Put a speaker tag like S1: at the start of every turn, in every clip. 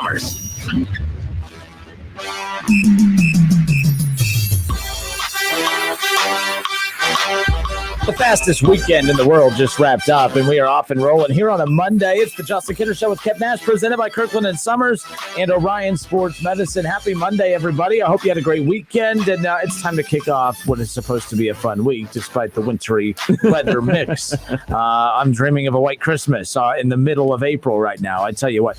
S1: Summers.
S2: The fastest weekend in the world just wrapped up, and we are off and rolling here on a Monday. It's the Justin Kidder Show with Kev Nash, presented by Kirkland and Summers and Orion Sports Medicine. Happy Monday, everybody. I hope you had a great weekend, and it's time to kick off what is supposed to be a fun week, despite the wintry weather mix. I'm dreaming of a white Christmas in the middle of April right now. I tell you what,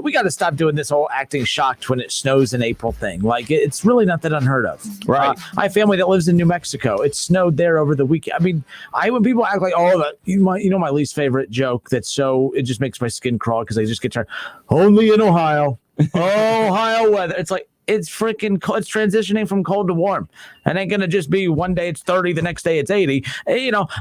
S2: we got to stop doing this whole acting shocked when it snows in April thing. Like, it's really not that unheard of.
S3: Right.
S2: I have family that lives in New Mexico. It snowed there over the weekend. I mean, when people act like, my least favorite joke it just makes my skin crawl because I just get tired. Only in Ohio. Ohio weather. It's like, it's freaking cold. It's transitioning from cold to warm. It ain't going to just be one day it's 30, the next day it's 80.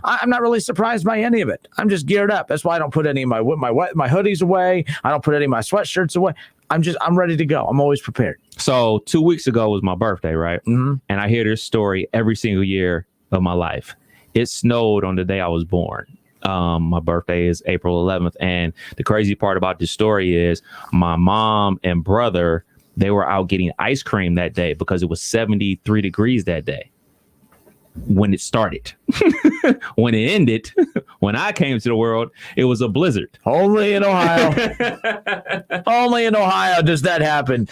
S2: I'm not really surprised by any of it. I'm just geared up. That's why I don't put any of my hoodies away. I don't put any of my sweatshirts away. I'm ready to go. I'm always prepared.
S3: So 2 weeks ago was my birthday, right?
S2: Mm-hmm.
S3: And I hear this story every single year of my life. It snowed on the day I was born. My birthday is April 11th. And the crazy part about this story is my mom and brother, they were out getting ice cream that day because it was 73 degrees that day when it started. When it ended, when I came to the world, it was a blizzard.
S2: Only in Ohio. Only in Ohio does that happen.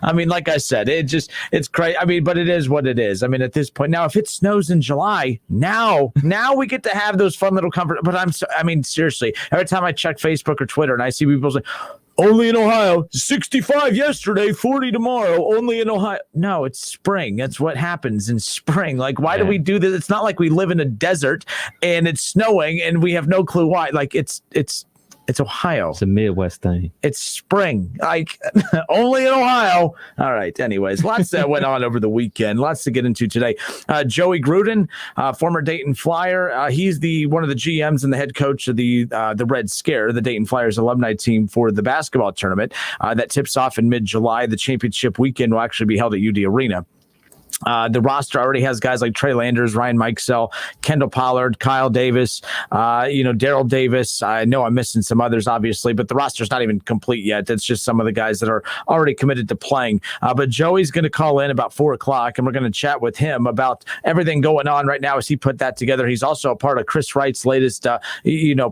S2: I mean, like I said, it's crazy. I mean, but it is what it is. I mean, at this point now, if it snows in July, now we get to have those fun little comfort. But seriously, every time I check Facebook or Twitter and I see people say, only in Ohio, 65 yesterday, 40 tomorrow, only in Ohio. No, it's spring. That's what happens in spring. Like, why do we do this? It's not like we live in a desert and it's snowing and we have no clue why. Like, it's Ohio.
S3: It's a Midwest thing.
S2: It's spring. Like, only in Ohio. All right. Anyways, lots that went on over the weekend. Lots to get into today. Joey Gruden, former Dayton Flyer. He's one of the GMs and the head coach of the Red Scare, the Dayton Flyers alumni team for the basketball tournament that tips off in mid-July. The championship weekend will actually be held at UD Arena. The roster already has guys like Trey Landers, Ryan Mikesell, Kendall Pollard, Kyle Davis, Daryl Davis. I know I'm missing some others, obviously, but the roster's not even complete yet. That's just some of the guys that are already committed to playing. But Joey's going to call in about 4:00, and we're going to chat with him about everything going on right now as he put that together. He's also a part of Chris Wright's latest,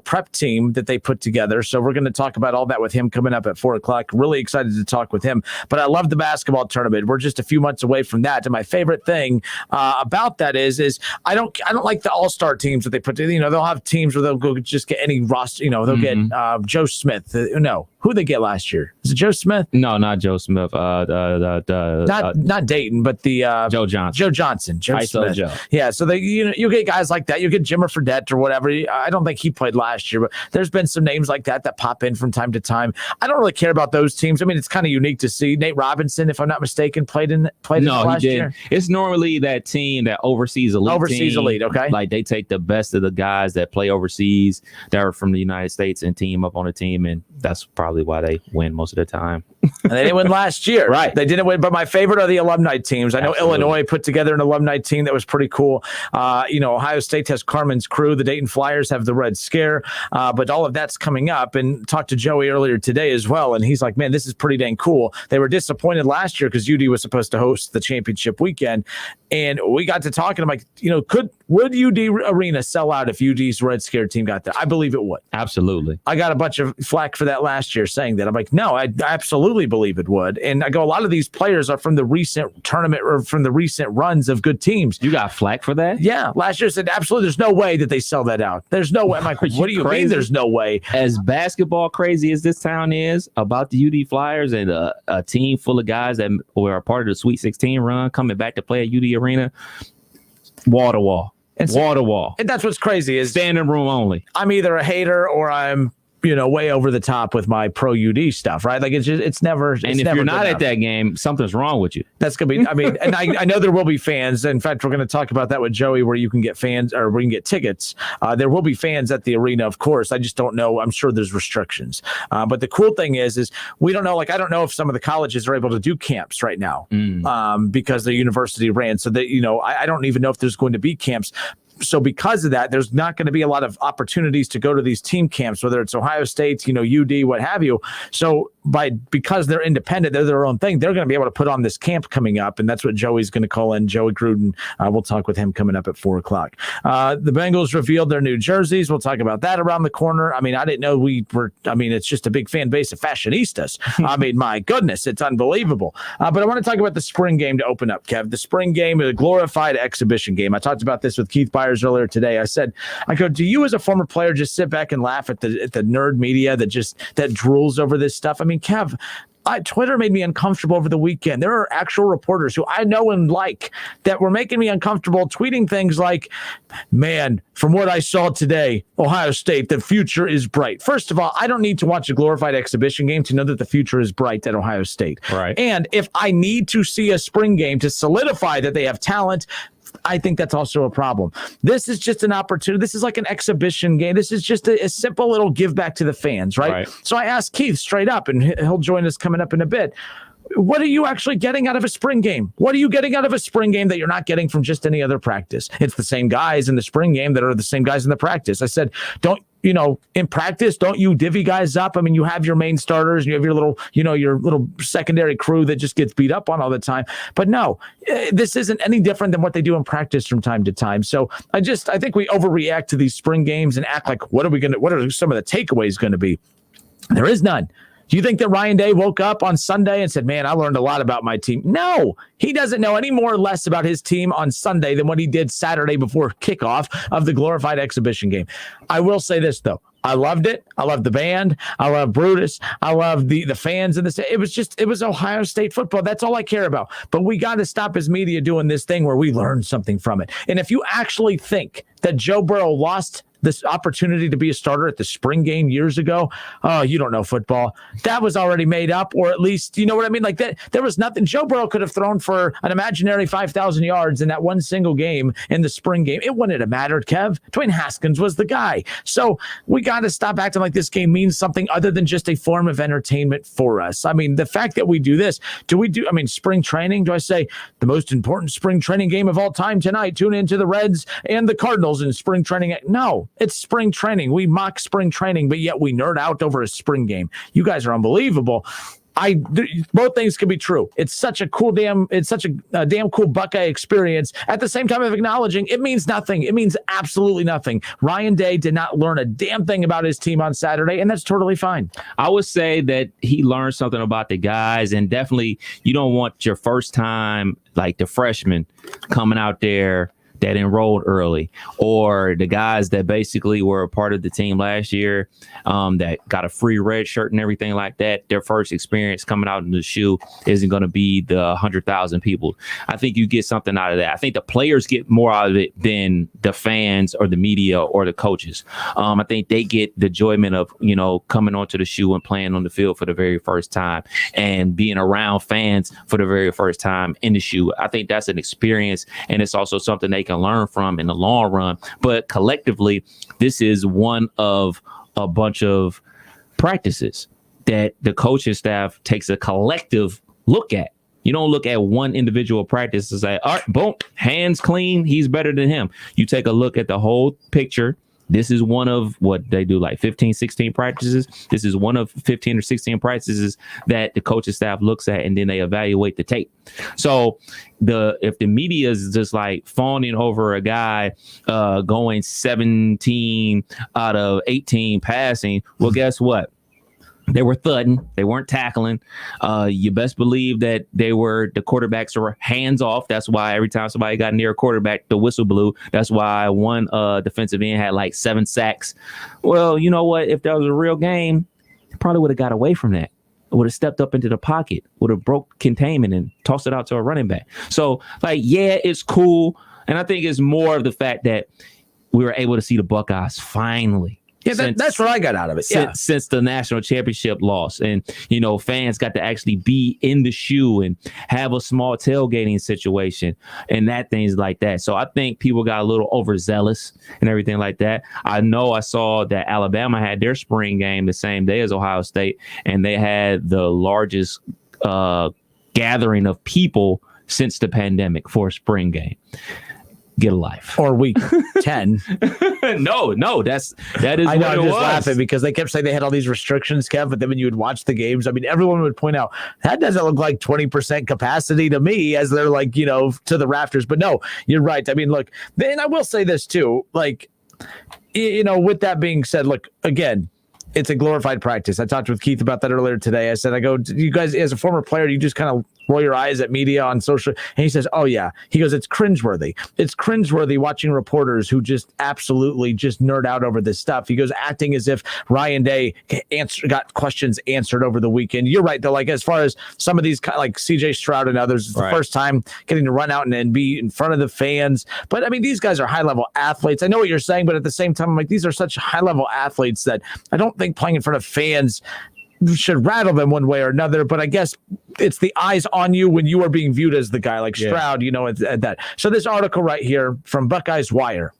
S2: prep team that they put together. So we're going to talk about all that with him coming up at 4:00. Really excited to talk with him. But I love the basketball tournament. We're just a few months away from that. And my favorite thing about that is I don't like the all-star teams that they put together. They'll have teams where they'll go just get any roster. They'll get Joe Smith. Who they get last year? Is it Joe Smith?
S3: No, not Joe Smith.
S2: Not Dayton, but the
S3: Joe Johnson.
S2: Joe Johnson. Joe Smith.
S3: Joe.
S2: Yeah, so you get guys like that. You get Jimmer Fredette or whatever. I don't think he played last year, but there's been some names like that pop in from time to time. I don't really care about those teams. I mean, it's kind of unique to see. Nate Robinson, if I'm not mistaken, played in last year.
S3: It's normally that team that oversees elite.
S2: Okay,
S3: like they take the best of the guys that play overseas that are from the United States and team up on a team, and that's probably why they win most of the time.
S2: And they didn't win last year.
S3: Right.
S2: They didn't win, but my favorite are the alumni teams. I know Illinois put together an alumni team that was pretty cool. Ohio State has Carmen's Crew. The Dayton Flyers have the Red Scare. But all of that's coming up. And talked to Joey earlier today as well. And he's like, man, this is pretty dang cool. They were disappointed last year because UD was supposed to host the championship weekend. And we got to talking. I'm like, would UD Arena sell out if UD's Red Scare team got there? I believe it would.
S3: Absolutely.
S2: I got a bunch of flack for that last year saying that. I'm like, no, I absolutely believe it would. And I go, a lot of these players are from the recent tournament or from the recent runs of good teams.
S3: You got flack for that?
S2: Yeah. Last year said, absolutely, there's no way that they sell that out. There's no way. I'm like, what do you mean there's no way?
S3: As basketball crazy as this town is about the UD Flyers and a team full of guys that were a part of the Sweet 16 run coming back to play at UD Arena, wall to wall. Wall to wall.
S2: And that's what's crazy is
S3: standing room only.
S2: I'm either a hater or I'm way over the top with my pro UD stuff, right? Like it's never.
S3: And if you're not at that game, something's wrong with you.
S2: That's gonna be. I mean, and I know there will be fans. In fact, we're going to talk about that with Joey, where you can get fans or we can get tickets. There will be fans at the arena, of course. I just don't know. I'm sure there's restrictions. But the cool thing is we don't know. Like I don't know if some of the colleges are able to do camps right now because the university ran. So that I don't even know if there's going to be camps. so because of that, there's not going to be a lot of opportunities to go to these team camps, whether it's Ohio State, UD, what have you. So because they're independent, they're their own thing, they're going to be able to put on this camp coming up, and that's what Joey's going to call in. Joey Gruden. We'll talk with him coming up at 4:00. The Bengals revealed their new jerseys. We'll talk about that around the corner. I mean, I didn't know it's just a big fan base of fashionistas. I mean, my goodness, it's unbelievable. But I want to talk about the spring game to open up, Kev. The spring game is a glorified exhibition game. I talked about this with Keith Byers earlier today. I go, do you as a former player just sit back and laugh at the nerd media that drools over this stuff? I mean, Kev, Twitter made me uncomfortable over the weekend. There are actual reporters who I know and like that were making me uncomfortable, tweeting things like, man, from what I saw today, Ohio State, the future is bright. First of all, I don't need to watch a glorified exhibition game to know that the future is bright at Ohio State.
S3: Right.
S2: And if I need to see a spring game to solidify that they have talent, I think that's also a problem. This is just an opportunity. This is like an exhibition game. This is just a simple little give back to the fans, right? So I asked Keith straight up, and he'll join us coming up in a bit. What are you actually getting out of a spring game? What are you getting out of a spring game that you're not getting from just any other practice? It's the same guys in the spring game that are the same guys in the practice. I said, in practice, don't you divvy guys up? I mean, you have your main starters, you have your little secondary crew that just gets beat up on all the time. But no, this isn't any different than what they do in practice from time to time. So I think we overreact to these spring games and act like, what are some of the takeaways going to be? There is none. Do you think that Ryan Day woke up on Sunday and said, man, I learned a lot about my team? No, he doesn't know any more or less about his team on Sunday than what he did Saturday before kickoff of the glorified exhibition game. I will say this, though. I loved it. I loved the band. I love Brutus. I love the fans in this. It was Ohio State football. That's all I care about. But we got to stop as media doing this thing where we learn something from it. And if you actually think that Joe Burrow lost this opportunity to be a starter at the spring game years ago, oh, you don't know football. That was already made up, or at least, you know what I mean? Like that, there was nothing. Joe Burrow could have thrown for an imaginary 5,000 yards in that one single game in the spring game. It wouldn't have mattered, Kev. Dwayne Haskins was the guy. So we got to stop acting like this game means something other than just a form of entertainment for us. I mean, the fact that we do this, spring training? Do I say the most important spring training game of all time tonight? Tune into the Reds and the Cardinals in spring training. No. It's spring training. We mock spring training, but yet we nerd out over a spring game. You guys are unbelievable. Both things can be true. It's such a damn cool Buckeye experience. At the same time of acknowledging it means nothing. It means absolutely nothing. Ryan Day did not learn a damn thing about his team on Saturday, and that's totally fine.
S3: I would say that he learned something about the guys, and definitely you don't want your first time, like the freshmen coming out there that enrolled early, or the guys that basically were a part of the team last year, that got a free red shirt and everything like that. Their first experience coming out in the shoe isn't going to be the 100,000 people. I think you get something out of that. I think the players get more out of it than the fans or the media or the coaches. I think they get the enjoyment of, coming onto the shoe and playing on the field for the very first time and being around fans for the very first time in the shoe. I think that's an experience, and it's also something they can learn from in the long run. But collectively, this is one of a bunch of practices that the coaching staff takes a collective look at. You don't look at one individual practice and say, all right, boom, hands clean, he's better than him. You take a look at the whole picture. This is one of what they do, like 15, 16 practices. This is one of 15 or 16 practices that the coaching staff looks at, and then they evaluate the tape. So if the media is just like fawning over a guy going 17 out of 18 passing, well, guess what? They were thudding. They weren't tackling. You best believe that the quarterbacks were hands off. That's why every time somebody got near a quarterback, the whistle blew. That's why one defensive end had like 7 sacks. Well, you know what? If that was a real game, they probably would have got away from that. Would have stepped up into the pocket, would have broke containment and tossed it out to a running back. So, it's cool. And I think it's more of the fact that we were able to see the Buckeyes finally.
S2: Yeah, that's what I got out of it.
S3: Since the national championship loss, and fans got to actually be in the shoe and have a small tailgating situation and things like that. So I think people got a little overzealous and everything like that. I know I saw that Alabama had their spring game the same day as Ohio State, and they had the largest gathering of people since the pandemic for a spring game. get a life.
S2: Or week 10.
S3: No, that is.
S2: I know,
S3: what
S2: I'm
S3: it
S2: just
S3: was.
S2: laughing because they kept saying they had all these restrictions, Kev, but then when you would watch the games, I mean, everyone would point out that doesn't look like 20% capacity to me, as they're like, to the rafters. But no, you're right. I mean, look, and I will say this too, like, with that being said, look, again, it's a glorified practice. I talked with Keith about that earlier today. I said, you guys, as a former player, you just kind of roll your eyes at media on social. And he says, oh, yeah. He goes, it's cringeworthy. It's cringeworthy watching reporters who just absolutely just nerd out over this stuff. He goes, acting as if Ryan Day got questions answered over the weekend. You're right, though. Like, as far as some of these, like CJ Stroud and others, it's the first time getting to run out and be in front of the fans. But, I mean, these guys are high-level athletes. I know what you're saying, but at the same time, I'm like, these are such high-level athletes that I don't think playing in front of fans should rattle them one way or another, but I guess it's the eyes on you when you are being viewed as the guy like Stroud, at that. So this article right here from Buckeyes Wire,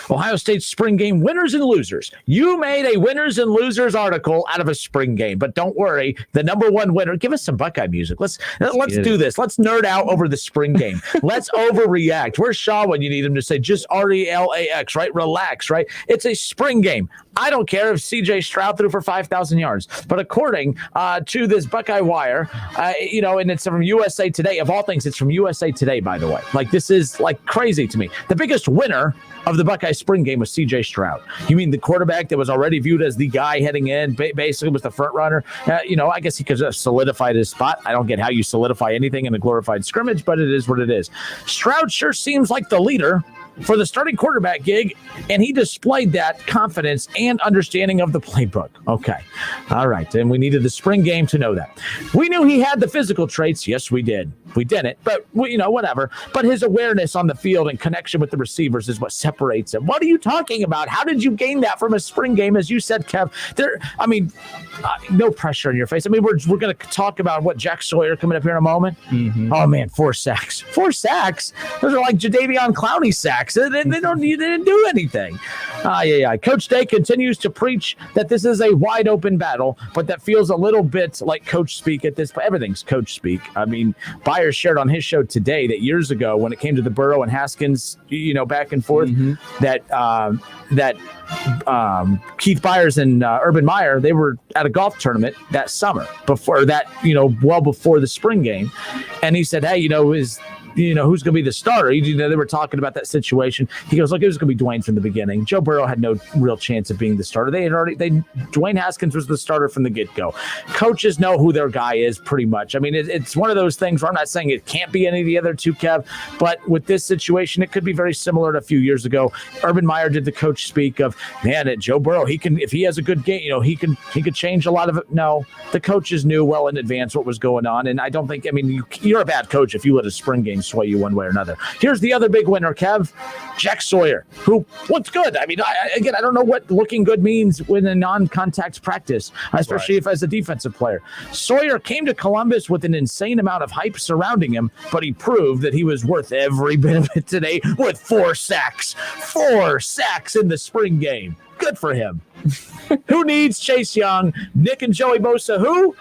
S2: Ohio State's spring game winners and losers. You made a winners and losers article out of a spring game, but don't worry, the number one winner. Give us some Buckeye music. Let's do this. Let's nerd out over the spring game. Let's overreact. Where's Shaw when you need him to say just RELAX, right? Relax, right? It's a spring game. I don't care if CJ Stroud threw for 5,000 yards, but according to this Buckeye Wire, and it's from USA Today. Of all things, it's from USA Today, by the way. Like, this is like crazy to me. The biggest winner of the Buckeye spring game was CJ Stroud. You mean the quarterback that was already viewed as the guy heading in, basically was the front runner? I guess he could have solidified his spot. I don't get how you solidify anything in a glorified scrimmage, but it is what it is. Stroud sure seems like the leader for the starting quarterback gig, and he displayed that confidence and understanding of the playbook. Okay. All right. And we needed the spring game to know that. We knew he had the physical traits. Yes, we did. We didn't, but whatever. But his awareness on the field and connection with the receivers is what separates him. What are you talking about? How did you gain that from a spring game? As you said, Kev, no pressure in your face. I mean, we're going to talk about what Jack Sawyer coming up here in a moment. Mm-hmm. Oh man, 4 sacks. 4 sacks. Those are like Jadeveon Clowney sacks. They didn't do anything. Coach Day continues to preach that this is a wide open battle, but that feels a little bit like coach speak at this point. Everything's coach speak. I mean, Byers shared on his show today that years ago, when it came to the Burrow and Haskins, back and forth, that Keith Byers and Urban Meyer, they were at a golf tournament that summer before that, well before the spring game. And he said, hey, who's going to be the starter? They were talking about that situation. He goes, look, it was going to be Dwayne from the beginning. Joe Burrow had no real chance of being the starter. Dwayne Haskins was the starter from the get-go. Coaches know who their guy is pretty much. I mean, it's one of those things where I'm not saying it can't be any of the other two, Kev, but with this situation, it could be very similar to a few years ago. Urban Meyer did the coach speak of, man, at Joe Burrow, if he has a good game, he could change a lot of it. No, the coaches knew well in advance what was going on, and I don't think, you're a bad coach if you let a spring game sway you one way or another. Here's the other big winner, Kev, Jack Sawyer, who looks good. I mean, I don't know what looking good means in a non-contact practice, especially if as a defensive player. Sawyer came to Columbus with an insane amount of hype surrounding him, but he proved that he was worth every bit of it today with 4 sacks. 4 sacks in the spring game. Good for him. Who needs Chase Young, Nick and Joey Bosa? Who?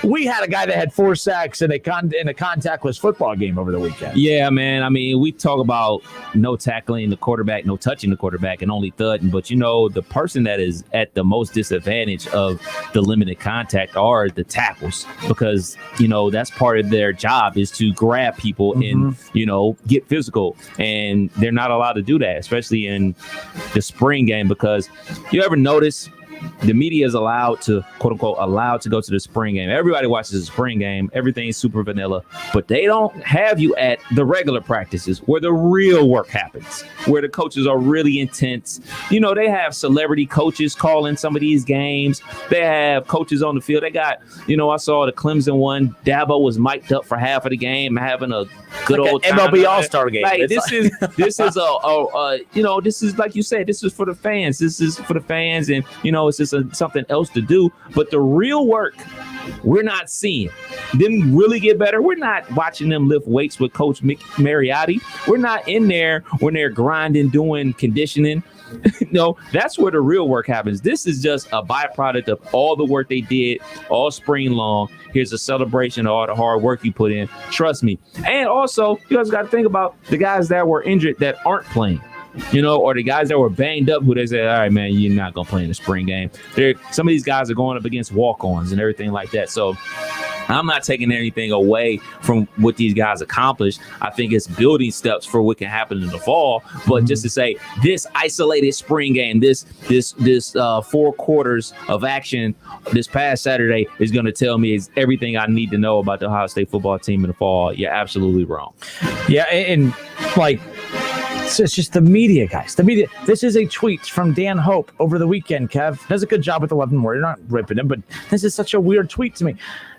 S2: We had a guy that had 4 sacks in a contactless football game over the weekend.
S3: Yeah, man. I mean, we talk about no tackling the quarterback, no touching the quarterback, and only thudding. But, the person that is at the most disadvantage of the limited contact are the tackles, because, that's part of their job is to grab people and, get physical. And they're not allowed to do that, especially in the spring game, because you ever notice the media is allowed to, quote unquote, allowed to go to the spring game. Everybody watches the spring game. Everything's super vanilla, but they don't have you at the regular practices where the real work happens, where the coaches are really intense. They have celebrity coaches calling some of these games. They have coaches on the field. They got, I saw the Clemson one. Dabo was mic'd up for half of the game, having a good
S2: like
S3: old time.
S2: MLB All-Star game.
S3: Like, this is like you said, this is for the fans. This is for the fans, and it's just something else to do. But the real work, we're not seeing them really get better. We're not watching them lift weights with Coach Mick Mariotti. We're not in there when they're grinding, doing conditioning. No, that's where the real work happens. This is just a byproduct of all the work they did all spring long. Here's a celebration of all the hard work you put in. Trust me. And also, you guys got to think about the guys that were injured that aren't playing. Or the guys that were banged up who they said, all right, man, you're not going to play in the spring game. Some of these guys are going up against walk-ons and everything like that. So I'm not taking anything away from what these guys accomplished. I think it's building steps for what can happen in the fall. But just to say this isolated spring game, this 4 quarters of action this past Saturday is going to tell me is everything I need to know about the Ohio State football team in the fall. You're absolutely wrong.
S2: Yeah, and like, it's just the media, guys. The media. This is a tweet from Dan Hope over the weekend. Kev does a good job with 11 more. You're not ripping him, but this is such a weird tweet to me.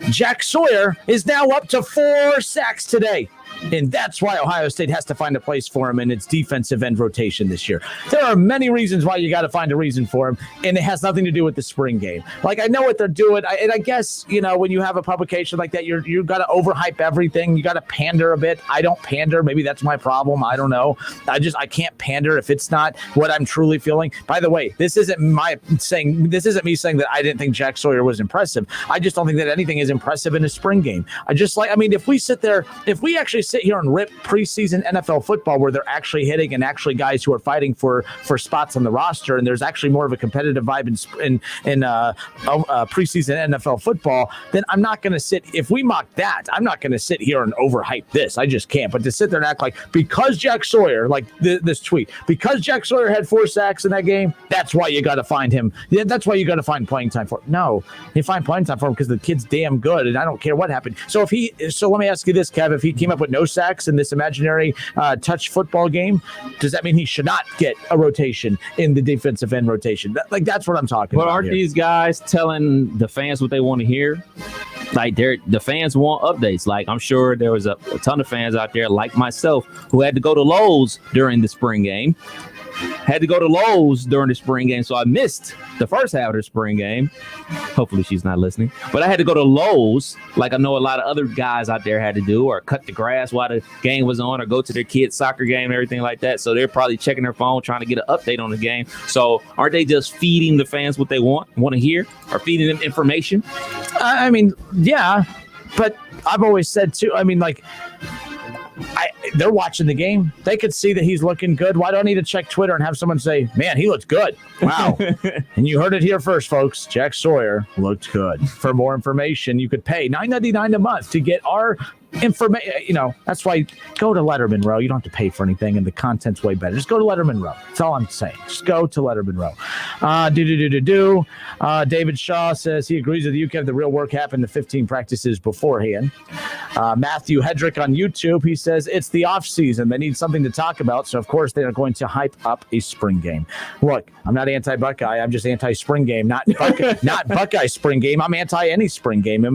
S2: Jack Sawyer is now up to 4 sacks today. And that's why Ohio State has to find a place for him in its defensive end rotation this year. There are many reasons why you got to find a reason for him, and it has nothing to do with the spring game. Like, I know what they're doing, and I guess, when you have a publication like that, you got to overhype everything. You got to pander a bit. I don't pander. Maybe that's my problem. I don't know. I can't pander if it's not what I'm truly feeling. By the way, this isn't me saying that I didn't think Jack Sawyer was impressive. I just don't think that anything is impressive in a spring game. If we actually sit here and rip preseason NFL football where they're actually hitting and actually guys who are fighting for spots on the roster, and there's actually more of a competitive vibe in preseason NFL football, then I'm not going to sit. If we mock that, I'm not going to sit here and overhype this. I just can't. But to sit there and act like because Jack Sawyer, like this tweet, because Jack Sawyer had 4 sacks in that game, that's why you got to find him. Yeah, that's why you got to find playing time for him. No, you find playing time for him because the kid's damn good, and I don't care what happened. So let me ask you this, Kev: if he came up with no sacks in this imaginary touch football game, does that mean he should not get a rotation in the defensive end rotation? That's what I'm talking about.
S3: But aren't these guys telling the fans what they want to hear? Like, the fans want updates. Like, I'm sure there was a ton of fans out there like myself who had to go to Lowe's during the spring game. So I missed the first half of the spring game. Hopefully she's not listening. But I had to go to Lowe's, like I know a lot of other guys out there had to do, or cut the grass while the game was on, or go to their kids' soccer game and everything like that. So they're probably checking their phone, trying to get an update on the game. So aren't they just feeding the fans what they want to hear, or feeding them information?
S2: Yeah, but I've always said too, they're watching the game. They could see that he's looking good. Why do I need to check Twitter and have someone say, man, he looked good? Wow. And you heard it here first, folks. Jack Sawyer looked good. For more information, you could pay $9.99 a month to get our information. That's why go to Letterman Row. You don't have to pay for anything, and the content's way better. Just go to Letterman Row. That's all I'm saying. Just go to Letterman Row. David Shaw says he agrees with you, Kev. The real work happened the 15 practices beforehand. Matthew Hedrick on YouTube, he says it's the off season. They need something to talk about, so of course they are going to hype up a spring game. Look, I'm not anti-Buckeye. I'm just anti-spring game, not Buckeye spring game. I'm anti any spring game.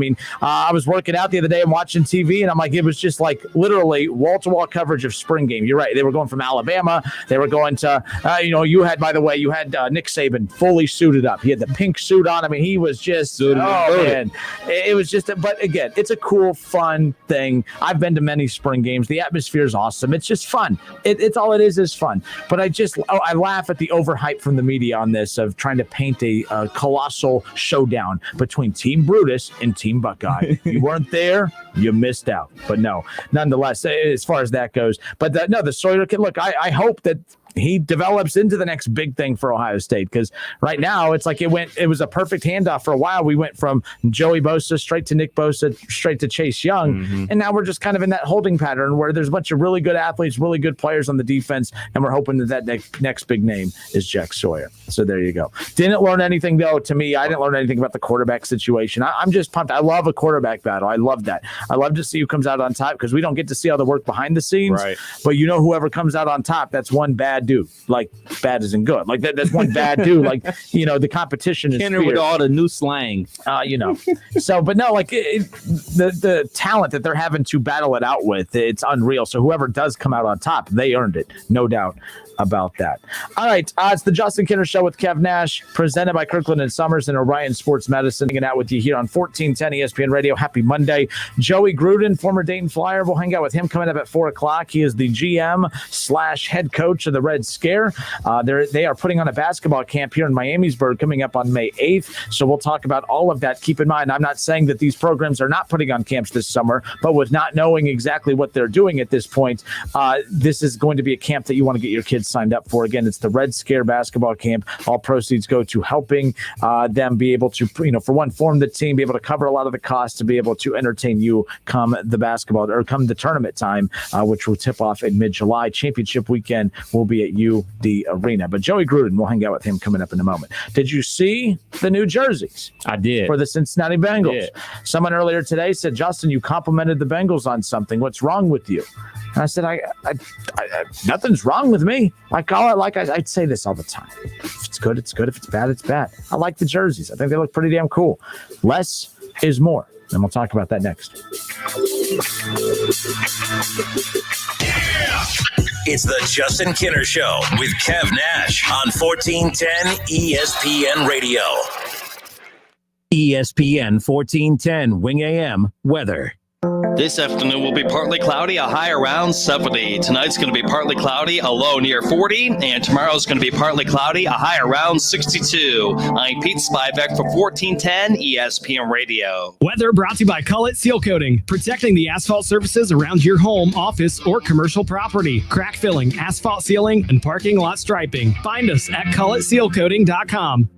S2: I was working out the other day and watching TV, and I'm like, it was just like literally wall-to-wall coverage of spring game. You're right. They were going from Alabama. They were going to, you had Nick Saban fully suited up. He had the pink suit on. He was just, man. It was just, but again, it's a cool, fun thing. I've been to many spring games. The atmosphere is awesome. It's just fun. It's all it is fun. But I laugh at the overhype from the media on this of trying to paint a colossal showdown between Team Brutus and Team Buckeye. You weren't there. You missed out. But no, nonetheless, as far as that goes. But the Sawyer kid, look, I hope that he develops into the next big thing for Ohio State, because right now it's like it was a perfect handoff for a while. We went from Joey Bosa straight to Nick Bosa, straight to Chase Young. Mm-hmm. And now we're just kind of in that holding pattern where there's a bunch of really good athletes, really good players on the defense. And we're hoping that next big name is Jack Sawyer. So there you go. Didn't learn anything though. To me, I didn't learn anything about the quarterback situation. I'm just pumped. I love a quarterback battle. I love that. I love to see who comes out on top, because we don't get to see all the work behind the scenes. Right. But whoever comes out on top, that's one bad dude. Like, bad isn't good. Like that's one bad dude. Like, the competition is
S3: Kenner with all the new slang.
S2: So, but no, the talent that they're having to battle it out with, it's unreal. So whoever does come out on top, they earned it. No doubt about that. All right. It's the Justin Kinner Show with Kev Nash, presented by Kirkland and Summers and Orion Sports Medicine. Hanging out with you here on 1410 ESPN Radio. Happy Monday. Joey Gruden, former Dayton Flyer. We'll hang out with him coming up at 4 o'clock. He is the GM / head coach of the Red Scare. They are putting on a basketball camp here in Miamisburg coming up on May 8th. So we'll talk about all of that. Keep in mind, I'm not saying that these programs are not putting on camps this summer, but with not knowing exactly what they're doing at this point, this is going to be a camp that you want to get your kids signed up for. Again, it's the Red Scare basketball camp. All proceeds go to helping them be able to, for one, form the team, be able to cover a lot of the costs to be able to entertain you come the tournament time, which will tip off in mid-July. Championship weekend will be at UD Arena. But Joey Gruden, we'll hang out with him coming up in a moment. Did you see the new jerseys?
S3: I did.
S2: For the Cincinnati Bengals. Someone earlier today said, Justin, you complimented the Bengals on something. What's wrong with you? And I said, I nothing's wrong with me. I call it like I'd say this all the time. If it's good, it's good. If it's bad, it's bad. I like the jerseys. I think they look pretty damn cool. Less is more. And we'll talk about that next.
S1: It's the Justin Kinner Show with Kev Nash on 1410 ESPN Radio.
S4: ESPN 1410 Wing AM weather.
S5: This afternoon will be partly cloudy, a high around 70. Tonight's going to be partly cloudy, a low near 40. And tomorrow's going to be partly cloudy, a high around 62. I'm Pete Spivak for 1410 ESPN Radio.
S6: Weather brought to you by Cullet Seal Coating, protecting the asphalt surfaces around your home, office, or commercial property. Crack filling, asphalt sealing, and parking lot striping. Find us at culletsealcoating.com.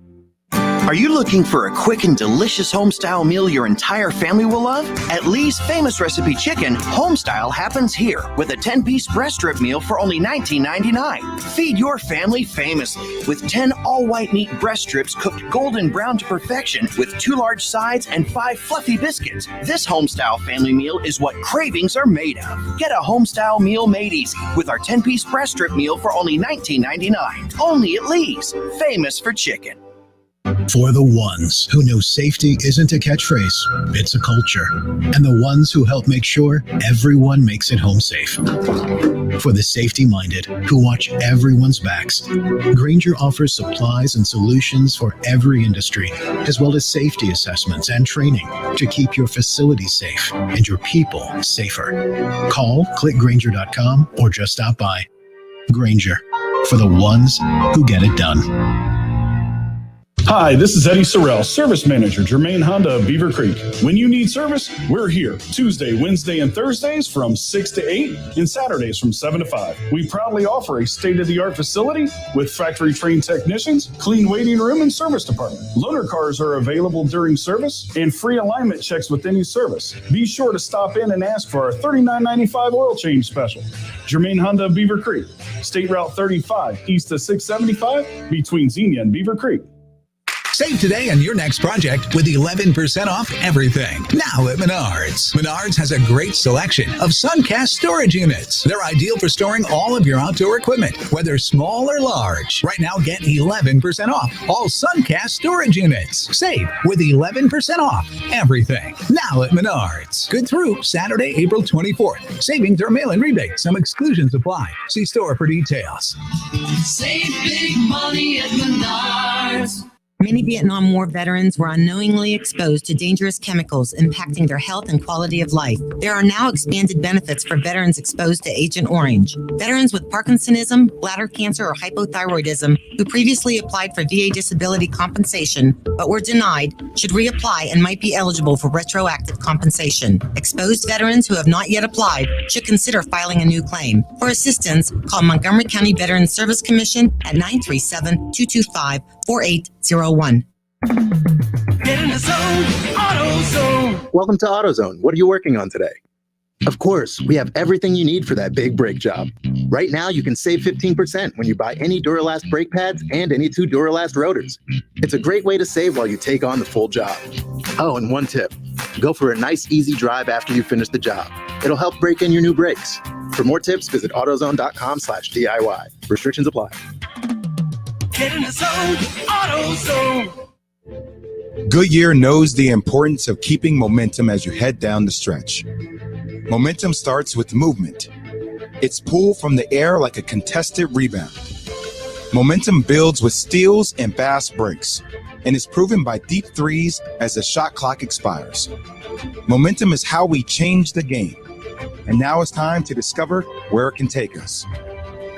S7: Are you looking for a quick and delicious home-style meal your entire family will love? At Lee's Famous Recipe Chicken, home-style happens here with a 10-piece breast strip meal for only $19.99. Feed your family famously with 10 all-white meat breast strips cooked golden brown to perfection with 2 large sides and 5 fluffy biscuits. This home-style family meal is what cravings are made of. Get a home-style meal made easy with our 10-piece breast strip meal for only $19.99. Only at Lee's, famous for chicken.
S8: For the ones who know safety isn't a catchphrase, it's a culture. And the ones who help make sure everyone makes it home safe. For the safety-minded who watch everyone's backs, Grainger offers supplies and solutions for every industry, as well as safety assessments and training to keep your facilities safe and your people safer. Call, click Grainger.com, or just stop by. Grainger, for the ones who get it done.
S9: Hi, this is Eddie Sorrell, Service Manager, Germain Honda of Beaver Creek. When you need service, we're here Tuesday, Wednesday, and Thursdays from 6 to 8 and Saturdays from 7 to 5. We proudly offer a state-of-the-art facility with factory-trained technicians, clean waiting room, and service department. Loaner cars are available during service and free alignment checks with any service. Be sure to stop in and ask for our $39.95 oil change special. Germain Honda of Beaver Creek, State Route 35, east of 675, between Xenia and Beaver Creek.
S10: Save today on your next project with 11% off everything. Now at Menards. Menards has a great selection of Suncast storage units. They're ideal for storing all of your outdoor equipment, whether small or large. Right now, get 11% off all Suncast storage units. Save with 11% off everything. Now at Menards. Good through Saturday, April 24th. Savings are mail-in rebate. Some exclusions apply. See store for details.
S11: Save big money at Menards.
S12: Many Vietnam War veterans were unknowingly exposed to dangerous chemicals impacting their health and quality of life. There are now expanded benefits for veterans exposed to Agent Orange. Veterans with Parkinsonism, bladder cancer, or hypothyroidism who previously applied for VA disability compensation but were denied should reapply and might be eligible for retroactive compensation. Exposed veterans who have not yet applied should consider filing a new claim. For assistance, call Montgomery County Veterans Service Commission at 937-225-4801.
S11: Get in the zone, AutoZone.
S13: Welcome to AutoZone. What are you working on today? Of course, we have everything you need for that big brake job. Right now, you can save 15% when you buy any Duralast brake pads and any 2 Duralast rotors. It's a great way to save while you take on the full job. Oh, and one tip. Go for a nice, easy drive after you finish the job. It'll help break in your new brakes. For more tips, visit AutoZone.com/DIY. Restrictions apply.
S11: Get in the zone, AutoZone.
S14: Goodyear knows the importance of keeping momentum as you head down the stretch. Momentum starts with movement. It's pulled from the air like a contested rebound. Momentum builds with steals and fast breaks, and is proven by deep threes as the shot clock expires. Momentum is how we change the game, and now it's time to discover where it can take us.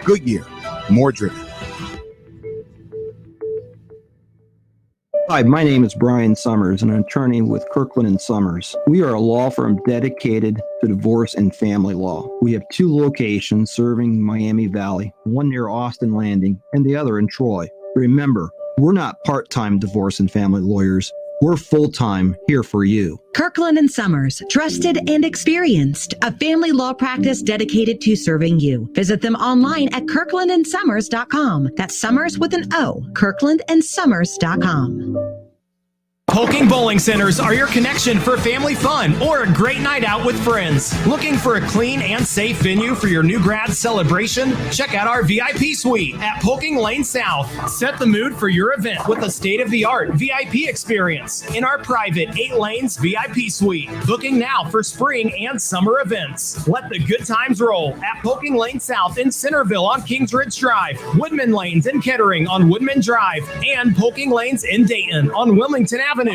S14: Goodyear, more driven.
S15: Hi, my name is Brian Summers, and I'm an attorney with Kirkland & Summers. We are a law firm dedicated to divorce and family law. We have 2 locations serving Miami Valley, one near Austin Landing and the other in Troy. Remember, we're not part-time divorce and family lawyers. We're full-time here for you.
S16: Kirkland & Summers, trusted and experienced, a family law practice dedicated to serving you. Visit them online at kirklandandsummers.com. That's Summers with an O, kirklandandsummers.com.
S6: Polking Bowling Centers are your connection for family fun or a great night out with friends. Looking for a clean and safe venue for your new grad celebration? Check out our VIP suite at Polking Lane South. Set the mood for your event with a state-of-the-art VIP experience in our private 8 lanes VIP suite. Booking now for spring and summer events. Let the good times roll at Polking Lane South in Centerville on Kings Ridge Drive, Woodman Lanes in Kettering on Woodman Drive, and Polking Lanes in Dayton on Wilmington Avenue.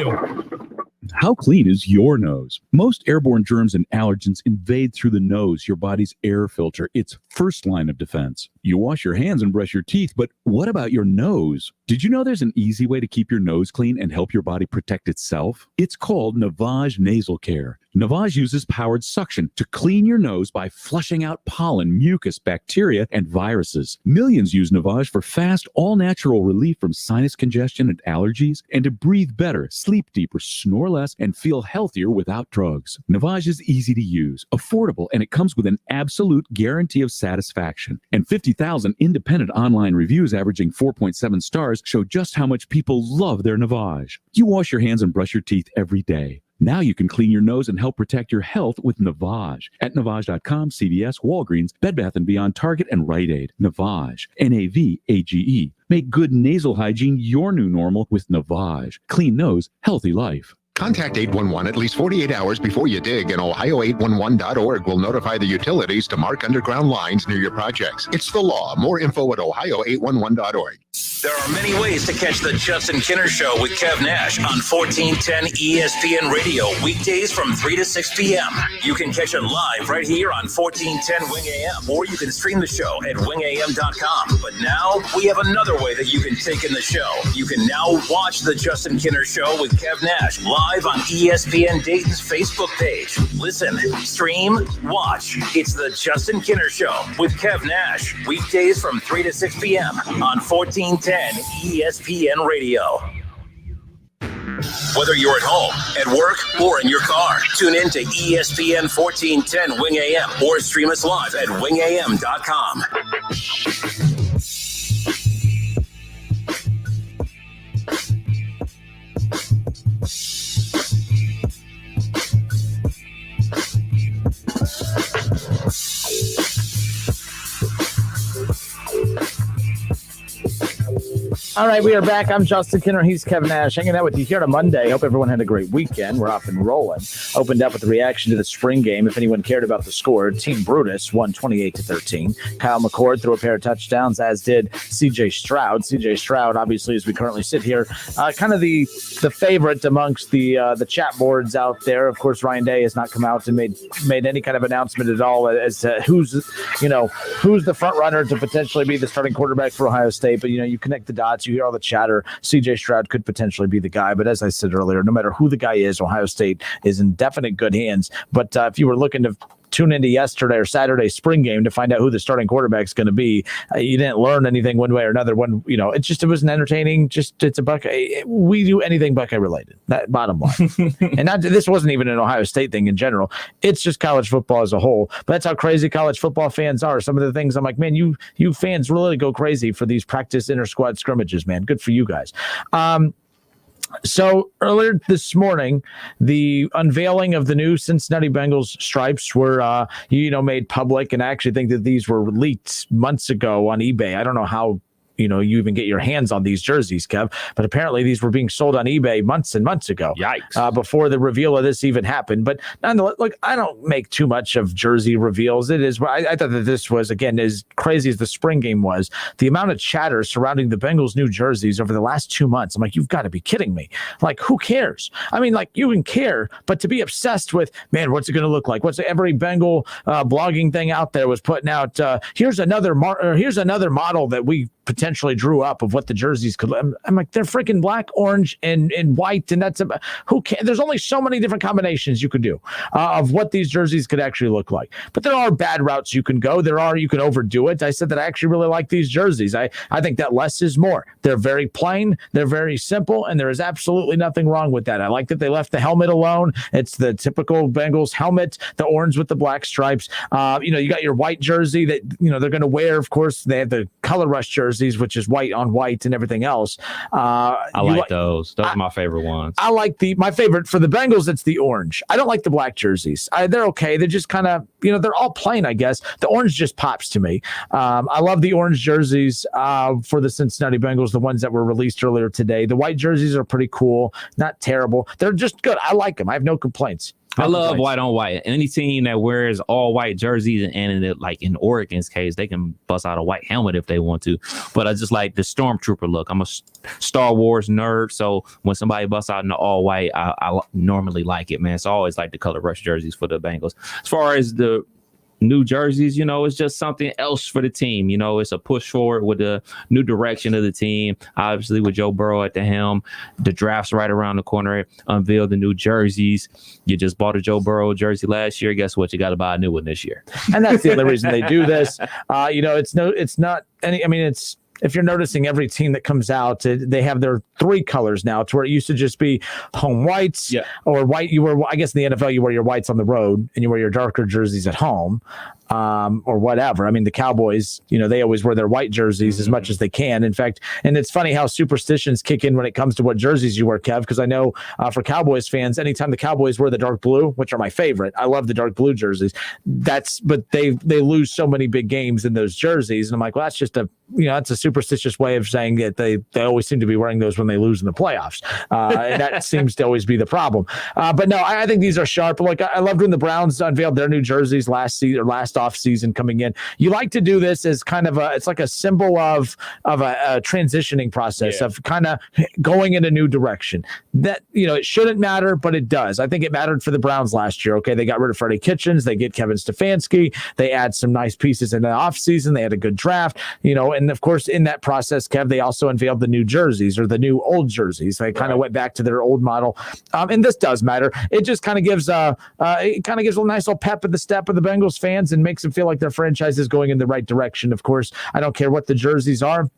S17: How clean is your nose? Most airborne germs and allergens invade through the nose, your body's air filter. It's first line of defense. You wash your hands and brush your teeth, but what about your nose? Did you know there's an easy way to keep your nose clean and help your body protect itself? It's called Navage Nasal Care. Navage uses powered suction to clean your nose by flushing out pollen, mucus, bacteria, and viruses. Millions use Navage for fast, all-natural relief from sinus congestion and allergies, and to breathe better, sleep deeper, snore less, and feel healthier without drugs. Navage is easy to use, affordable, and it comes with an absolute guarantee of satisfaction. And 50,000 independent online reviews averaging 4.7 stars show just how much people love their Navage. You wash your hands and brush your teeth every day. Now you can clean your nose and help protect your health with Navage at Navage.com, CVS, Walgreens, Bed Bath & Beyond, Target, and Rite Aid. Navage, Navage. Make good nasal hygiene your new normal with Navage. Clean nose, healthy life.
S18: Contact 811 at least 48 hours before you dig, and Ohio811.org will notify the utilities to mark underground lines near your projects. It's the law. More info at Ohio811.org.
S1: There are many ways to catch the Justin Kinner Show with Kev Nash on 1410 ESPN Radio, weekdays from 3 to 6 p.m. You can catch it live right here on 1410 Wing AM, or you can stream the show at wingam.com. But now we have another way that you can take in the show. You can now watch the Justin Kinner Show with Kev Nash live on ESPN Dayton's Facebook page. Listen, stream, watch. It's the Justin Kinner Show with Kev Nash, weekdays from 3 to 6 p.m. on 1410 ESPN Radio. Whether you're at home, at work, or in your car, tune in to ESPN 1410 Wing AM or stream us live at wingam.com.
S2: All right, we are back. I'm Justin Kinner. He's Kevin Nash, hanging out with you here on a Monday. Hope everyone had a great weekend. We're off and rolling. Opened up with the reaction to the spring game. If anyone cared about the score, Team Brutus won 28-13. Kyle McCord threw a pair of touchdowns, as did C.J. Stroud. C.J. Stroud, obviously, as we currently sit here, kind of the favorite amongst the chat boards out there. Of course, Ryan Day has not come out and made any kind of announcement at all as to who's the front runner to potentially be the starting quarterback for Ohio State. But you connect the dots. You hear all the chatter. C.J. Stroud could potentially be the guy. But as I said earlier, no matter who the guy is, Ohio State is in definite good hands. But if you were looking to tune into yesterday or Saturday's spring game to find out who the starting quarterback is going to be, you didn't learn anything one way or another. It was an entertaining, it's a Buckeye. We do anything Buckeye related. That bottom line. And this wasn't even an Ohio State thing in general. It's just college football as a whole. But that's how crazy college football fans are. Some of the things I'm like, man, you fans really go crazy for these practice inter-squad scrimmages, man. Good for you guys. So earlier this morning, the unveiling of the new Cincinnati Bengals stripes were, made public, and I actually think that these were leaked months ago on eBay. I don't know how you even get your hands on these jerseys, Kev. But apparently these were being sold on eBay months and months ago.
S3: Yikes.
S2: Before the reveal of this even happened. But nonetheless, look, I don't make too much of jersey reveals. It is, I thought that this was, again, as crazy as the spring game was, the amount of chatter surrounding the Bengals' new jerseys over the last 2 months. I'm like, you've got to be kidding me. Like, who cares? I mean, like, you can care, but to be obsessed with, man, what's it going to look like? What's every Bengal blogging thing out there was putting out, here's another model that we potentially drew up of what the jerseys could. I'm like, they're freaking black, orange, and white, and that's about, who can. There's only so many different combinations you could do of what these jerseys could actually look like. But there are bad routes you can go. You can overdo it. I said that I actually really like these jerseys. I think that less is more. They're very plain, they're very simple, and there is absolutely nothing wrong with that. I like that they left the helmet alone. It's the typical Bengals helmet, the orange with the black stripes. You got your white jersey that they're going to wear. Of course, they have the Color Rush jerseys, which is white on white and everything else.
S3: I like those. Those are my favorite ones.
S2: I like my favorite for the Bengals. It's the orange. I don't like the black jerseys. They're okay. They're just kind of, they're all plain, I guess. The orange just pops to me. I love the orange jerseys for the Cincinnati Bengals, the ones that were released earlier today. The white jerseys are pretty cool. Not terrible. They're just good. I like them. I have no complaints.
S3: I love white on white. Any team that wears all white jerseys, and in Oregon's case, they can bust out a white helmet if they want to. But I just like the stormtrooper look. I'm a Star Wars nerd, so when somebody busts out in the all white, I normally like it, man. So I always like the Color Rush jerseys for the Bengals. As far as the new jerseys, it's just something else for the team. It's a push forward with the new direction of the team. Obviously, with Joe Burrow at the helm, the draft's right around the corner. Unveil the new jerseys. You just bought a Joe Burrow jersey last year. Guess what? You got to buy a new one this year.
S2: And that's the other reason they do this. If you're noticing, every team that comes out, they have their 3 colors now. It's where it used to just be home whites or white. I guess in the NFL, you wear your whites on the road and you wear your darker jerseys at home. Or whatever. I mean, the Cowboys, they always wear their white jerseys as much as they can. In fact, and it's funny how superstitions kick in when it comes to what jerseys you wear, Kev, because I know for Cowboys fans, anytime the Cowboys wear the dark blue, which are my favorite, I love the dark blue jerseys. But they lose so many big games in those jerseys. And I'm like, well, that's just that's a superstitious way of saying that they always seem to be wearing those when they lose in the playoffs. And that seems to always be the problem. But no, I think these are sharp. Like, I loved when the Browns unveiled their new jerseys last off season coming in. You like to do this as kind of it's like a symbol of a transitioning process of kind of going in a new direction. That it shouldn't matter, but it does. I think it mattered for the Browns last year. Okay, they got rid of Freddie Kitchens, they get Kevin Stefanski, they add some nice pieces in the offseason, they had a good draft, and of course in that process, Kev, they also unveiled the new jerseys or the new old jerseys. They kind of went back to their old model, and this does matter. It just kind of gives a nice little pep in the step of the Bengals fans and makes them feel like their franchise is going in the right direction. Of course, I don't care what the jerseys are.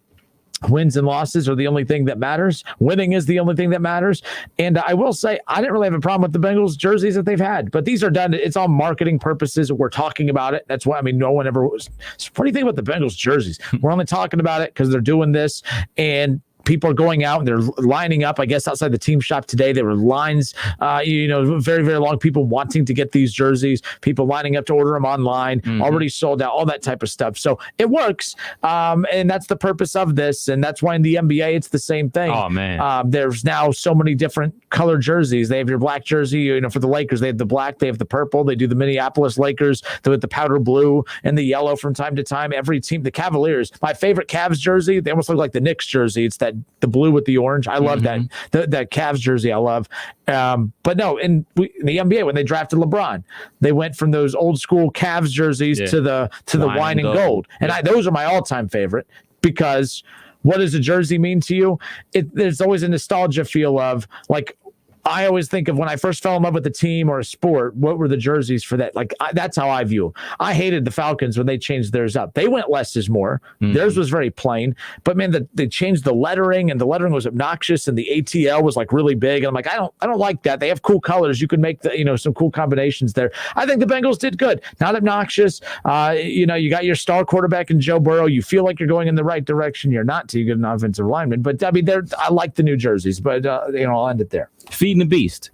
S2: Wins and losses are the only thing that matters. Winning is the only thing that matters. And I will say, I didn't really have a problem with the Bengals jerseys that they've had, but these are done. It's all marketing purposes. We're talking about it. That's why, no one ever was. It's a funny thing about the Bengals jerseys. We're only talking about it because they're doing this, and people are going out and they're lining up, I guess, outside the team shop today. There were lines, very, very long, people wanting to get these jerseys, people lining up to order them online, already sold out, all that type of stuff. So it works. And that's the purpose of this. And that's why in the NBA, it's the same thing.
S3: Oh, man.
S2: There's now so many different color jerseys. They have your black jersey, for the Lakers, they have the black, they have the purple. They do the Minneapolis Lakers with the powder blue and the yellow from time to time. Every team, the Cavaliers, my favorite Cavs jersey, they almost look like the Knicks jersey. It's the blue with the orange. I love that Cavs jersey. I love. But no, in the NBA, when they drafted LeBron, they went from those old school Cavs jerseys to the wine and gold. And those are my all-time favorite, because what does a jersey mean to you? There's always a nostalgia feel of, like, I always think of when I first fell in love with a team or a sport, what were the jerseys for that? Like, that's how I view. I hated the Falcons when they changed theirs up. They went less is more. Theirs was very plain. But man, they changed the lettering, and the lettering was obnoxious, and the ATL was like really big. And I'm like, I don't like that. They have cool colors. You can make some cool combinations there. I think the Bengals did good. Not obnoxious. You got your star quarterback in Joe Burrow. You feel like you're going in the right direction. You're not till you get an offensive lineman. But I like the new jerseys. But I'll end it there.
S3: Feeding the beast.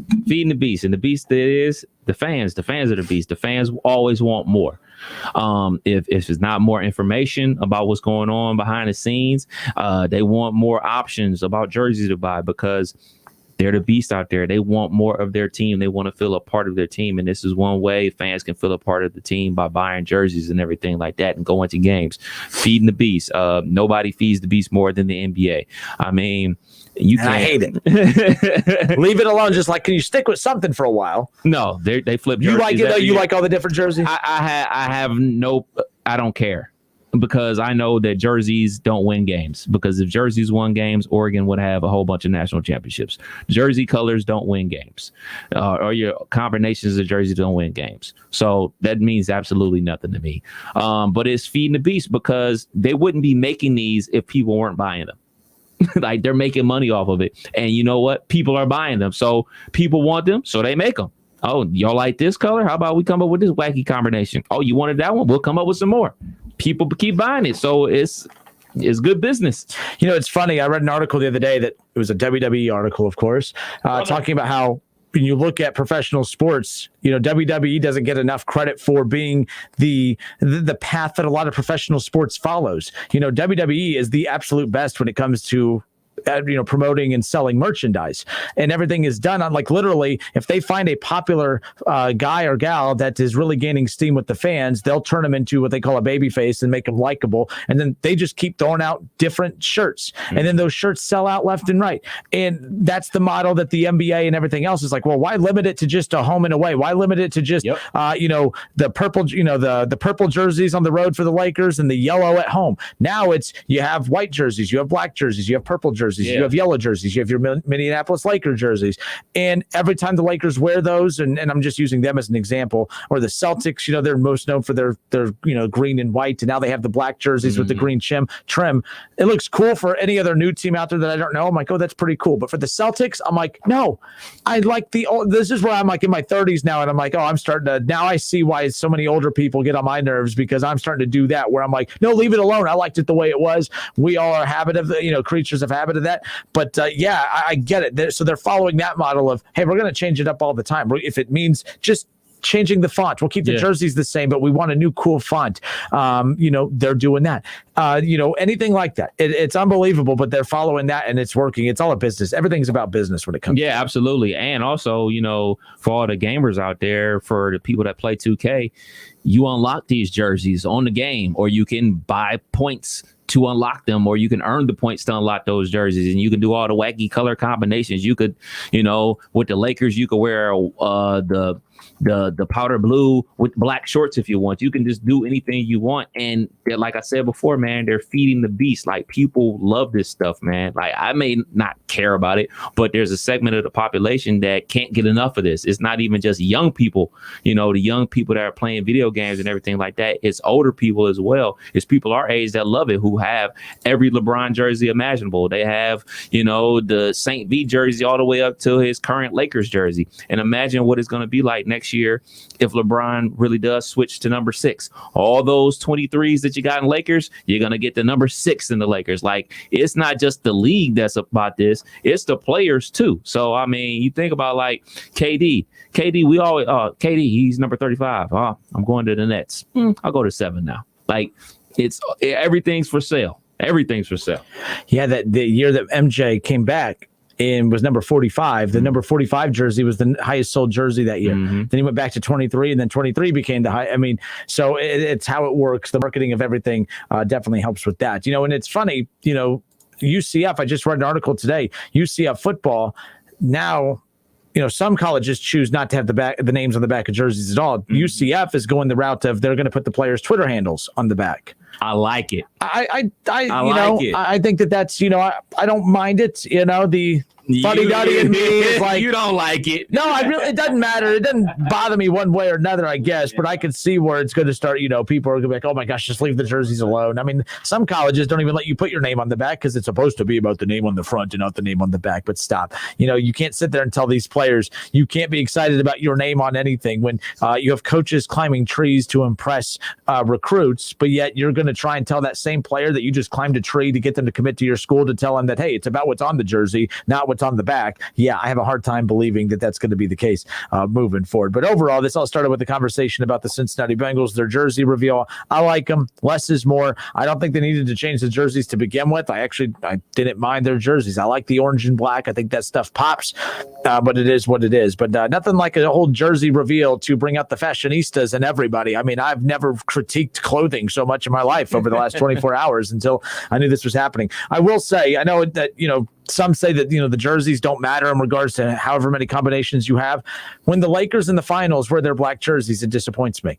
S3: And the beast is The fans are the beast. The fans always want more. If it's not more information about what's going on behind the scenes, they want more options about jerseys to buy because they're the beast out there. They want more of their team. They want to feel a part of their team. And this is one way fans can feel a part of the team by buying jerseys and everything like that and going to games, feeding the beast. Nobody feeds the beast more than the NBA. I mean, you can't.
S2: I hate it. Leave it alone. Just like, can you stick with something for a while?
S3: No, they flip
S2: jerseys. You like it though? You
S3: year.
S2: like all the different jerseys?
S3: I don't care. Because I know that jerseys don't win games. Because if jerseys won games, Oregon would have a whole bunch of national championships. Jersey colors don't win games, or your combinations of jerseys don't win games. So that means absolutely nothing to me. But it's feeding the beast because they wouldn't be making these if people weren't buying them. Like they're making money off of it, and you know what? People are buying them, so people want them, so they make them. Oh, y'all like this color? How about we come up with this wacky combination? Oh, you wanted that one? We'll come up with some more. People keep buying it, so it's good business.
S2: You know, it's funny. I read an article the other day that it was a WWE article, of course, talking about how when you look at professional sports, you know, WWE doesn't get enough credit for being the path that a lot of professional sports follows. You know, WWE is the absolute best when it comes to promoting and selling merchandise, and everything is done on, like, literally, if they find a popular guy or gal that is really gaining steam with the fans, they'll turn them into what they call a baby face and make them likable, and then they just keep throwing out different shirts, and then those shirts sell out left and right. And that's the model that the NBA and everything else is like, well, why limit it to just a home and away? Why limit it to just the purple, the purple jerseys on the road for the Lakers and the yellow at home? Now it's, you have white jerseys, you have black jerseys, you have purple jerseys, you have yellow jerseys, you have your Minneapolis Lakers jerseys, and every time the Lakers wear those, and I'm just using them as an example, or the Celtics, they're most known for their green and white, and now they have the black jerseys with the green trim. It looks cool for any other new team out there that I don't know. I'm like, oh, that's pretty cool. But for the Celtics, I'm like, no, I like this is where I'm like in my 30s now, and I'm like, oh, I'm starting to, now I see why so many older people get on my nerves, because I'm starting to do that, where I'm like, no, leave it alone. I liked it the way it was. We all are creatures of habit of that. But I get it. So they're following that model of, hey, we're going to change it up all the time. If it means just changing the font, we'll keep the jerseys the same, but we want a new cool font. They're doing that. Anything like that. It's unbelievable, but they're following that, and it's working. It's all a business. Everything's about business when it comes.
S3: Yeah, absolutely. And also, for all the gamers out there, for the people that play 2K, you unlock these jerseys on the game, or you can buy points to unlock them, or you can earn the points to unlock those jerseys, and you can do all the wacky color combinations. You could, with the Lakers, you could wear the powder blue with black shorts if you want. You can just do anything you want. And like I said before, man, they're feeding the beast. Like, people love this stuff, man. Like, I may not care about it, but there's a segment of the population that can't get enough of this. It's not even just young people, the young people that are playing video games and everything like that. It's older people as well. It's people our age that love it, who have every LeBron jersey imaginable. They have, the St. V jersey all the way up to his current Lakers jersey. And imagine what it's going to be like next year if LeBron really does switch to number 6. All those 23s that you got in Lakers, you're going to get the number 6 in the Lakers. Like, it's not just the league that's about this, it's the players too. So, I mean, you think about like KD, we always, KD, he's number 35. I'm going to the Nets. I'll go to 7 now. Like, everything's for sale. Everything's for sale.
S2: Yeah, that the year that MJ came back and was number 45, the number 45 jersey was the highest sold jersey that year. Then he went back to 23, and then 23 became the high. I mean, so it's how it works. The marketing of everything definitely helps with that. And it's funny, UCF, I just read an article today, UCF football now, some colleges choose not to have the names on the back of jerseys at all. UCF is going the route of, they're going to put the players' Twitter handles on the back.
S3: I like it.
S2: I think that's, I don't mind it. The fuddy-duddy in me is like,
S3: you don't like it.
S2: No, it doesn't matter. It doesn't bother me one way or another, I guess, but I can see where it's going to start, people are going to be like, oh my gosh, just leave the jerseys alone. I mean, some colleges don't even let you put your name on the back because it's supposed to be about the name on the front and not the name on the back, but stop. You can't sit there and tell these players, you can't be excited about your name on anything when you have coaches climbing trees to impress recruits, but yet you're going to try and tell that same player that you just climbed a tree to get them to commit to your school to tell them that, hey, it's about what's on the jersey, not what's on the back, yeah, I have a hard time believing that that's going to be the case moving forward. But overall, this all started with the conversation about the Cincinnati Bengals, their jersey reveal. I like them. Less is more. I don't think they needed to change the jerseys to begin with. I didn't mind their jerseys. I like the orange and black. I think that stuff pops, but it is what it is. But nothing like a whole jersey reveal to bring out the fashionistas and everybody. I mean, I've never critiqued clothing so much in my life over the last 24 hours until I knew this was happening. I will say, I know that, some say that, the jerseys don't matter in regards to however many combinations you have. When the Lakers in the finals wear their black jerseys, it disappoints me.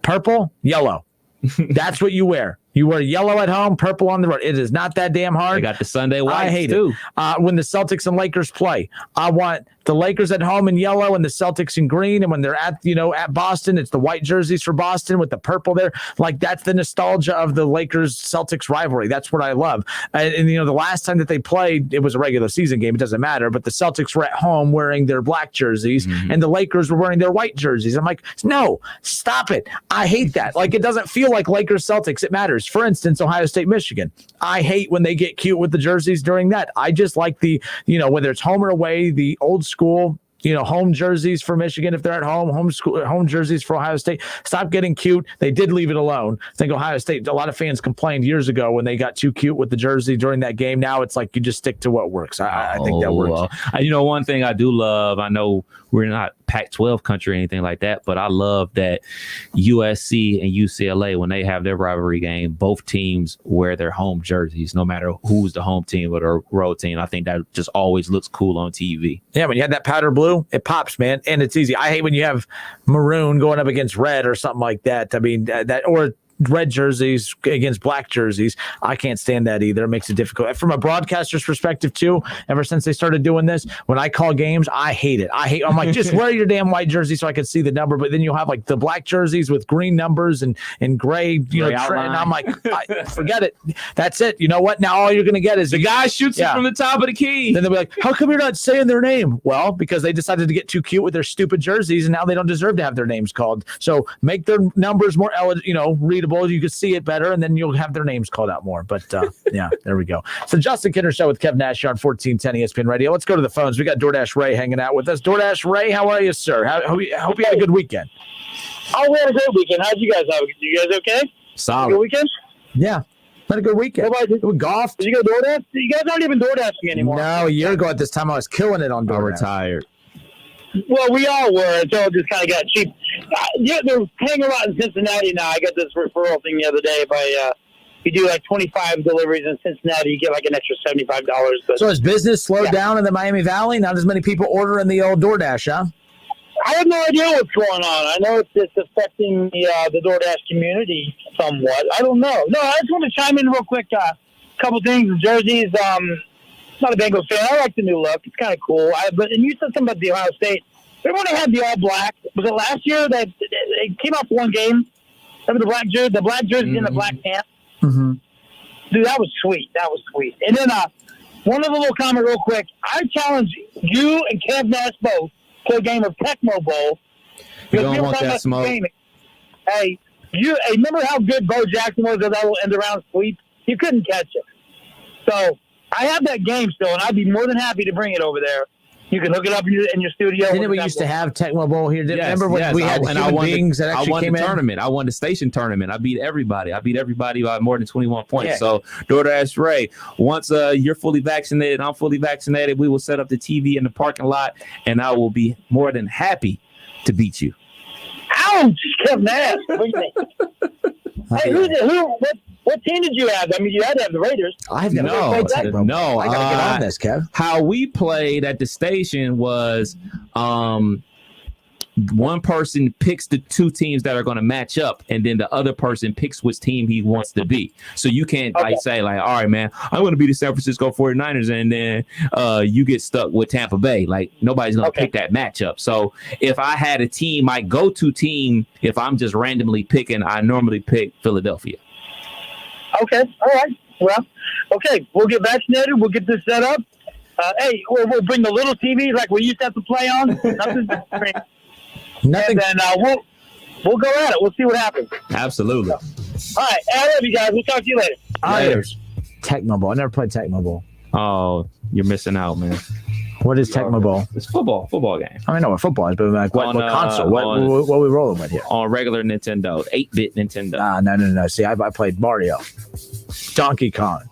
S2: Purple, yellow. That's what you wear. You wear yellow at home, purple on the road. It is not that damn hard.
S3: They got the Sunday whites
S2: I hate
S3: too.
S2: it. When the Celtics and Lakers play, I want the Lakers at home in yellow and the Celtics in green. And when they're at Boston, it's the white jerseys for Boston with the purple there. Like, that's the nostalgia of the Lakers Celtics rivalry. That's what I love. And the last time that they played, it was a regular season game. It doesn't matter. But the Celtics were at home wearing their black jerseys and the Lakers were wearing their white jerseys. I'm like, no, stop it. I hate that. Like, it doesn't feel like Lakers Celtics. It matters. For instance, Ohio State, Michigan. I hate when they get cute with the jerseys during that. I just like the, whether it's home or away, the old school, home jerseys for Michigan if they're at home, home jerseys for Ohio State. Stop getting cute. They did leave it alone. I think Ohio State, a lot of fans complained years ago when they got too cute with the jersey during that game. Now it's like you just stick to what works. I think that works.
S3: One thing I do love, I know we're not Pac-12 country or anything like that, but I love that USC and UCLA, when they have their rivalry game, both teams wear their home jerseys, no matter who's the home team or the road team. I think that just always looks cool on TV.
S2: Yeah, when you have that powder blue, it pops, man, and it's easy. I hate when you have maroon going up against red or something like that. I mean, that or red jerseys against black jerseys. I can't stand that either. It makes it difficult. From a broadcaster's perspective, too, ever since they started doing this, when I call games, I hate it. I'm like, just wear your damn white jersey so I can see the number. But then you'll have like the black jerseys with green numbers and gray, and I'm like, forget it. That's it. You know what? Now all you're going to get is
S3: the guy shoots it from the top of the key.
S2: Then they'll be like, how come you're not saying their name? Well, because they decided to get too cute with their stupid jerseys, and now they don't deserve to have their names called. So make their numbers more, readable. You can see it better, and then you'll have their names called out more. But yeah, there we go. So Justin Kinner Show with Kev Nash on 1410 ESPN Radio. Let's go to the phones. We got DoorDash Ray hanging out with us. DoorDash Ray, how are you, sir? I hope you had a good weekend.
S19: Oh, we had a great weekend. How'd you guys have? You guys okay?
S2: Solid.
S19: Good weekend?
S2: Yeah. Had a good weekend. We golfed.
S19: Did you go DoorDash? You guys aren't even DoorDashing anymore.
S2: No, a year ago at this time I was killing it on DoorDash.
S3: I retired.
S19: Well, we all were until it just kind of got cheap. They're paying a lot in Cincinnati now. I got this referral thing the other day. If you do like 25 deliveries in Cincinnati, you get like an extra $75. But,
S2: so has business slowed down in the Miami Valley? Not as many people ordering the old DoorDash, huh?
S19: I have no idea what's going on. I know it's affecting the DoorDash community somewhat. I don't know. No, I just want to chime in real quick. A couple things. The jerseys. Not a Bengals fan. I like the new look. It's kind of cool. And you said something about the Ohio State. Remember when they had the all black? Was it last year that it came out for one game? Remember the black jersey and the black pants?
S2: Mm-hmm.
S19: Dude, that was sweet. And then one other little comment real quick. I challenge you and Kev Nash both to a game of Tecmo Bowl.
S3: You don't want that smoke.
S19: Hey, remember how good Bo Jackson was at that little end-around sweep? You couldn't catch it. So I have that game still, and I'd be more than happy to bring it over there. You can hook it up in your studio.
S2: Didn't we used to have Tecmo Bowl here? Remember when we had human beings that actually came in?
S3: I won the tournament. I won the station tournament. I beat everybody. by more than 21 points. Yeah. So, DoorDash Ray, once you're fully vaccinated, I'm fully vaccinated, we will set up the TV in the parking lot, and I will be more than happy to beat you.
S19: Ouch! Kev Nash. Hey, what team did you have? I mean, you had to have the Raiders.
S2: I've never played that.
S3: No.
S2: I got to get on this, Kev.
S3: How we played at the station was one person picks the two teams that are going to match up, and then the other person picks which team he wants to be. So you can't say, all right, man, I want to be the San Francisco 49ers, and then you get stuck with Tampa Bay. Like, nobody's going to pick that matchup. So if I had a team, my go-to team, if I'm just randomly picking, I normally pick Philadelphia.
S19: Okay. All right. Well, okay. We'll get vaccinated. We'll get this set up. Hey, we'll bring the little TV like we used to have to play on.
S2: Nothing.
S19: And then we'll go at it. We'll see what happens.
S3: Absolutely.
S19: All right. I love you guys. We'll talk to you later.
S2: Adios. Tecmo Bowl. I never played Tecmo Bowl.
S3: Oh, You're missing out, man.
S2: What is Tecmo Bowl?
S3: It's football game.
S2: I know what football is, but like what console? What are we rolling with here?
S3: On regular Nintendo, 8-bit Nintendo.
S2: No. See, I played Mario, Donkey Kong.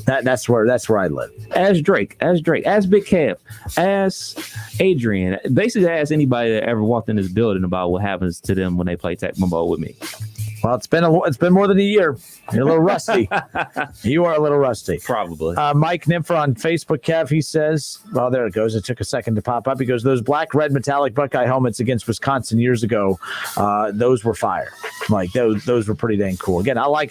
S2: That's where I live.
S3: As Drake, as Big Kev, as Adrian. Basically, ask anybody that ever walked in this building about what happens to them when they play Tecmo Bowl with me.
S2: Well, it's been more than a year. You're a little rusty. You are a little rusty.
S3: Probably.
S2: Mike Nympher on Facebook, Kev, he says, well, there it goes. It took a second to pop up. He goes, those black, red, metallic Buckeye helmets against Wisconsin years ago, those were fire. Like, those were pretty dang cool. Again, I like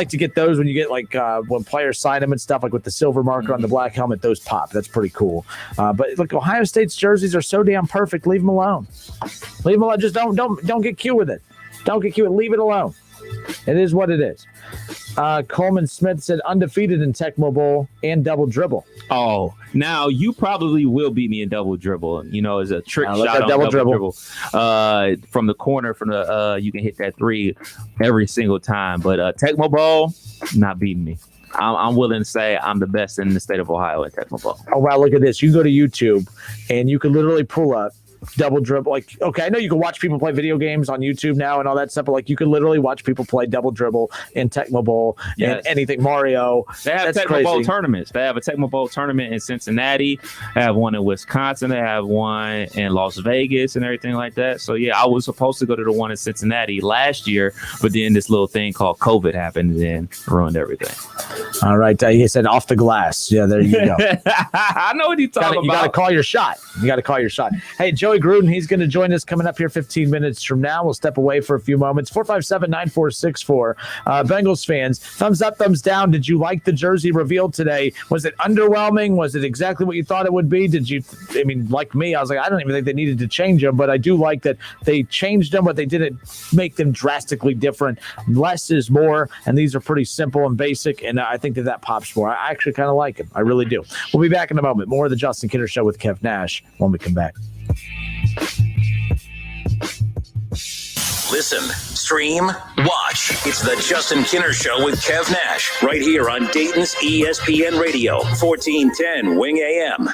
S2: to get those when you get, like, when players sign them and stuff, like with the silver marker on the black helmet, those pop. That's pretty cool. But, look, Ohio State's jerseys are so damn perfect. Leave them alone. Leave them alone. Just don't get cute with it. Don't get cute. Leave it alone. It is what it is. Coleman Smith said undefeated in Tecmo Bowl and double dribble.
S3: Oh, now you probably will beat me in double dribble. You know, as a trick shot on double dribble. From the corner, you can hit that three every single time. But Tecmo Bowl, not beating me. I'm willing to say I'm the best in the state of Ohio at Tecmo Bowl.
S2: Oh, wow, look at this. You go to YouTube and you can literally pull up double dribble. Like, okay, I know you can watch people play video games on YouTube now and all that stuff, but like you can literally watch people play double dribble in Tecmo Bowl and anything Mario.
S3: They have Tecmo Bowl tournaments. They have a Tecmo Bowl tournament in Cincinnati. They have one in Wisconsin. They have one in Las Vegas and everything like that. So yeah, I was supposed to go to the one in Cincinnati last year, but then this little thing called COVID happened and then ruined everything.
S2: All right, he said off the glass. Yeah, there you go.
S3: I know what he's talking about.
S2: You got to call your shot. Hey, Joey Gruden, he's going to join us coming up here 15 minutes from now. We'll step away for a few moments. 457-9464. Bengals fans, thumbs up, thumbs down. Did you like the jersey reveal today? Was it underwhelming? Was it exactly what you thought it would be? Like me, I was like, I don't even think they needed to change them, but I do like that they changed them, but they didn't make them drastically different. Less is more, and these are pretty simple and basic, and I think that pops more. I actually kind of like them. I really do. We'll be back in a moment. More of the Justin Kinner Show with Kev Nash when we come back.
S1: Listen, stream, watch. It's the Justin Kinner Show with Kev Nash right here on Dayton's ESPN Radio, 1410 Wing AM.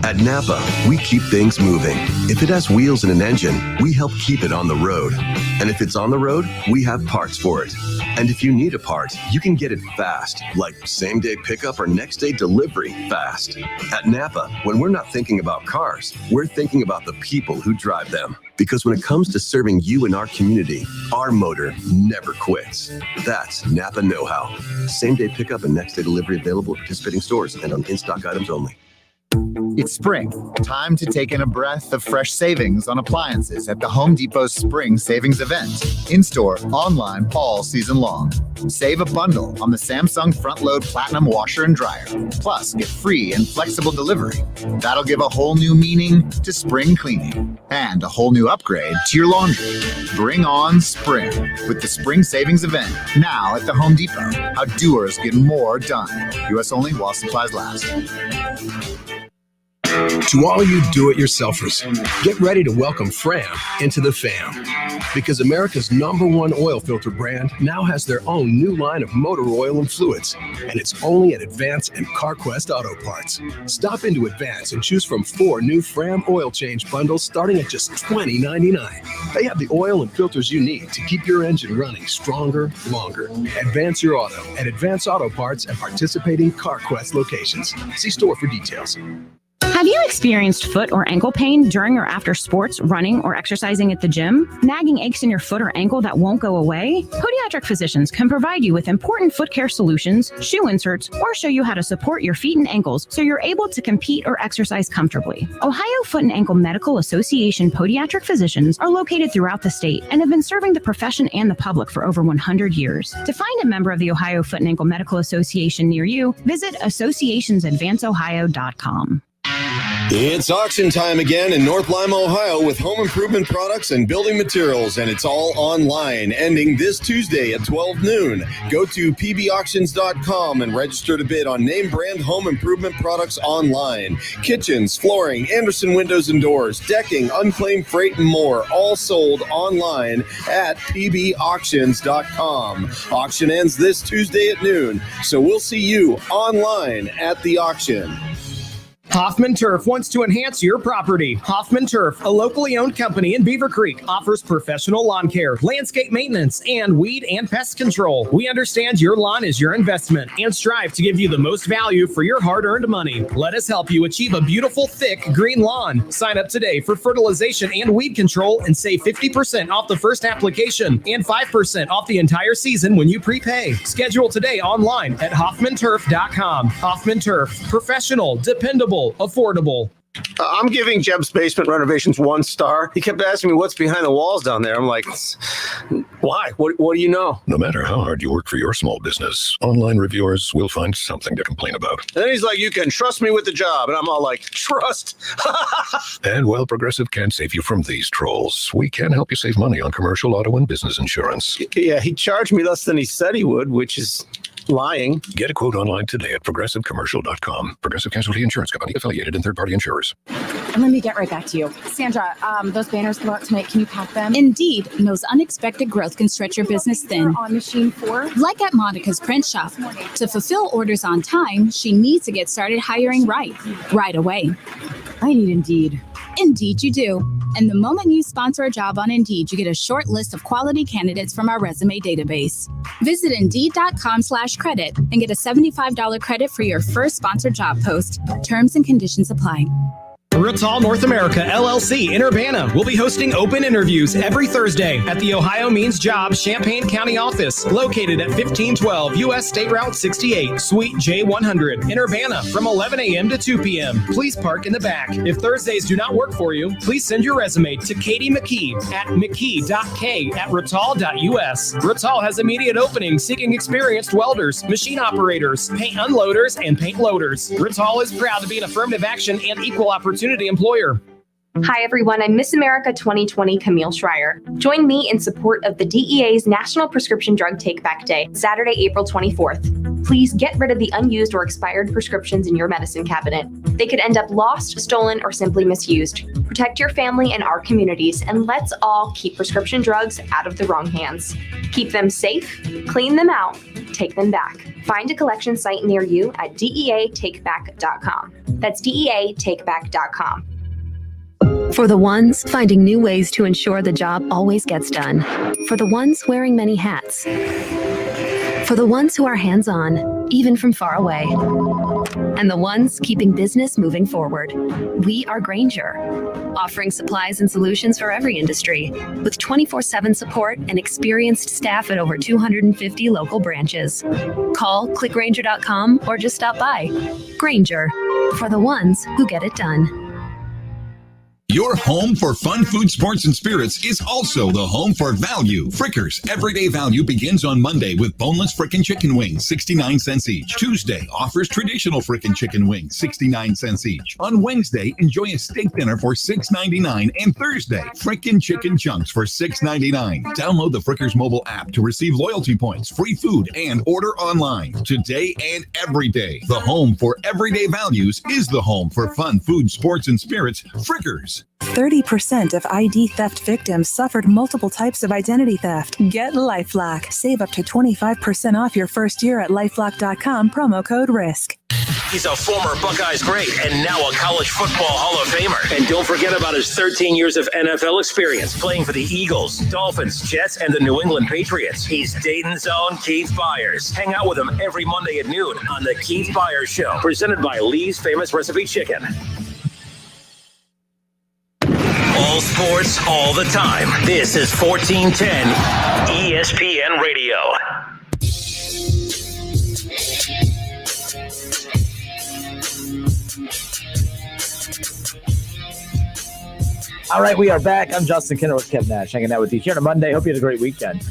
S20: At Napa, we keep things moving. If it has wheels and an engine, we help keep it on the road. And if it's on the road, we have parts for it. And if you need a part, you can get it fast, like same-day pickup or next-day delivery fast. At Napa, when we're not thinking about cars, we're thinking about the people who drive them. Because when it comes to serving you and our community, our motor never quits. That's Napa know-how. Same-day pickup and next-day delivery available at participating stores and on in-stock items only.
S21: It's spring. Time to take in a breath of fresh savings on appliances at the Home Depot's Spring Savings Event. In-store, online, all season long. Save a bundle on the Samsung Front Load Platinum Washer and Dryer. Plus, get free and flexible delivery. That'll give a whole new meaning to spring cleaning and a whole new upgrade to your laundry. Bring on spring with the Spring Savings Event now at the Home Depot. How doers get more done. U.S. only while supplies last.
S22: To all you do-it-yourselfers, get ready to welcome Fram into the fam. Because America's #1 oil filter brand now has their own new line of motor oil and fluids. And it's only at Advance and CarQuest Auto Parts. Stop into Advance and choose from 4 new Fram oil change bundles starting at just $20.99. They have the oil and filters you need to keep your engine running stronger, longer. Advance your auto at Advance Auto Parts and participating CarQuest locations. See store for details.
S23: Have you experienced foot or ankle pain during or after sports, running, or exercising at the gym? Nagging aches in your foot or ankle that won't go away? Podiatric physicians can provide you with important foot care solutions, shoe inserts, or show you how to support your feet and ankles so you're able to compete or exercise comfortably. Ohio Foot and Ankle Medical Association podiatric physicians are located throughout the state and have been serving the profession and the public for over 100 years. To find a member of the Ohio Foot and Ankle Medical Association near you, visit associationsadvanceohio.com.
S4: It's auction time again in North Lima, Ohio with home improvement products and building materials, and it's all online, ending this Tuesday at 12 noon. Go to pbauctions.com and register to bid on name brand home improvement products online. Kitchens, flooring, Anderson windows and doors, decking, unclaimed freight, and more, all sold online at pbauctions.com. Auction ends this Tuesday at noon, so we'll see you online at the auction.
S6: Hoffman Turf wants to enhance your property. Hoffman Turf, a locally owned company in Beaver Creek, offers professional lawn care, landscape maintenance, and weed and pest control. We understand your lawn is your investment and strive to give you the most value for your hard-earned money. Let us help you achieve a beautiful, thick, green lawn. Sign up today for fertilization and weed control and save 50% off the first application and 5% off the entire season when you prepay. Schedule today online at hoffmanturf.com. Hoffman Turf, professional, dependable, affordable.
S5: I'm giving Jeb's Basement Renovations 1 star. He kept asking me what's behind the walls down there. I'm like, why? What do you know?
S18: No matter how hard you work for your small business, online reviewers will find something to complain about.
S5: And then he's like, you can trust me with the job. And I'm all like, trust?
S18: And while Progressive can save you from these trolls, we can help you save money on commercial, auto, and business insurance.
S5: Yeah, he charged me less than he said he would, which is lying.
S18: Get a quote online today at progressivecommercial.com. Progressive Casualty Insurance Company, affiliated and third-party insurers.
S7: And let me get right back to you. Sandra, those banners go out tonight. Can you pack them? Indeed knows unexpected growth can stretch your business thin. On machine 4? Like at Monica's Print Shop. To fulfill orders on time, she needs to get started hiring right away. I need Indeed. Indeed you do. And the moment you sponsor a job on Indeed, you get a short list of quality candidates from our resume database. Visit Indeed.com/credit and get a $75 credit for your first sponsored job post. Terms and conditions apply.
S6: Rittal North America, LLC in Urbana will be hosting open interviews every Thursday at the Ohio Means Jobs Champaign County office, located at 1512 U.S. State Route 68, Suite J100 in Urbana from 11 a.m. to 2 p.m. Please park in the back. If Thursdays do not work for you, please send your resume to Katie McKee at mckee.k@rittal.us. Rittal has immediate openings seeking experienced welders, machine operators, paint unloaders, and paint loaders. Rittal is proud to be an affirmative action and equal opportunity employer.
S24: Hi, everyone. I'm Miss America 2020 Camille Schreier. Join me in support of the DEA's National Prescription Drug Take-Back Day, Saturday, April 24th. Please get rid of the unused or expired prescriptions in your medicine cabinet. They could end up lost, stolen, or simply misused. Protect your family and our communities, and let's all keep prescription drugs out of the wrong hands. Keep them safe, clean them out, take them back. Find a collection site near you at DEATakeback.com. That's DEATakeback.com.
S25: For the ones finding new ways to ensure the job always gets done. For the ones wearing many hats. For the ones who are hands-on, even from far away. And the ones keeping business moving forward. We are Grainger, offering supplies and solutions for every industry, with 24/7 support and experienced staff at over 250 local branches. Call, click Grainger.com, or just stop by. Grainger, for the ones who get it done.
S26: Your home for fun food, sports, and spirits is also the home for value. Frickers Everyday Value begins on Monday with boneless frickin' chicken wings, 69 cents each. Tuesday offers traditional frickin' chicken wings, 69 cents each. On Wednesday, enjoy a steak dinner for $6.99. And Thursday, frickin' chicken chunks for $6.99. Download the Frickers mobile app to receive loyalty points, free food, and order online. Today and every day, the home for everyday values is the home for fun food, sports, and spirits. Frickers.
S27: 30% of ID theft victims suffered multiple types of identity theft. Get LifeLock. Save up to 25% off your first year at LifeLock.com, promo code RISK.
S1: He's a former Buckeyes great and now a college football Hall of Famer. And don't forget about his 13 years of NFL experience playing for the Eagles, Dolphins, Jets, and the New England Patriots. He's Dayton's own Keith Byers. Hang out with him every Monday at noon on The Keith Byers Show, presented by Lee's Famous Recipe Chicken. All sports, all the time. This is 1410 ESPN Radio.
S2: All right, we are back. I'm Justin Kinner with Kev Nash, hanging out with you here on a Monday. Hope you had a great weekend.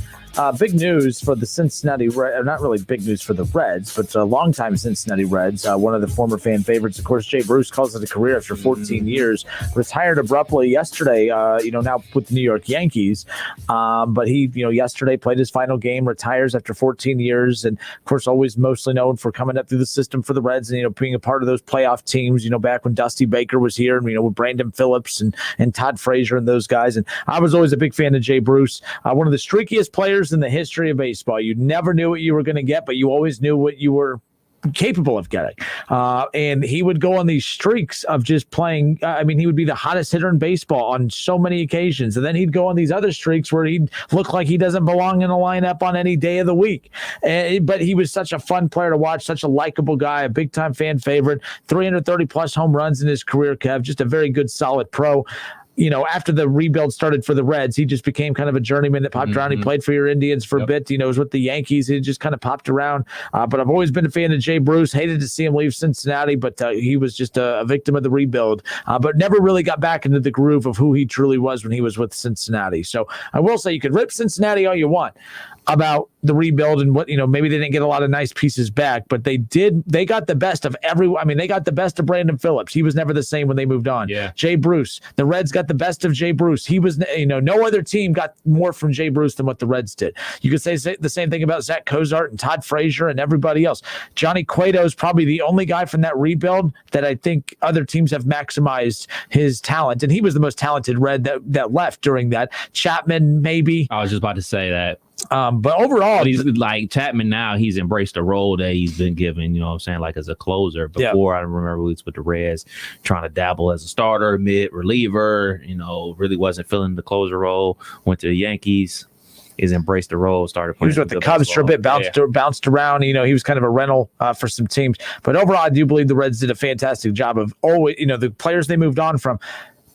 S2: big news for the Cincinnati Reds, not really big news for the Reds, but longtime Cincinnati Reds. One of the former fan favorites, of course, Jay Bruce calls it a career after 14 years. Retired abruptly yesterday, now with the New York Yankees. But he, yesterday played his final game, retires after 14 years. And, of course, always mostly known for coming up through the system for the Reds and, being a part of those playoff teams, back when Dusty Baker was here and, with Brandon Phillips and Todd Frazier and those guys. And I was always a big fan of Jay Bruce, one of the streakiest players in the history of baseball. You never knew what you were going to get, but you always knew what you were capable of getting. And he would go on these streaks of just playing. He would be the hottest hitter in baseball on so many occasions. And then he'd go on these other streaks where he'd look like he doesn't belong in a lineup on any day of the week. But he was such a fun player to watch, such a likable guy, a big time fan favorite, 330 plus home runs in his career, Kev, just a very good, solid pro. After the rebuild started for the Reds, he just became kind of a journeyman that popped around. He played for your Indians for a bit. He was with the Yankees. He just kind of popped around. But I've always been a fan of Jay Bruce. Hated to see him leave Cincinnati, but he was just a victim of the rebuild. But never really got back into the groove of who he truly was when he was with Cincinnati. So I will say you could rip Cincinnati all you want about the rebuild and what, maybe they didn't get a lot of nice pieces back, but they got the best of they got the best of Brandon Phillips. He was never the same when they moved on. Yeah. Jay Bruce, the Reds got the best of Jay Bruce. He was, no other team got more from Jay Bruce than what the Reds did. You could say the same thing about Zach Cozart and Todd Frazier and everybody else. Johnny Cueto is probably the only guy from that rebuild that I think other teams have maximized his talent. And he was the most talented Red that left during that. Chapman, maybe.
S3: I was just about to say that.
S2: But overall,
S3: he's like Chapman now. He's embraced the role that he's been given. You know what I'm saying, like as a closer. Before I remember he was with the Reds, trying to dabble as a starter, mid reliever. Really wasn't filling the closer role. Went to the Yankees. He's embraced the role. Started playing.
S2: He was with the Cubs for a bit. Bounced around. He was kind of a rental for some teams. But overall, I do believe the Reds did a fantastic job of always. The players they moved on from.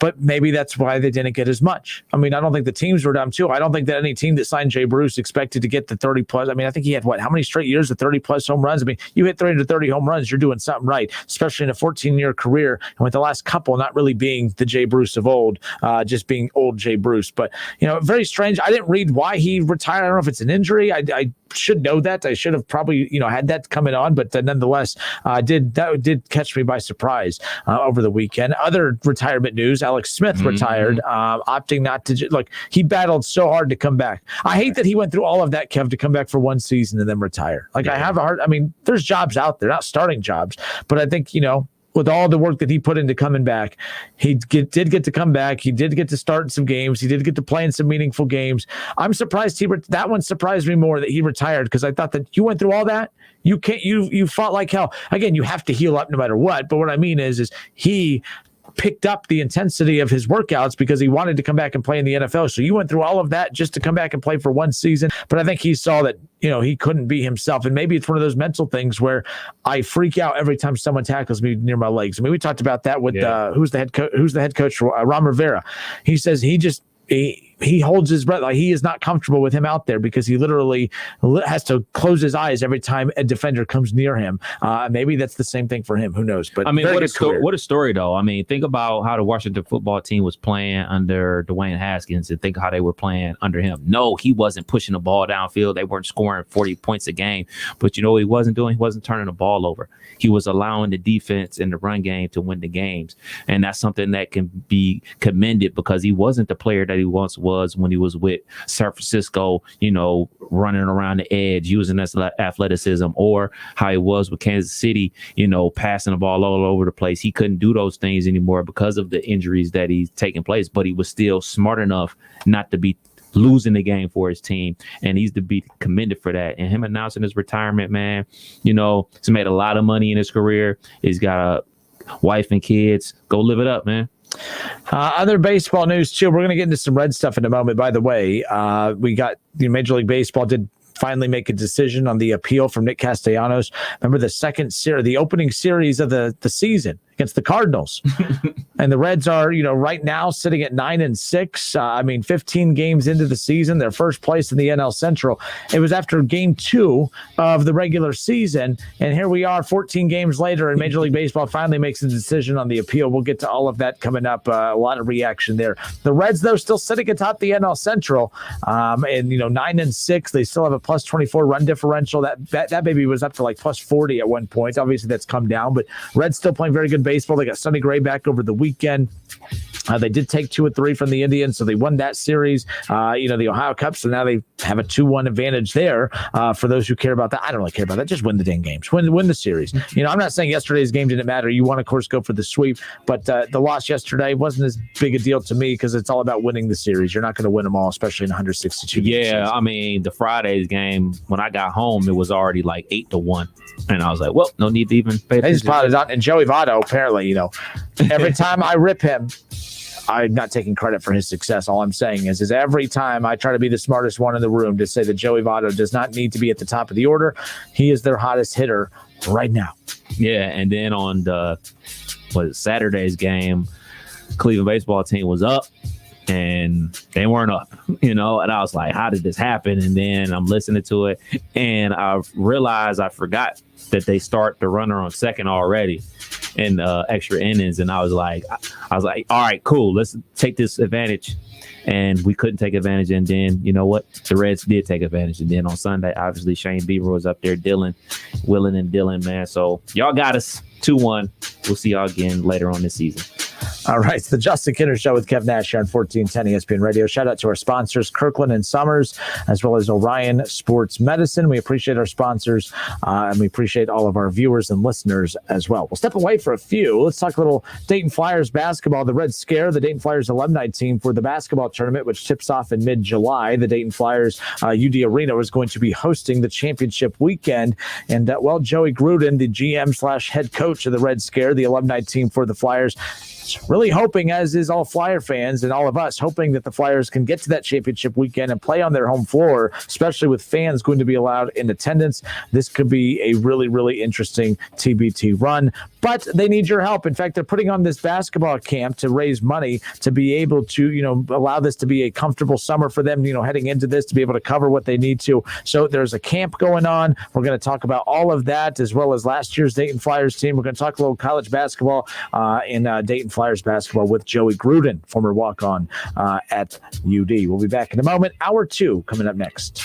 S2: But maybe that's why they didn't get as much. I don't think the teams were dumb too. I don't think that any team that signed Jay Bruce expected to get the 30 plus. I think he had how many straight years of 30 plus home runs? You hit 330 home runs, you're doing something right, especially in a 14-year career. And with the last couple not really being the Jay Bruce of old, just being old Jay Bruce. But, very strange. I didn't read why he retired. I don't know if it's an injury. I should know that. I should have probably, had that coming on. But nonetheless, that did catch me by surprise over the weekend. Other retirement news, Alex Smith retired, opting not to. He battled so hard to come back. I hate that he went through all of that, Kev, to come back for one season and then retire. I have a hard. There's jobs out there, not starting jobs, but I think with all the work that he put into coming back, he did get to come back. He did get to start in some games. He did get to play in some meaningful games. I'm surprised that one surprised me more that he retired, because I thought that you went through all that. You fought like hell. Again, you have to heal up no matter what. But what I mean is he picked up the intensity of his workouts because he wanted to come back and play in the NFL. So you went through all of that just to come back and play for one season. But I think he saw that, he couldn't be himself. And maybe it's one of those mental things where I freak out every time someone tackles me near my legs. We talked about that with who's the head coach, Ron Rivera. He says he holds his breath. He is not comfortable with him out there because he literally has to close his eyes every time a defender comes near him. Maybe that's the same thing for him. Who knows? But
S3: what a story, though. Think about how the Washington football team was playing under Dwayne Haskins, and think how they were playing under him. No, he wasn't pushing the ball downfield. They weren't scoring 40 points a game. But you know what he wasn't doing? He wasn't turning the ball over. He was allowing the defense and the run game to win the games. And that's something that can be commended, because he wasn't the player that he once was when he was with San Francisco, running around the edge, using his athleticism, or how he was with Kansas City, passing the ball all over the place. He couldn't do those things anymore because of the injuries that he's taking place, but he was still smart enough not to be losing the game for his team, and he's to be commended for that. And him announcing his retirement, man, he's made a lot of money in his career. He's got a wife and kids. Go live it up, man.
S2: Other baseball news too. We're going to get into some Red stuff in a moment. By the way, we got Major League Baseball did finally make a decision on the appeal from Nick Castellanos. Remember the opening series of the season. against the Cardinals. And the Reds are, right now sitting at 9-6. 15 games into the season, they're first place in the NL Central. It was after game 2 of the regular season. And here we are 14 games later, and Major League Baseball finally makes a decision on the appeal. We'll get to all of that coming up. A lot of reaction there. The Reds, though, still sitting atop the NL Central. 9-6. They still have a plus 24 run differential. That baby was up to like plus 40 at one point. Obviously, that's come down, but Reds still playing very good baseball. They got Sonny Gray back over the weekend. They did take 2 of 3 from the Indians, so they won that series. The Ohio Cup, so now they have a 2-1 advantage there. For those who care about that, I don't really care about that. Just win the dang games. Win the series. I'm not saying yesterday's game didn't matter. You want to, of course, go for the sweep, but the loss yesterday wasn't as big a deal to me because it's all about winning the series. You're not going to win them all, especially in 162 games.
S3: Yeah, the Friday's game, when I got home, it was already like 8-1. And I was like, well, no need to even pay attention.
S2: And Joey Votto, apparently, every time I rip him, I'm not taking credit for his success. All I'm saying is every time I try to be the smartest one in the room to say that Joey Votto does not need to be at the top of the order. He is their hottest hitter right now.
S3: Yeah, and then on Saturday's game, Cleveland baseball team was up. And they weren't up, and I was like, how did this happen? And then I'm listening to it, and I realized I forgot that they start the runner on second already in extra innings. And I was like, all right, cool. Let's take this advantage. And we couldn't take advantage. And then, you know what? The Reds did take advantage. And then on Sunday, obviously, Shane Bieber was up there, Willing and Dylan, man. So y'all got us 2-1. We'll see y'all again later on this season.
S2: All right, it's the Justin Kinner Show with Kev Nash here on 1410 ESPN Radio. Shout out to our sponsors, Kirkland and Summers, as well as Orion Sports Medicine. We appreciate our sponsors, and we appreciate all of our viewers and listeners as well. We'll step away for a few. Let's talk a little Dayton Flyers basketball. The Reds scare the Dayton Flyers alumni team for the basketball tournament, which tips off in mid-July. The Dayton Flyers UD Arena is going to be hosting the championship weekend. And, Joey Gruden, the GM/head coach of the Reds scare, the alumni team for the Flyers, really hoping, as is all Flyer fans and all of us, hoping that the Flyers can get to that championship weekend and play on their home floor, especially with fans going to be allowed in attendance. This could be a really, really interesting TBT run, but they need your help. In fact, they're putting on this basketball camp to raise money to be able to, allow this to be a comfortable summer for them, heading into this, to be able to cover what they need to. So there's a camp going on. We're going to talk about all of that, as well as last year's Dayton Flyers team. We're going to talk a little college basketball in Dayton Flyers basketball with Joey Gruden, former walk-on at UD. We'll be back in a moment. Hour 2 coming up next.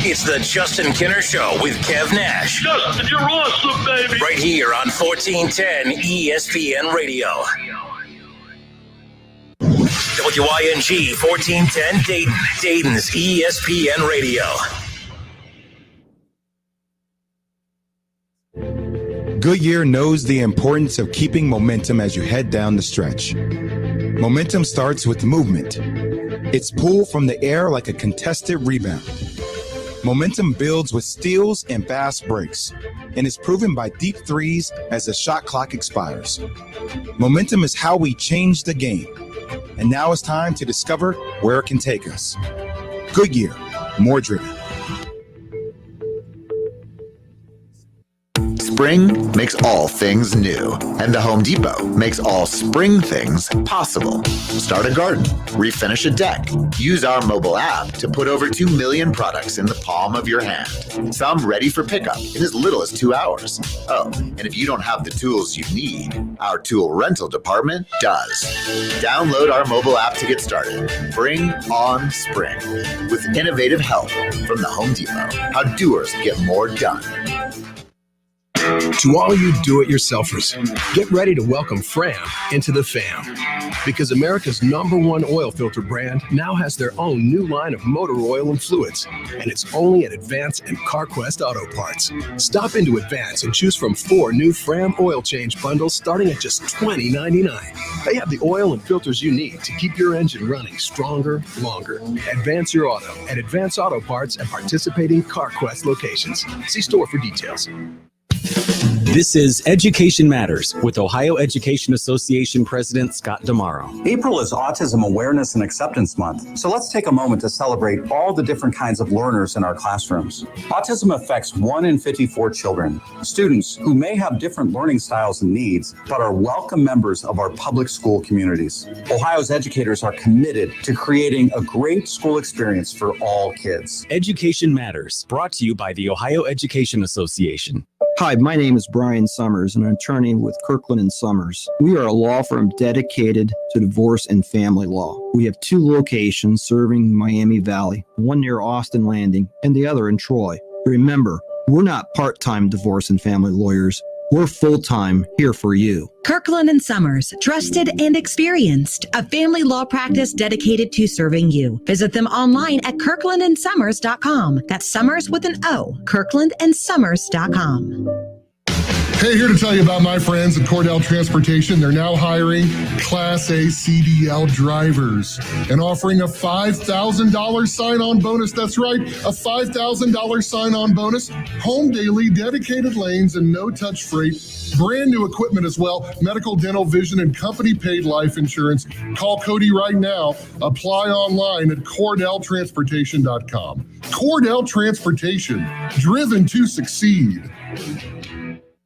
S1: It's the Justin Kinner Show with Kev Nash.
S8: Justin, you're awesome, baby.
S1: Right here on 1410 ESPN Radio. WYNG 1410 Dayton, Dayton's ESPN Radio.
S9: Goodyear knows the importance of keeping momentum as you head down the stretch. Momentum starts with movement. It's pulled from the air like a contested rebound. Momentum builds with steals and fast breaks, and is proven by deep threes as the shot clock expires. Momentum is how we change the game. And now it's time to discover where it can take us. Goodyear, more driven.
S21: Spring makes all things new, and the Home Depot makes all spring things possible. Start a garden, refinish a deck. Use our mobile app to put over 2 million products in the palm of your hand. Some ready for pickup in as little as 2 hours. Oh, and if you don't have the tools you need, our tool rental department does. Download our mobile app to get started. Bring on spring with innovative help from the Home Depot. How doers get more done.
S22: To all you do-it-yourselfers, get ready to welcome Fram into the fam. Because America's #1 oil filter brand now has their own new line of motor oil and fluids. And it's only at Advance and CarQuest Auto Parts. Stop into Advance and choose from 4 new Fram oil change bundles starting at just $20.99. They have the oil and filters you need to keep your engine running stronger, longer. Advance your auto at Advance Auto Parts and participating CarQuest locations. See store for details.
S10: This is Education Matters with Ohio Education Association President Scott Damaro.
S11: April is Autism Awareness and Acceptance Month, so let's take a moment to celebrate all the different kinds of learners in our classrooms. Autism affects 1 in 54 children, students who may have different learning styles and needs, but are welcome members of our public school communities. Ohio's educators are committed to creating a great school experience for all kids.
S10: Education Matters, brought to you by the Ohio Education Association.
S12: Hi, my name is Brian Summers, and I'm an attorney with Kirkland and Summers. We are a law firm dedicated to divorce and family law. We have 2 locations serving Miami Valley, one near Austin Landing and the other in Troy. Remember, we're not part-time divorce and family lawyers. We're full-time here for you.
S13: Kirkland and Summers, trusted and experienced, a family law practice dedicated to serving you. Visit them online at kirklandandsummers.com. That's Summers with an O, kirklandandsummers.com.
S14: Hey, here to tell you about my friends at Cordell Transportation. They're now hiring Class A CDL drivers and offering a $5,000 sign-on bonus. That's right, a $5,000 sign-on bonus, home daily, dedicated lanes, and no-touch freight. Brand new equipment as well, medical, dental, vision, and company-paid life insurance. Call Cody right now. Apply online at CordellTransportation.com. Cordell Transportation, driven to succeed.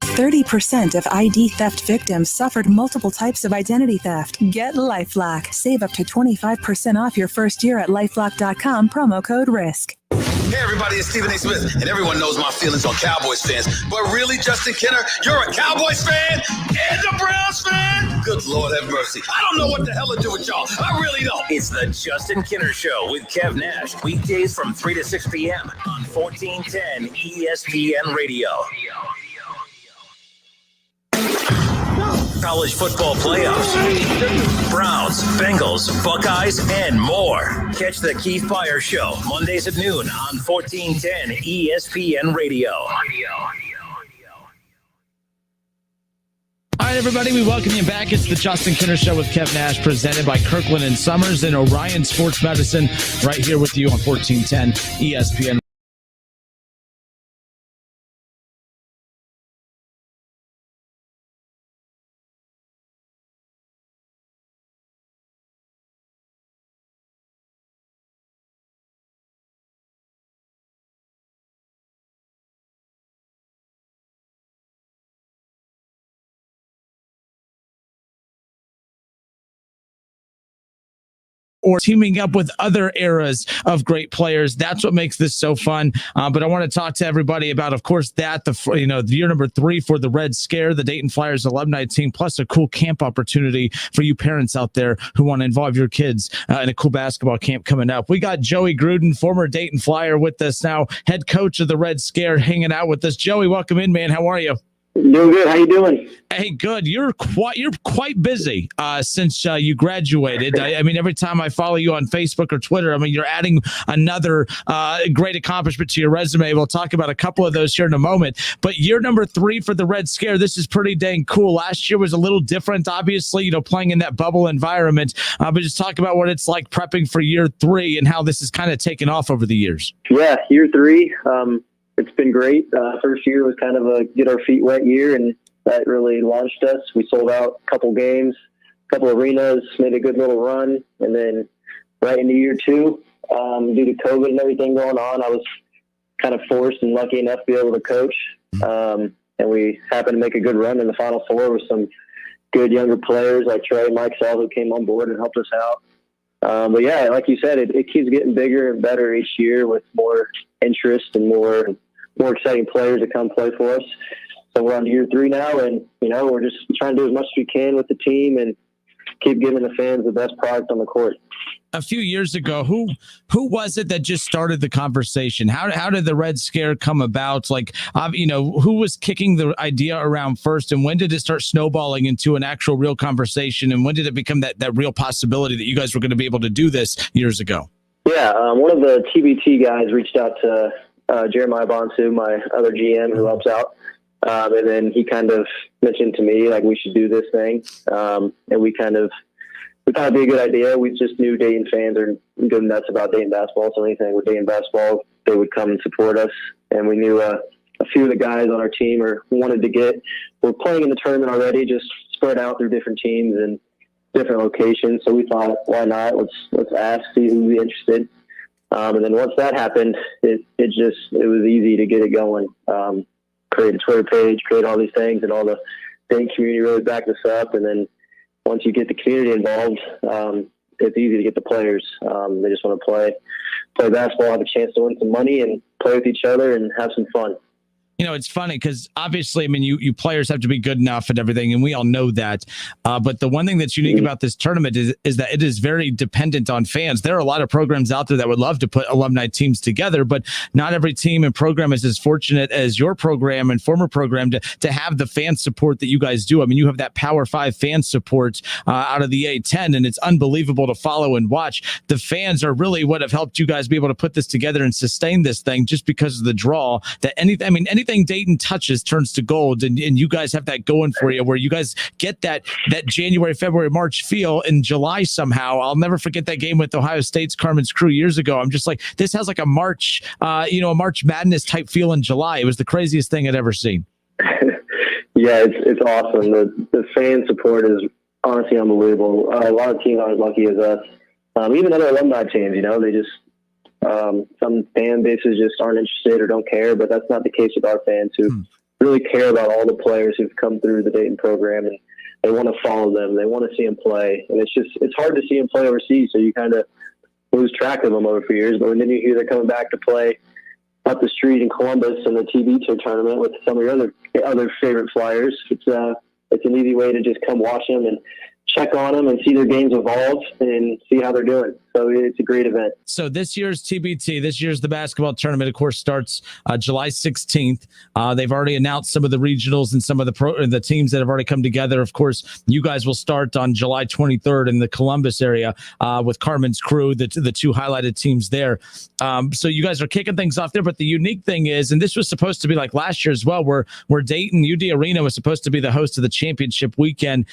S27: 30% of ID theft victims suffered multiple types of identity theft. Get LifeLock. Save up to 25% off your first year at LifeLock.com, promo code RISK.
S15: Hey everybody, it's Stephen A. Smith, and everyone knows my feelings on Cowboys fans. But really, Justin Kenner, you're a Cowboys fan and a Browns fan? Good Lord have mercy. I don't know what the hell to do with y'all. I really don't.
S1: It's the Justin Kenner Show with Kev Nash. Weekdays from 3 to 6 p.m. on 1410 ESPN Radio. College football playoffs, Browns, Bengals, Buckeyes, and more. Catch the Keith Fire Show Mondays at noon on 1410 ESPN Radio.
S2: All right, everybody, we welcome you back. It's the Justin Kenner Show with Kev Nash, presented by Kirkland and Summers and Orion Sports Medicine, right here with you on 1410 ESPN. Or teaming up with other eras of great players. That's what makes this so fun. But I want to talk to everybody about, of course, that the year number 3 for the Red Scare, the Dayton Flyers alumni team, plus a cool camp opportunity for you parents out there who want to involve your kids in a cool basketball camp coming up. We got Joey Gruden, former Dayton Flyer, with us now, head coach of the Red Scare, hanging out with us. Joey, welcome in, man. How are you?
S16: Doing good. How you doing?
S2: Hey, good. You're quite busy since you graduated. I mean, every time I follow you on Facebook or Twitter, I mean, you're adding another great accomplishment to your resume. We'll talk about a couple of those here in a moment. But year number 3 for the Red Scare, this is pretty dang cool. Last year was a little different, obviously, playing in that bubble environment. But just talk about what it's like prepping for year 3 and how this has kind of taken off over the years.
S16: Yeah, year 3. It's been great. First year was kind of a get our feet wet year, and that really launched us. We sold out a couple games, a couple arenas, made a good little run, and then right into year 2, due to COVID and everything going on, I was kind of forced and lucky enough to be able to coach. And we happened to make a good run in the Final Four with some good younger players like Trey and Mike Sell, who came on board and helped us out. But yeah, like you said, it keeps getting bigger and better each year with more interest and more exciting players that come play for us. So we're on to year 3 now, and we're just trying to do as much as we can with the team and keep giving the fans the best product on the court.
S2: A few years ago, who was it that just started the conversation? How did the Red Scare come about? Like, who was kicking the idea around first, and when did it start snowballing into an actual real conversation? And when did it become that real possibility that you guys were going to be able to do this years ago?
S16: Yeah, one of the TBT guys reached out to Jeremiah Bonsu, my other GM who helps out. And then he kind of mentioned to me, like, we should do this thing. And we thought it'd be a good idea. We just knew Dayton fans are go nuts about Dayton basketball. So anything with Dayton basketball, they would come and support us. And we knew a few of the guys on our team were playing in the tournament already, just spread out through different teams and different locations. So we thought, why not? Let's ask, see who'd be interested. And then once that happened, it was easy to get it going. Create a Twitter page, create all these things, and all the Dayton community really backed us up. And then once you get the community involved, it's easy to get the players. They just want to play basketball, have a chance to win some money, and play with each other and have some fun.
S2: You know, it's funny because obviously, I mean, you players have to be good enough and everything, and we all know that. But the one thing that's unique about this tournament is that it is very dependent on fans. There are a lot of programs out there that would love to put alumni teams together, but not every team and program is as fortunate as your program and former program to have the fan support that you guys do. I mean, you have that Power 5 fan support out of the A10, and it's unbelievable to follow and watch. The fans are really what have helped you guys be able to put this together and sustain this thing just because of the draw. That anything Dayton touches turns to gold, and you guys have that going for you, where you guys get that January, February, March feel in July somehow. I'll never forget that game with Ohio State's Carmen's Crew years ago. I'm just like, this has like a March, a March Madness type feel in July. It was the craziest thing I'd ever seen.
S16: Yeah, it's awesome. The fan support is honestly unbelievable. A lot of teams aren't as lucky as us. Even other alumni teams, they just some fan bases just aren't interested or don't care, but that's not the case with our fans who really care about all the players who've come through the Dayton program, and they want to follow them. They want to see them play, and it's hard to see them play overseas, so you kind of lose track of them over a few years. But when then you hear they're coming back to play up the street in Columbus in the TB tournament with some of your other favorite Flyers, it's an easy way to just come watch them and check on them and see their games evolve and see how they're doing. So it's a great event.
S2: So this year's TBT, this year's the basketball tournament, of course, starts July 16th. They've already announced some of the regionals and some of the teams that have already come together. Of course, you guys will start on July 23rd in the Columbus area with Carmen's Crew, the two highlighted teams there. So you guys are kicking things off there. But the unique thing is, and this was supposed to be like last year as well, where Dayton UD Arena was supposed to be the host of the championship weekend.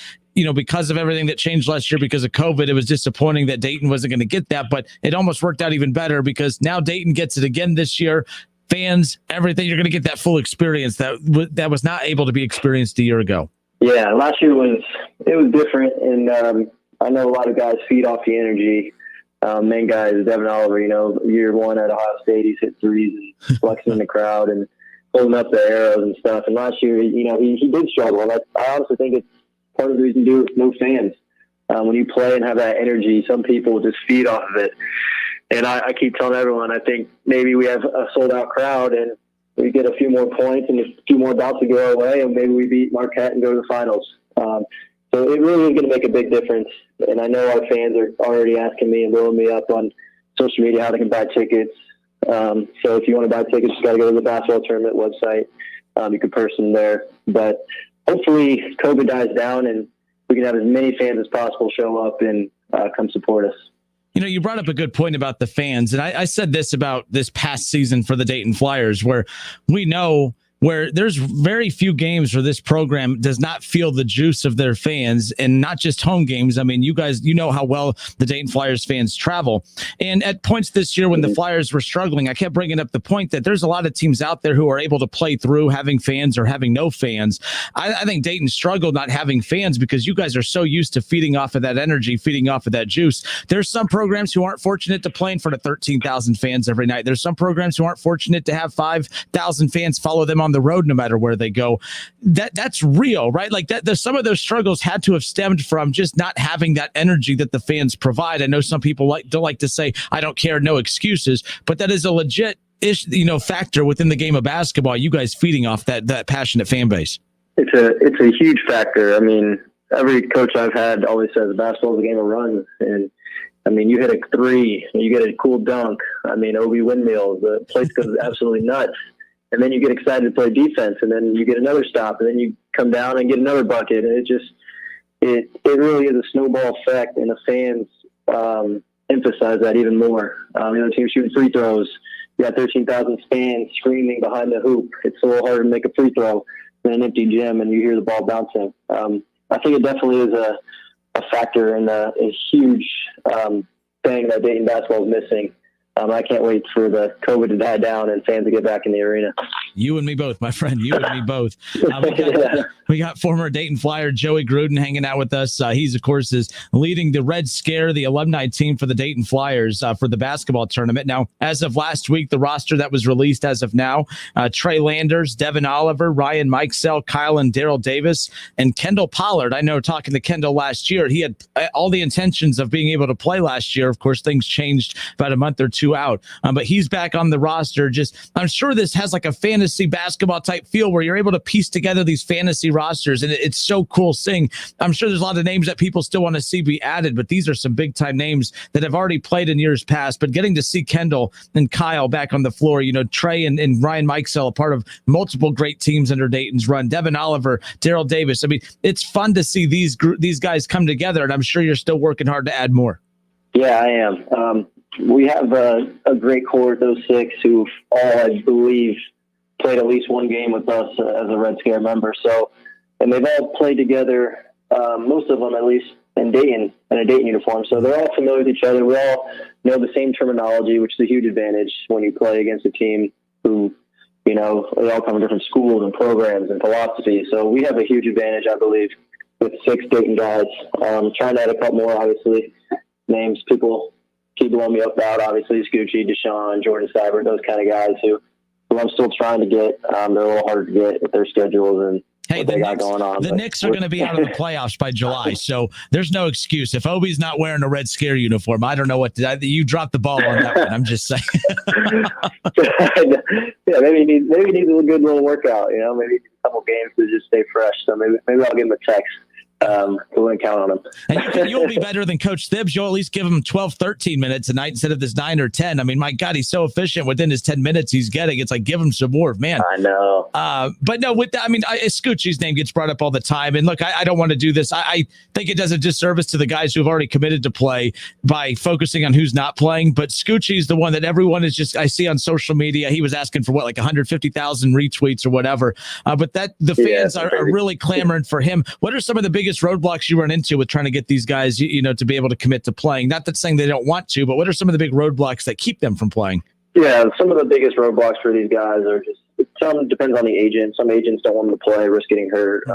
S2: Because of everything that changed last year because of COVID, it was disappointing that Dayton wasn't going to get that, but it almost worked out even better because now Dayton gets it again this year. Fans, everything, you're going to get that full experience that was not able to be experienced a year ago.
S16: Yeah, last year was different, and I know a lot of guys feed off the energy. Main guy is Devin Oliver. Year one at Ohio State, he's hit threes and flexing in the crowd and holding up the arrows and stuff. And last year, he did struggle, and I honestly think it's part of the reason to do it with no fans. When you play and have that energy, some people just feed off of it. And I keep telling everyone, I think maybe we have a sold-out crowd and we get a few more points and a few more bouts to go our way, and maybe we beat Marquette and go to the finals. So it really is going to make a big difference. And I know our fans are already asking me and blowing me up on social media how they can buy tickets. So if you want to buy tickets, you got to go to the basketball tournament website. You can purchase them there. But hopefully COVID dies down and we can have as many fans as possible show up and come support us.
S2: You brought up a good point about the fans. And I said this about this past season for the Dayton Flyers, where we know where there's very few games where this program does not feel the juice of their fans, and not just home games. I mean, you guys, know how well the Dayton Flyers fans travel. And at points this year when the Flyers were struggling, I kept bringing up the point that there's a lot of teams out there who are able to play through having fans or having no fans. I think Dayton struggled not having fans because you guys are so used to feeding off of that energy, feeding off of that juice. There's some programs who aren't fortunate to play in front of 13,000 fans every night. There's some programs who aren't fortunate to have 5,000 fans follow them on the road no matter where they go. That's real, right? Like that. Some of those struggles had to have stemmed from just not having that energy that the fans provide. I know some people don't like to say, I don't care, no excuses, but that is a legit factor within the game of basketball. You guys feeding off that passionate fan base.
S16: It's a huge factor. I mean, every coach I've had always says basketball is a game of runs, and I mean, you hit a three, you get a cool dunk. I mean, OB windmill, the place goes absolutely nuts. And then you get excited to play defense, and then you get another stop, and then you come down and get another bucket. And it really is a snowball effect, and the fans emphasize that even more. The team shooting free throws, you got 13,000 fans screaming behind the hoop. It's a little harder to make a free throw in an empty gym, and you hear the ball bouncing. I think it definitely is a factor and a huge thing that Dayton basketball is missing. I can't wait for the COVID to die down and fans to get back in the arena.
S2: You and me both, my friend. You and me both. We got former Dayton Flyer Joey Gruden hanging out with us. He's, of course, is leading the Red Scare, the alumni team for the Dayton Flyers for the basketball tournament. Now, as of last week, the roster that was released as of now, Trey Landers, Devin Oliver, Ryan Mikesell, Kyle and Daryl Davis, and Kendall Pollard. I know talking to Kendall last year, he had all the intentions of being able to play last year. Of course, things changed about a month or two out, but he's back on the roster. I'm sure this has like a fantasy basketball type feel where you're able to piece together these fantasy rosters, and it's so cool seeing. I'm sure there's a lot of names that people still want to see be added, but these are some big time names that have already played in years past. But getting to see Kendall and Kyle back on the floor, Trey and Ryan Mikesell, a part of multiple great teams under Dayton's run, Devin Oliver, Daryl Davis. I mean, it's fun to see these guys come together, and I'm sure you're still working hard to add more.
S16: Yeah, I am. We have a great core, those six, who all, I believe, played at least one game with us as a Red Scare member. So, and they've all played together, most of them at least, in Dayton, in a Dayton uniform. So they're all familiar with each other. We all know the same terminology, which is a huge advantage when you play against a team who, they all come from different schools and programs and philosophies. So we have a huge advantage, I believe, with six Dayton guys. Trying to add a couple more, obviously, names people keep blowing me up about, obviously, Scoochie, Deshaun, Jordan Seibert, those kind of guys who I'm still trying to get. They're a little harder to get with their schedules and what they got going on.
S2: The Knicks are going to be out of the playoffs by July, so there's no excuse. If Obi's not wearing a Red Scare uniform, I don't know what you dropped the ball on that one. I'm just saying.
S16: Yeah, maybe he needs a good little workout. Maybe he needs a couple games to just stay fresh. So maybe I'll give him a text. We wouldn't count on him.
S2: And you'll be better than Coach Thibs. You'll at least give him 12, 13 minutes a night instead of this 9 or 10. I mean, my God, he's so efficient within his 10 minutes he's getting. It's like, give him some more, man.
S16: I know.
S2: But no, with that, I mean, Scoochie's name gets brought up all the time. And look, I don't want to do this. I think it does a disservice to the guys who've already committed to play by focusing on who's not playing. But Scoochie's the one that everyone is just, I see on social media, he was asking for like 150,000 retweets or whatever. But the fans are really clamoring for him. What are some of the biggest roadblocks you run into with trying to get these guys, to be able to commit to playing? Not that saying they don't want to, but what are some of the big roadblocks that keep them from playing?
S16: Yeah, some of the biggest roadblocks for these guys are just, some depends on the agent. Some agents don't want them to play, risk getting hurt,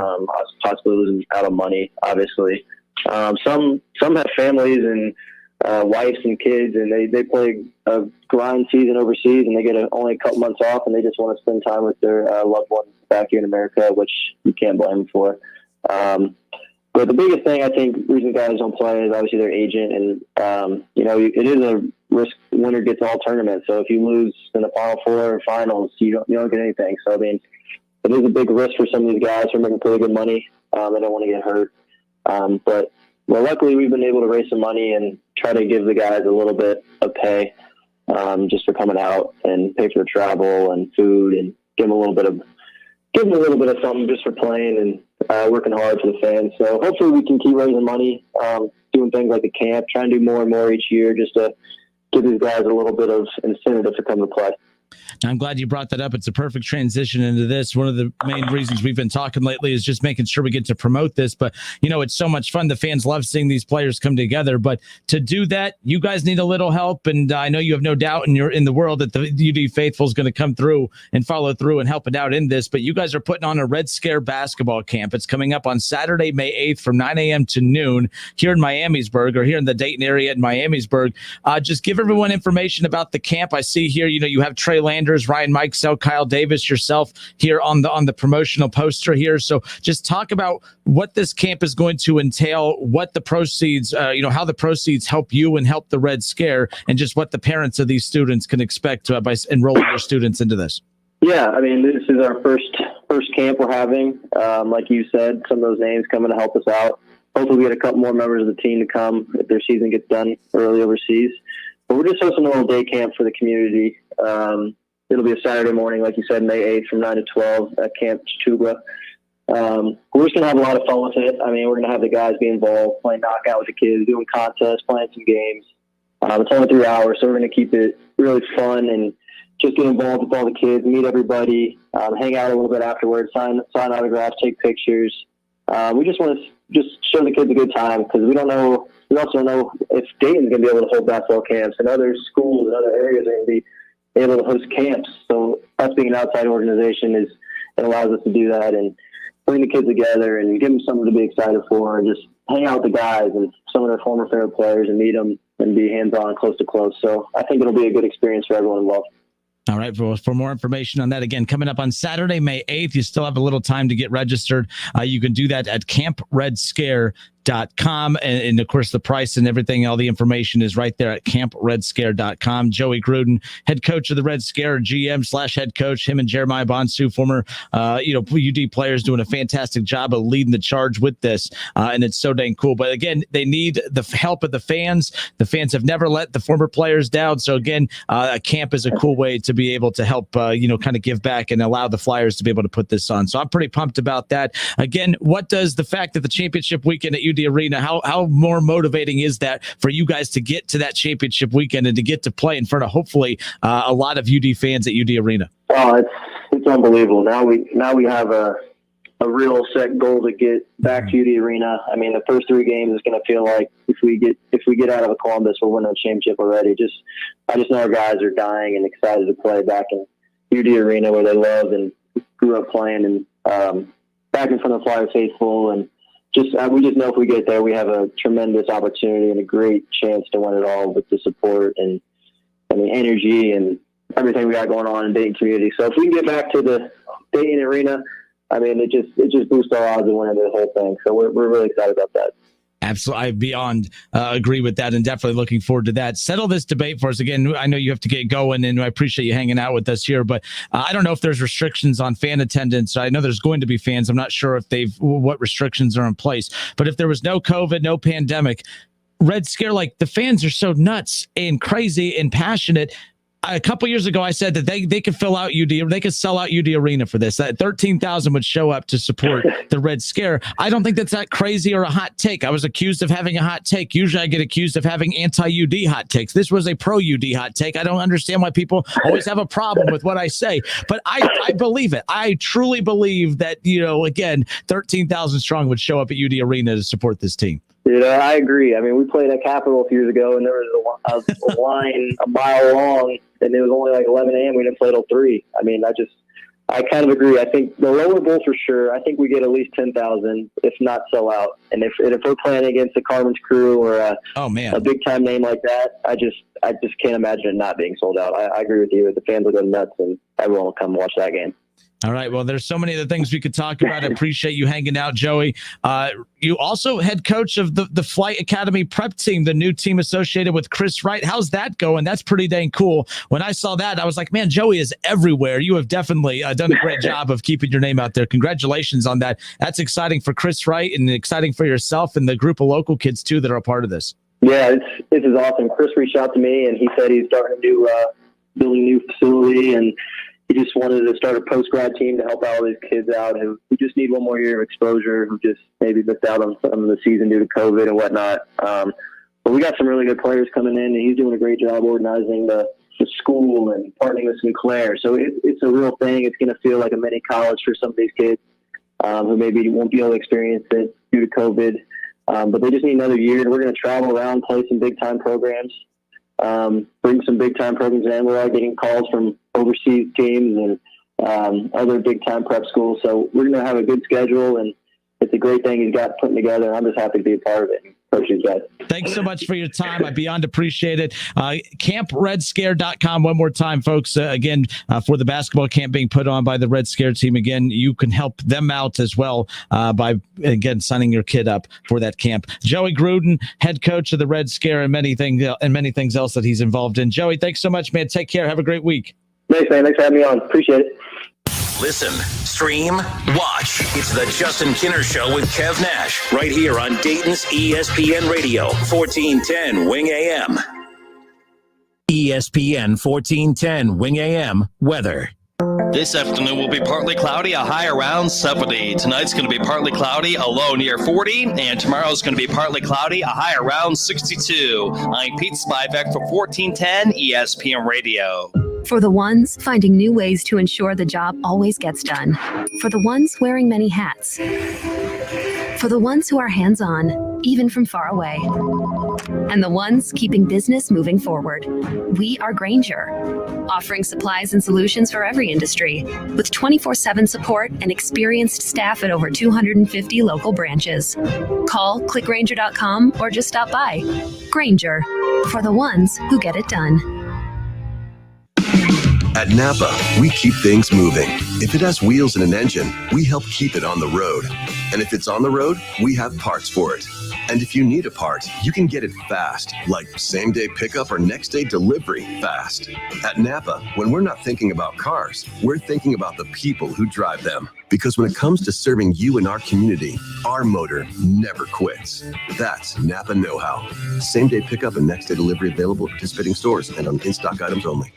S16: possibly losing out on money, obviously. Some have families and wives and kids, and they play a grind season overseas, and they get only a couple months off, and they just want to spend time with their loved ones back here in America, which you can't blame them for. But the biggest thing, I think, reason guys don't play is obviously their agent. And, it is a risk winner gets all tournament. So if you lose in the Final Four or finals, you don't get anything. So, I mean, it is a big risk for some of these guys who are making pretty good money. They don't want to get hurt. But luckily we've been able to raise some money and try to give the guys a little bit of pay just for coming out and pay for the travel and food and give them a little bit of something just for playing and working hard for the fans. So hopefully we can keep raising money, doing things like the camp, trying to do more and more each year just to give these guys a little bit of incentive to come to play.
S2: I'm glad you brought that up. It's a perfect transition into this. One of the main reasons we've been talking lately is just making sure we get to promote this. But, it's so much fun. The fans love seeing these players come together. But to do that, you guys need a little help. And I know you have no doubt in the world that the UD faithful is going to come through and follow through and help it out in this. But you guys are putting on a Red Scare basketball camp. It's coming up on Saturday, May 8th from 9 a.m. to noon here in Miamisburg, or here in the Dayton area in Miamisburg. Just give everyone information about the camp. I see here, you have Trey Landers, Ryan Mikesell, Kyle Davis, yourself here on the promotional poster here. So just talk about what this camp is going to entail, what the proceeds, how the proceeds help you and help the Red Scare, and just what the parents of these students can expect by enrolling their students into this.
S16: Yeah, I mean, this is our first camp we're having. Like you said, some of those names coming to help us out. Hopefully we get a couple more members of the team to come if their season gets done early overseas. But we're just hosting a little day camp for the community. It'll be a Saturday morning, like you said, May 8th from 9 to 12 at Camp Chuba. We're just going to have a lot of fun with it. I mean, we're going to have the guys be involved, playing knockout with the kids, doing contests, playing some games. It's only 3 hours, so we're going to keep it really fun and just get involved with all the kids, meet everybody, hang out a little bit afterwards, sign autographs, take pictures. We just want to just show the kids a good time because we also don't know if Dayton's going to be able to hold basketball camps, and other schools and other areas are going to be able to host camps. So us being an outside organization it allows us to do that and bring the kids together and give them something to be excited for and just hang out with the guys and some of their former favorite players and meet them and be hands-on, close to close. So I think it'll be a good experience for everyone involved.
S2: All right. For more information on that, again, coming up on Saturday, May 8th, you still have a little time to get registered. You can do that at CampRedScare.com. And of course, the price and everything, all the information is right there at CampRedScare.com. Joey Gruden, head coach of the Red Scare, GM/head coach, him and Jeremiah Bonsu, former, UD players, doing a fantastic job of leading the charge with this. And it's so dang cool. But again, they need the help of the fans. The fans have never let the former players down. So again, a camp is a cool way to be able to help, kind of give back and allow the Flyers to be able to put this on. So I'm pretty pumped about that. Again, what does the fact that the championship weekend at UD Arena, how more motivating is that for you guys to get to that championship weekend and to get to play in front of hopefully a lot of UD fans at UD Arena?
S16: Oh, it's unbelievable. Now we have a real set goal to get back to UD Arena. I mean, the first 3 games is going to feel like if we get out of Columbus, we're winning a championship already. I just know our guys are dying and excited to play back in UD Arena where they loved and grew up playing, and back in front of the Flyer faithful. And we just know if we get there, we have a tremendous opportunity and a great chance to win it all with the support and the energy and everything we got going on in Dayton community. So if we can get back to the Dayton Arena, I mean, it just boosts our odds of winning the whole thing. So we're really excited about that.
S2: Absolutely. I beyond agree with that and definitely looking forward to that. Settle this debate for us. Again, I know you have to get going and I appreciate you hanging out with us here, but I don't know if there's restrictions on fan attendance. I know there's going to be fans. I'm not sure if what restrictions are in place, but if there was no COVID, no pandemic, Red Scare, like the fans are so nuts and crazy and passionate. A couple years ago, I said that they could fill out UD, they could sell out UD Arena for this. That 13,000 would show up to support the Red Scare. I don't think that's that crazy or a hot take. I was accused of having a hot take. Usually I get accused of having anti-UD hot takes. This was a pro-UD hot take. I don't understand why people always have a problem with what I say, but I believe it. I truly believe that, again, 13,000 strong would show up at UD Arena to support this team.
S16: I agree. I mean, we played at Capitol a few years ago, and there was a line a mile long, and it was only like 11 a.m. We didn't play till 3. I mean, I kind of agree. I think the lower bowl for sure. I think we get at least 10,000, if not sell out. And if we're playing against the Carmen's Crew or a big time name like that, I just can't imagine it not being sold out. I agree with you. The fans will go nuts, and everyone will come watch that game.
S2: All right. Well, there's so many other things we could talk about. I appreciate you hanging out, Joey. You also head coach of the Flight Academy prep team, the new team associated with Chris Wright. How's that going? That's pretty dang cool. When I saw that, I was like, man, Joey is everywhere. You have definitely done a great job of keeping your name out there. Congratulations on that. That's exciting for Chris Wright and exciting for yourself and the group of local kids, too, that are a part of this.
S16: Yeah, this is awesome. Chris reached out to me, and he said he's starting to do building a new facility, and he just wanted to start a post-grad team to help all these kids out who just need one more year of exposure, who just maybe missed out on some of the season due to COVID and whatnot. But we got some really good players coming in, and he's doing a great job organizing the school and partnering with Sinclair. So it's a real thing. It's going to feel like a mini college for some of these kids who maybe won't be able to experience it due to COVID. But they just need another year. We're going to travel around, play some big-time programs. Bring some big-time programs in. We're all getting calls from overseas teams and other big-time prep schools. So we're going to have a good schedule, and it's a great thing he's got putting together. And I'm just happy to be a part of it and coach these guys.
S2: Thanks so much for your time. I beyond appreciate it. CampRedScare.com. One more time, folks. Again, for the basketball camp being put on by the Red Scare team. Again, you can help them out as well by, again, signing your kid up for that camp. Joey Gruden, head coach of the Red Scare, and many things else that he's involved in. Joey, thanks so much, man. Take care. Have a great week.
S16: Thanks, man. Thanks for having me on. Appreciate it.
S1: Listen, stream, watch. It's the Justin Kinner Show with Kev Nash right here on Dayton's ESPN Radio, 1410 Wing AM. ESPN 1410 Wing AM weather.
S4: This afternoon will be partly cloudy, a high around 70. Tonight's going to be partly cloudy, a low near 40. And tomorrow's going to be partly cloudy, a high around 62. I'm Pete Spivak for 1410 ESPN Radio.
S25: For the ones finding new ways to ensure the job always gets done. For the ones wearing many hats. For the ones who are hands-on, even from far away. And the ones keeping business moving forward. We are Grainger, offering supplies and solutions for every industry, with 24/7 support and experienced staff at over 250 local branches. Call, click Grainger.com, or just stop by. Grainger, for the ones who get it done.
S5: At Napa, we keep things moving. If it has wheels and an engine, we help keep it on the road. And if it's on the road, we have parts for it. And if you need a part, you can get it fast, like same-day pickup or next-day delivery fast. At Napa, when we're not thinking about cars, we're thinking about the people who drive them. Because when it comes to serving you and our community, our motor never quits. That's Napa know-how. Same-day pickup and next-day delivery available at participating stores and on in-stock items only.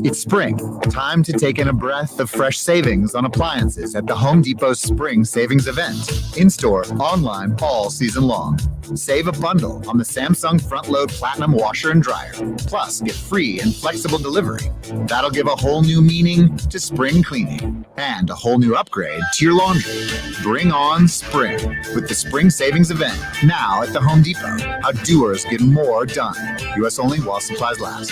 S21: It's spring. Time to take in a breath of fresh savings on appliances at the Home Depot Spring Savings Event. In-store, online, all season long. Save a bundle on the Samsung Front-Load Platinum Washer and Dryer. Plus, get free and flexible delivery. That'll give a whole new meaning to spring cleaning and a whole new upgrade to your laundry. Bring on spring with the Spring Savings Event now at the Home Depot. How doers get more done. U.S. only while supplies last.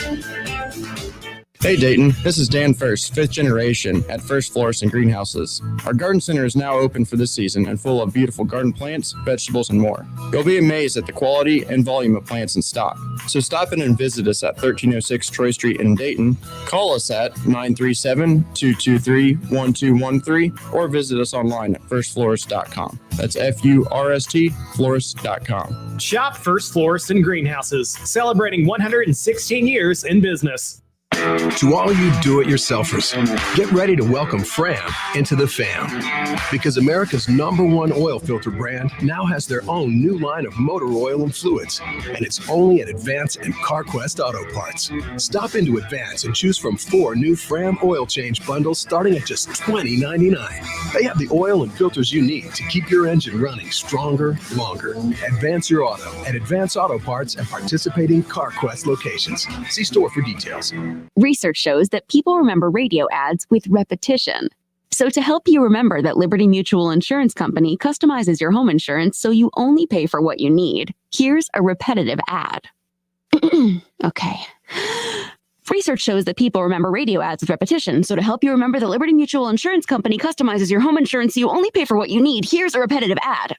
S7: Hey Dayton, this is Dan First, 5th generation at First Florist and Greenhouses. Our garden center is now open for this season and full of beautiful garden plants, vegetables, and more. You'll be amazed at the quality and volume of plants in stock. So stop in and visit us at 1306 Troy Street in Dayton. Call us at 937-223-1213 or visit us online at firstflorist.com. That's F-U-R-S-T, florist.com.
S6: Shop First Florist and Greenhouses, celebrating 116 years in business.
S22: To all you do-it-yourselfers, get ready to welcome Fram into the fam. Because America's #1 oil filter brand now has their own new line of motor oil and fluids, and it's only at Advance and CarQuest Auto Parts. Stop into Advance and choose from 4 new Fram oil change bundles starting at just $20.99. They have the oil and filters you need to keep your engine running stronger, longer. Advance your auto at Advance Auto Parts and participating CarQuest locations. See store for details.
S17: Research shows that people remember radio ads with repetition. So to help you remember that Liberty Mutual Insurance Company customizes your home insurance so you only pay for what you need, here's a repetitive ad. Okay. Research shows that people remember radio ads with repetition. So to help you remember that Liberty Mutual Insurance Company customizes your home insurance so you only pay for what you need, here's a repetitive ad.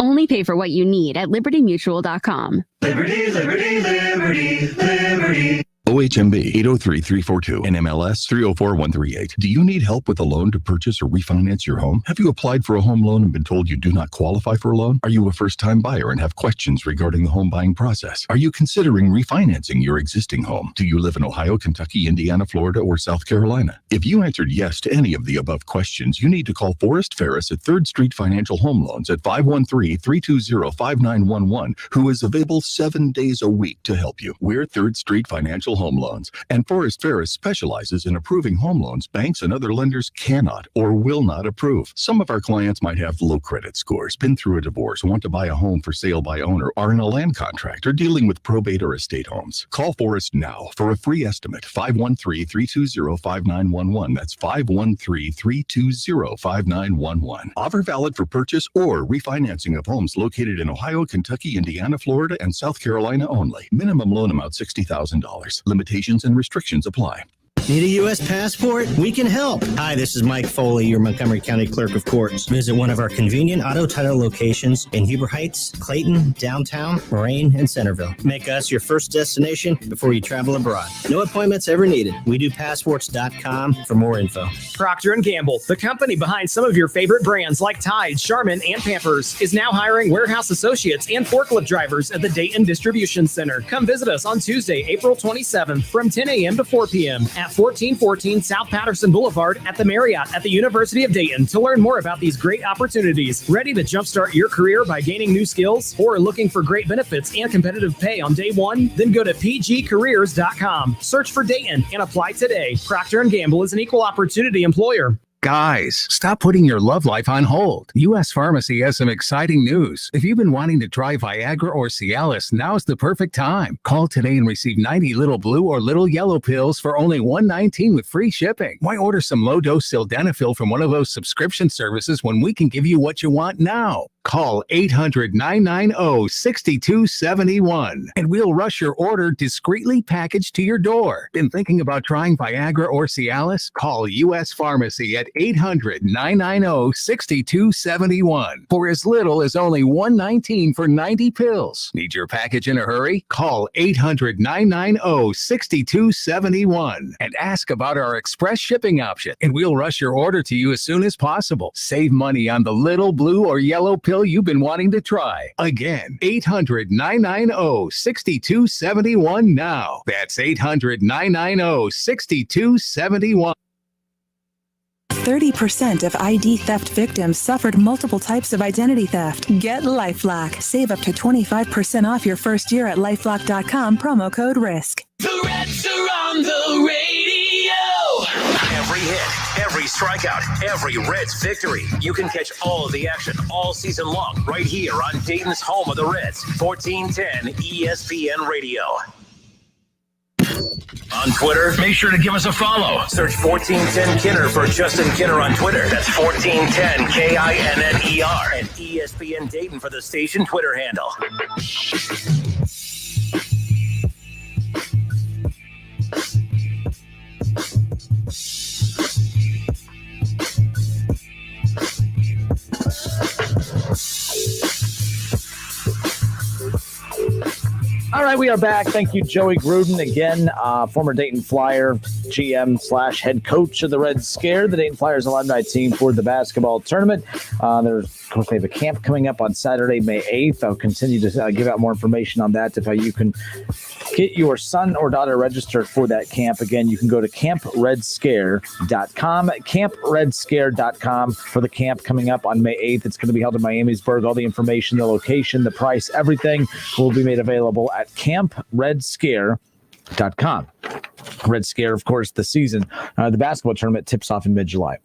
S17: Only pay for what you need at libertymutual.com.
S18: Liberty, liberty, liberty, liberty.
S26: OHMB 803-342 and MLS 304138. Do you need help with a loan to purchase or refinance your home? Have you applied for a home loan and been told you do not qualify for a loan? Are you a first-time buyer and have questions regarding the home buying process? Are you considering refinancing your existing home? Do you live in Ohio, Kentucky, Indiana, Florida, or South Carolina? If you answered yes to any of the above questions, you need to call Forrest Ferris at 3rd Street Financial Home Loans at 513-320-5911, who is available 7 days a week to help you. We're 3rd Street Financial Home Loans, and Forrest Ferris specializes in approving home loans banks and other lenders cannot or will not approve. Some of our clients might have low credit scores, been through a divorce, want to buy a home for sale by owner, are in a land contract, or dealing with probate or estate homes. Call Forrest now for a free estimate, 513-320-5911. That's 513-320-5911. Offer valid for purchase or refinancing of homes located in Ohio, Kentucky, Indiana, Florida, and South Carolina only. Minimum loan amount $60,000. Limitations and restrictions apply.
S19: Need a U.S. passport? We can help. Hi, this is Mike Foley, your Montgomery County Clerk of Courts. Visit one of our convenient auto title locations in Huber Heights, Clayton, downtown, Moraine, and Centerville. Make us your first destination before you travel abroad. No appointments ever needed. We do passports.com for more info.
S6: Procter & Gamble, the company behind some of your favorite brands like Tide, Charmin, and Pampers, is now hiring warehouse associates and forklift drivers at the Dayton Distribution Center. Come visit us on Tuesday, April 27th from 10 a.m. to 4 p.m. at 1414 South Patterson Boulevard at the Marriott at the University of Dayton. To learn more about these great opportunities, ready to jumpstart your career by gaining new skills, or looking for great benefits and competitive pay on day one? Then go to pgcareers.com. Search for Dayton and apply today. Procter & Gamble is an equal opportunity employer.
S3: Guys, stop putting your love life on hold. U.S. Pharmacy has some exciting news. If you've been wanting to try Viagra or Cialis, now's the perfect time. Call today and receive 90 little blue or little yellow pills for only $119 with free shipping. Why order some low-dose sildenafil from one of those subscription services when we can give you what you want now? Call 800-990-6271 and we'll rush your order discreetly packaged to your door. Been thinking about trying Viagra or Cialis? Call U.S. Pharmacy at 800-990-6271 for as little as only $119 for 90 pills. Need your package in a hurry? Call 800-990-6271 and ask about our express shipping option, and we'll rush your order to you as soon as possible. Save money on the little blue or yellow pill you've been wanting to try. Again, 800-990-6271 now. That's 800-990-6271.
S27: 30% of ID theft victims suffered multiple types of identity theft. Get LifeLock. Save up to 25% off your first year at LifeLock.com, promo code RISK.
S1: The Reds are on the radio. Every hit, every strikeout, every Reds victory. You can catch all of the action all season long right here on Dayton's home of the Reds, 1410 ESPN Radio. On Twitter, make sure to give us a follow. Search 1410 Kinner for Justin Kinner on Twitter. That's 1410 KINNER. And ESPN Dayton for the station Twitter handle.
S2: All right, we are back. Thank you, Joey Gruden, again, former Dayton Flyer GM / head coach of the Red Scare, the Dayton Flyers alumni team for the basketball tournament. Of course, they have a camp coming up on Saturday, May 8th. I'll continue to give out more information on that, if you can get your son or daughter registered for that camp. Again, you can go to campredscare.com, campredscare.com for the camp coming up on May 8th. It's going to be held in Miamisburg. All the information, the location, the price, everything will be made available at campredscare.com. Red Scare, of course, the season, the basketball tournament tips off in mid-July.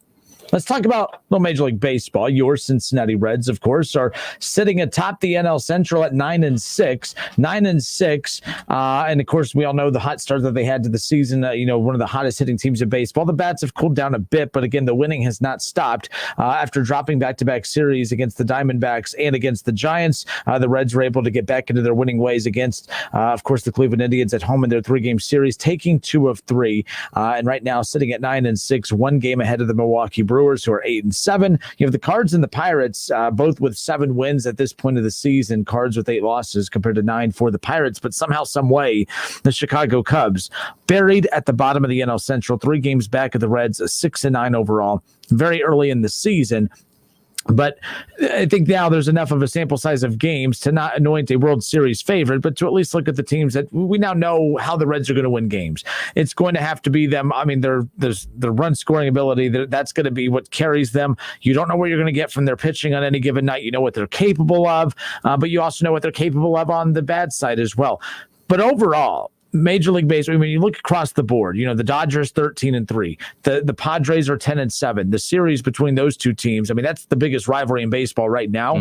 S2: Let's talk about a little Major League Baseball. Your Cincinnati Reds, of course, are sitting atop the NL Central at 9-6. 9-6. And, of course, we all know the hot start that they had to the season. One of the hottest hitting teams in baseball. The bats have cooled down a bit, but, again, the winning has not stopped. After dropping back-to-back series against the Diamondbacks and against the Giants, the Reds were able to get back into their winning ways against, of course, the Cleveland Indians at home in their 3-game series, taking 2 of 3. And right now sitting at 9-6, 1 game ahead of the Milwaukee Brewers, who are 8-7. You have the Cards and the Pirates, both with 7 wins at this point of the season. Cards with 8 losses compared to 9 for the Pirates. But somehow, some way, the Chicago Cubs buried at the bottom of the NL Central, 3 games back of the Reds, 6-9 overall. Very early in the season. But I think now there's enough of a sample size of games to not anoint a World Series favorite, but to at least look at the teams that we now know how the Reds are going to win games. It's going to have to be them. I mean, their run scoring ability, that's going to be what carries them. You don't know what you're going to get from their pitching on any given night. You know what they're capable of, but you also know what they're capable of on the bad side as well. But overall, Major League Baseball, when you look across the board, the Dodgers 13-3, the Padres are 10-7. The series between those two teams, I mean, that's the biggest rivalry in baseball right now.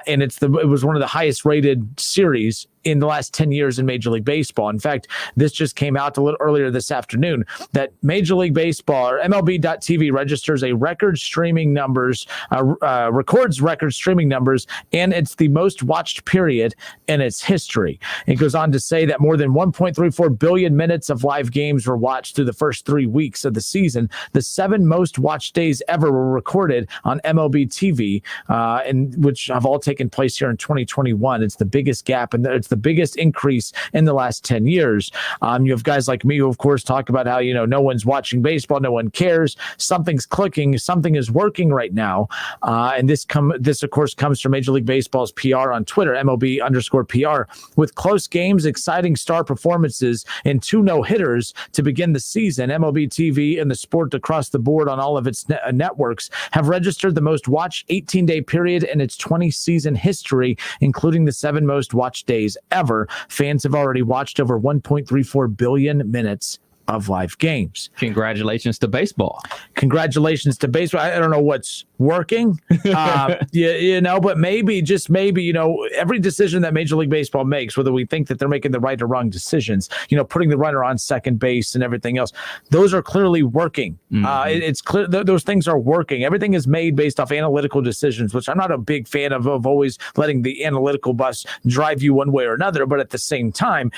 S2: And it was one of the highest rated series in the last 10 years in Major League Baseball. In fact, this just came out a little earlier this afternoon that Major League Baseball, or MLB.TV, registers a record streaming numbers, records record streaming numbers, and it's the most watched period in its history. It goes on to say that more than 1.34 billion minutes of live games were watched through the first 3 weeks of the season. The 7 most watched days ever were recorded on MLB TV, and which have all taken place here in 2021. It's the biggest gap, and it's the biggest increase in the last 10 years. You have guys like me who, of course, talk about how, no one's watching baseball, no one cares. Something's clicking, something is working right now. And this, of course, comes from Major League Baseball's PR on Twitter, MLB_PR, with close games, exciting star performances, and 2 no-hitters to begin the season. MLB TV and the sport across the board on all of its networks have registered the most watched 18-day period in its 20-season history, including the 7 most watched days ever. Fans have already watched over 1.34 billion minutes of live games.
S8: Congratulations to baseball.
S2: Congratulations to baseball. I don't know what's working, but maybe, just maybe, every decision that Major League Baseball makes, whether we think that they're making the right or wrong decisions, putting the runner on second base and everything else, those are clearly working. It's clear those things are working. Everything is made based off analytical decisions, which I'm not a big fan of always letting the analytical bus drive you one way or another. But at the same time,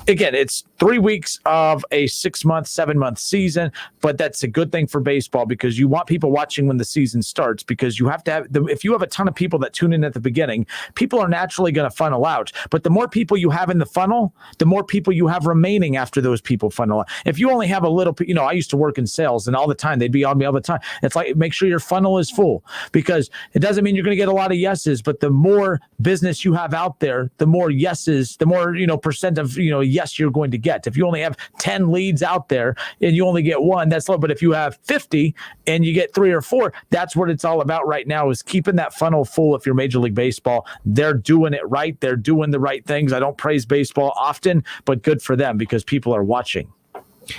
S2: again, it's 3 weeks of a 6-month, 7-month season, but that's a good thing for baseball because you want people watching when the season starts, because you have to have if you have a ton of people that tune in at the beginning, people are naturally going to funnel out. But the more people you have in the funnel, the more people you have remaining after those people funnel out. If you only have a little, I used to work in sales, and all the time they'd be on me all the time. It's like, make sure your funnel is full, because it doesn't mean you're going to get a lot of yeses, but the more business you have out there, the more yeses, the more percent of yes you're going to get. If you only have 10 leads out there and you only get one, that's low. But if you have 50 and you get 3 or 4, that's what it's all about right now, is keeping that funnel full. If you're Major League Baseball, they're doing it right. They're doing the right things. I don't praise baseball often, but good for them because people are watching.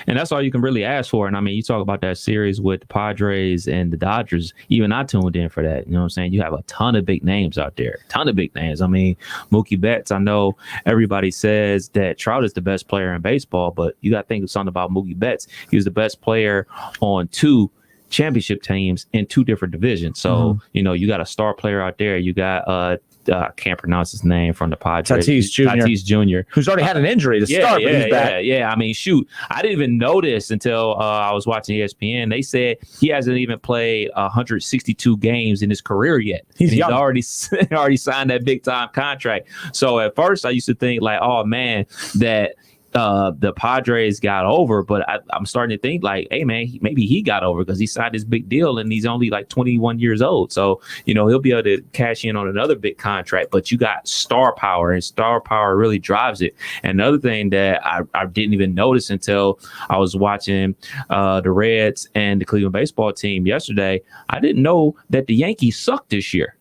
S8: And that's all you can really ask for. And I mean, you talk about that series with the Padres and the Dodgers. Even I tuned in for that. You know what I'm saying? You have a ton of big names out there. Ton of big names. I mean, Mookie Betts, I know everybody says that Trout is the best player in baseball, but you got to think of something about Mookie Betts. He was the best player on 2 championship teams in 2 different divisions. So, you got a star player out there. You got I can't pronounce his name from the Padres. Tatis Jr.
S2: Who's already had an injury to start. But he's back.
S8: I mean, shoot, I didn't even notice until I was watching ESPN. They said he hasn't even played 162 games in his career yet. He's already signed that big time contract. So at first I used to think like, oh man, that the Padres got over, but I'm starting to think like, hey man, maybe he got over because he signed this big deal and he's only like 21 years old. So, he'll be able to cash in on another big contract, but you got star power, and star power really drives it. And another thing that I didn't even notice until I was watching the Reds and the Cleveland baseball team yesterday, I didn't know that the Yankees suck this year.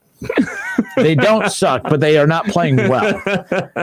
S2: They don't suck, but they are not playing well.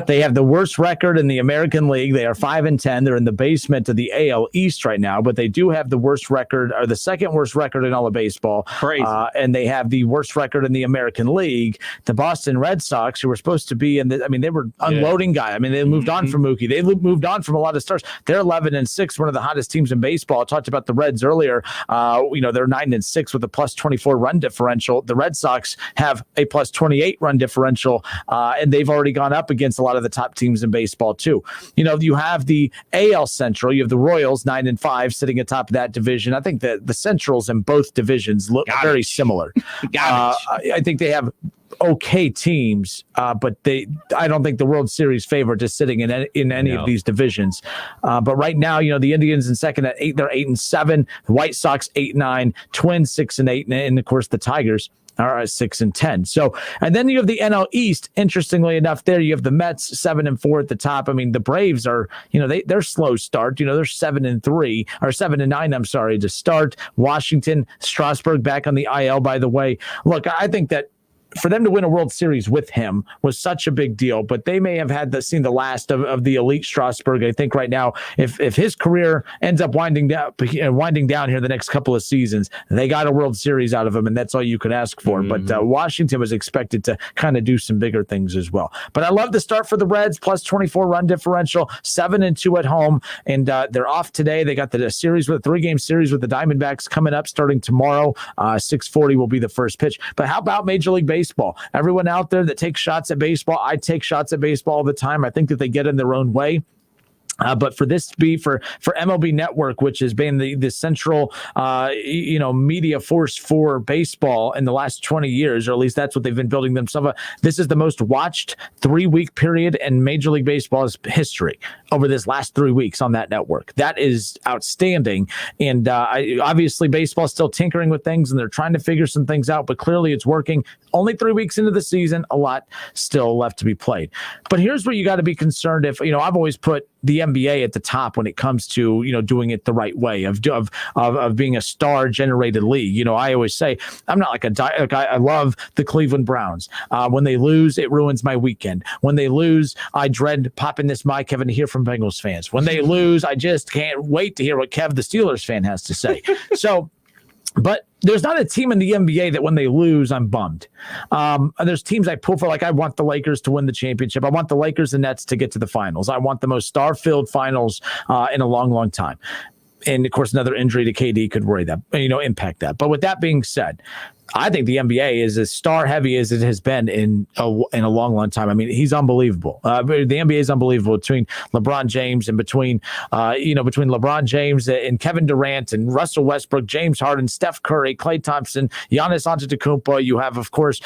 S2: They have the worst record in the American League. They are 5-10. They're in the basement of the AL East right now, but they do have the worst record, or the second worst record in all of baseball.
S8: Crazy.
S2: And they have the worst record in the American League. The Boston Red Sox, who were supposed to be they were unloading guy. I mean, they moved on from Mookie. They moved on from a lot of stars. They're 11-6, one of the hottest teams in baseball. I talked about the Reds earlier. They're 9-6 with a +24 run differential. The Red Sox have a +28 run differential, and they've already gone up against a lot of the top teams in baseball too. You have the AL Central. You have the Royals 9-5 sitting atop of that division. I think that the Centrals in both divisions look very similar. I think they have okay teams, but I don't think the World Series favorite is sitting in any of these divisions. But right now, the Indians in second at 8, they're 8-7. The White Sox 8-9, Twins 6-8, and of course the Tigers are 6-10. So, and then you have the NL East. Interestingly enough, there you have the Mets 7-4 at the top. I mean, the Braves are, they're slow start. They're 7-3 or 7-9. I'm sorry, to start. Washington, Strasburg back on the IL. By the way, look, I think that for them to win a World Series with him was such a big deal, but they may have seen the last of the elite Strasburg. I think right now, if his career ends up winding down here the next couple of seasons, they got a World Series out of him, and that's all you could ask for. But Washington was expected to kind of do some bigger things as well. But I love the start for the Reds, +24 run differential, 7-2 at home, and they're off today. They got the 3-game series with the Diamondbacks coming up starting tomorrow. 6:40 will be the first pitch. But how about Major League Baseball? Everyone out there that takes shots at baseball, I take shots at baseball all the time. I think that they get in their own way. But for this to be for MLB Network, which has been the central, media force for baseball in the last 20 years, or at least that's what they've been building themselves up. This is the most watched 3-week period in Major League Baseball's history over this last 3 weeks on that network. That is outstanding. And obviously baseball is still tinkering with things and they're trying to figure some things out, but clearly it's working. Only 3 weeks into the season, a lot still left to be played. But here's where you got to be concerned if, I've always put the NBA at the top when it comes to, doing it the right way of being a star generated league. I always say I'm not I love the Cleveland Browns. When they lose, it ruins my weekend. When they lose, I dread popping this mic having to hear from Bengals fans. When they lose, I just can't wait to hear what Kev, the Steelers fan, has to say. But there's not a team in the NBA that when they lose, I'm bummed. There's teams I pull for, like I want the Lakers to win the championship. I want the Lakers and Nets to get to the finals. I want the most star-filled finals in a long, long time. And, of course, another injury to KD could worry that, impact that. But with that being said, I think the NBA is as star-heavy as it has been in a long, long time. I mean, he's unbelievable. The NBA is unbelievable between LeBron James and between LeBron James and Kevin Durant and Russell Westbrook, James Harden, Steph Curry, Klay Thompson, Giannis Antetokounmpo. You have, of course,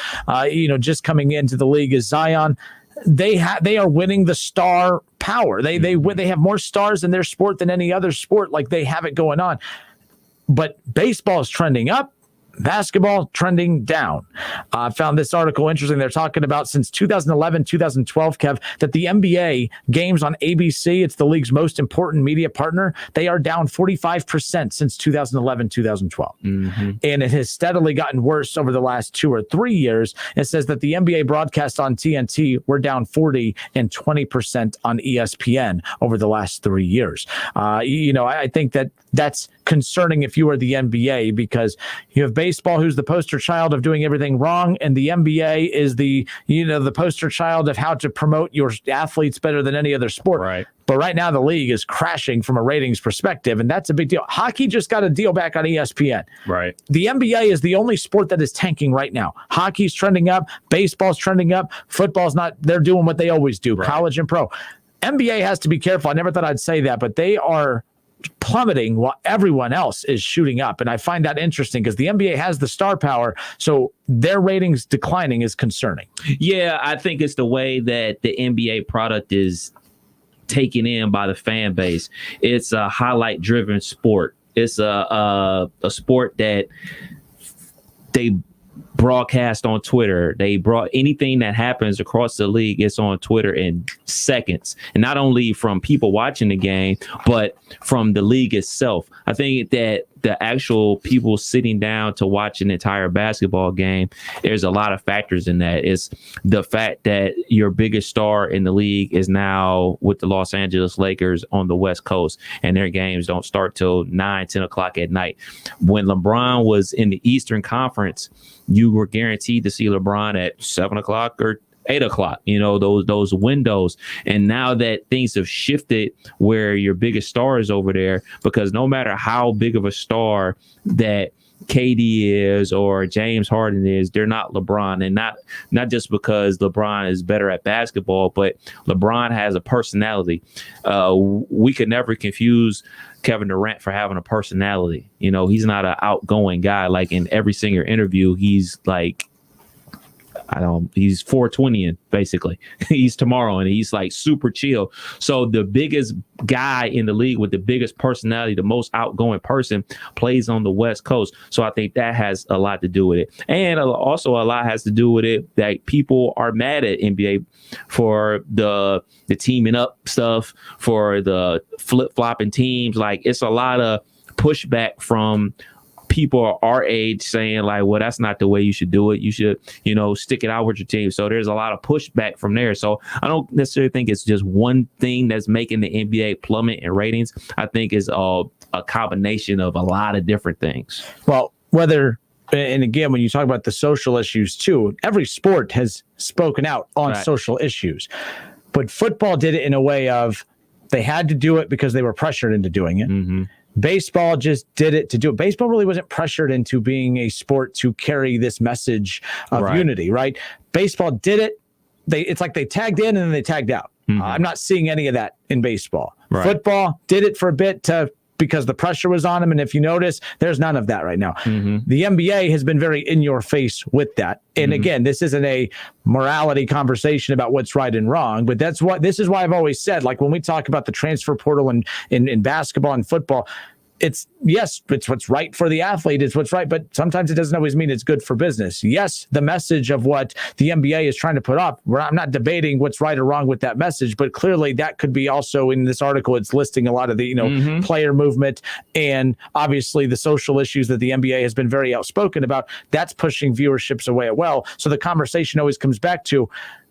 S2: just coming into the league is Zion. They are winning the star power. They have more stars in their sport than any other sport. Like, they have it going on. But baseball is trending up. Basketball trending down. I found this article interesting. They're talking about since 2011, 2012, Kev, that the NBA games on ABC, it's the league's most important media partner, they are down 45% since 2011, 2012. Mm-hmm. And it has steadily gotten worse over the last 2 or 3 years. It says that the NBA broadcasts on TNT were down 40 and 20% on ESPN over the last 3 years. I think that's concerning if you are the NBA, because you have baseball, who's the poster child of doing everything wrong, and the NBA is the poster child of how to promote your athletes better than any other sport.
S8: Right.
S2: But right now the league is crashing from a ratings perspective, and that's a big deal. Hockey just got a deal back on ESPN.
S8: Right.
S2: The NBA is the only sport that is tanking right now. Hockey's trending up, baseball's trending up, football's not. They're doing what they always do, right. College and pro. NBA has to be careful. I never thought I'd say that, but they are plummeting while everyone else is shooting up. And I find that interesting because the NBA has the star power, so their ratings declining is concerning.
S8: Yeah, I think it's the way that the NBA product is taken in by the fan base. It's a highlight-driven sport. It's a sport that they broadcast on Twitter. They brought anything that happens across the league, it's on Twitter in seconds. And not only from people watching the game, but from the league itself. I think that the actual people sitting down to watch an entire basketball game, there's a lot of factors in that. It's the fact that your biggest star in the league is now with the Los Angeles Lakers on the West Coast, and their games don't start till 10 o'clock at night. When LeBron was in the Eastern Conference, you were guaranteed to see LeBron at 7 o'clock or 8 o'clock, those windows. And now that things have shifted where your biggest star is over there, because no matter how big of a star that KD is or James Harden is, they're not LeBron. And not just because LeBron is better at basketball, but LeBron has a personality. We could never confuse Kevin Durant for having a personality. He's not an outgoing guy. Like in every single interview, he's like, he's 420 basically. He's tomorrow, and he's like super chill. So the biggest guy in the league with the biggest personality, the most outgoing person, plays on the West Coast. So I think that has a lot to do with it. And also a lot has to do with it that people are mad at NBA for the teaming up stuff, for the flip-flopping teams. Like, it's a lot of pushback from people our age saying like, well, that's not the way you should do it. You should, stick it out with your team. So there's a lot of pushback from there. So I don't necessarily think it's just one thing that's making the NBA plummet in ratings. I think it's a combination of a lot of different things.
S2: Well, and again, when you talk about the social issues too, every sport has spoken out on social issues, but football did it in a way of they had to do it because they were pressured into doing it. Mm-hmm. Baseball just did it to do it. Baseball really wasn't pressured into being a sport to carry this message of unity, right? Baseball did it. It's like they tagged in and then they tagged out. Mm-hmm. I'm not seeing any of that in baseball. Right. Football did it for a bit because the pressure was on them. And if you notice, there's none of that right now. Mm-hmm. The NBA has been very in your face with that. And again, this isn't a morality conversation about what's right and wrong, but this is why I've always said, like when we talk about the transfer portal in basketball and football, it's what's right for the athlete. It's what's right, but sometimes it doesn't always mean it's good for business. Yes, the message of what the NBA is trying to put up, I'm not debating what's right or wrong with that message, but clearly that could be also in this article. It's listing a lot of the player movement and obviously the social issues that the NBA has been very outspoken about. That's pushing viewerships away as well. So the conversation always comes back to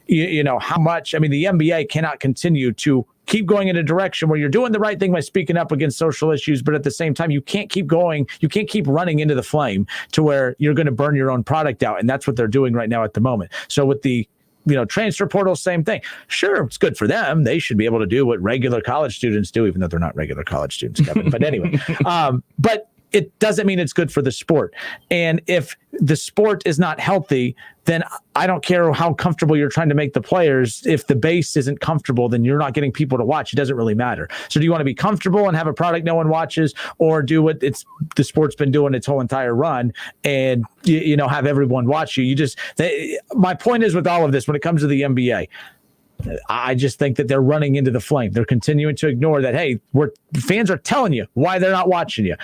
S2: how much. I mean, the NBA cannot continue to keep going in a direction where you're doing the right thing by speaking up against social issues, but at the same time, you can't keep running into the flame to where you're going to burn your own product out. And that's what they're doing right now at the moment. So with the transfer portal, same thing. Sure, it's good for them. They should be able to do what regular college students do, even though they're not regular college students, Kevin. But anyway, but it doesn't mean it's good for the sport. And if the sport is not healthy, then I don't care how comfortable you're trying to make the players. If the base isn't comfortable, then you're not getting people to watch. It doesn't really matter. So do you want to be comfortable and have a product no one watches, or do what the sport's been doing its whole entire run and have everyone watch you? My point is with all of this, when it comes to the NBA, I just think that they're running into the flame. They're continuing to ignore that. Hey, fans are telling you why they're not watching you,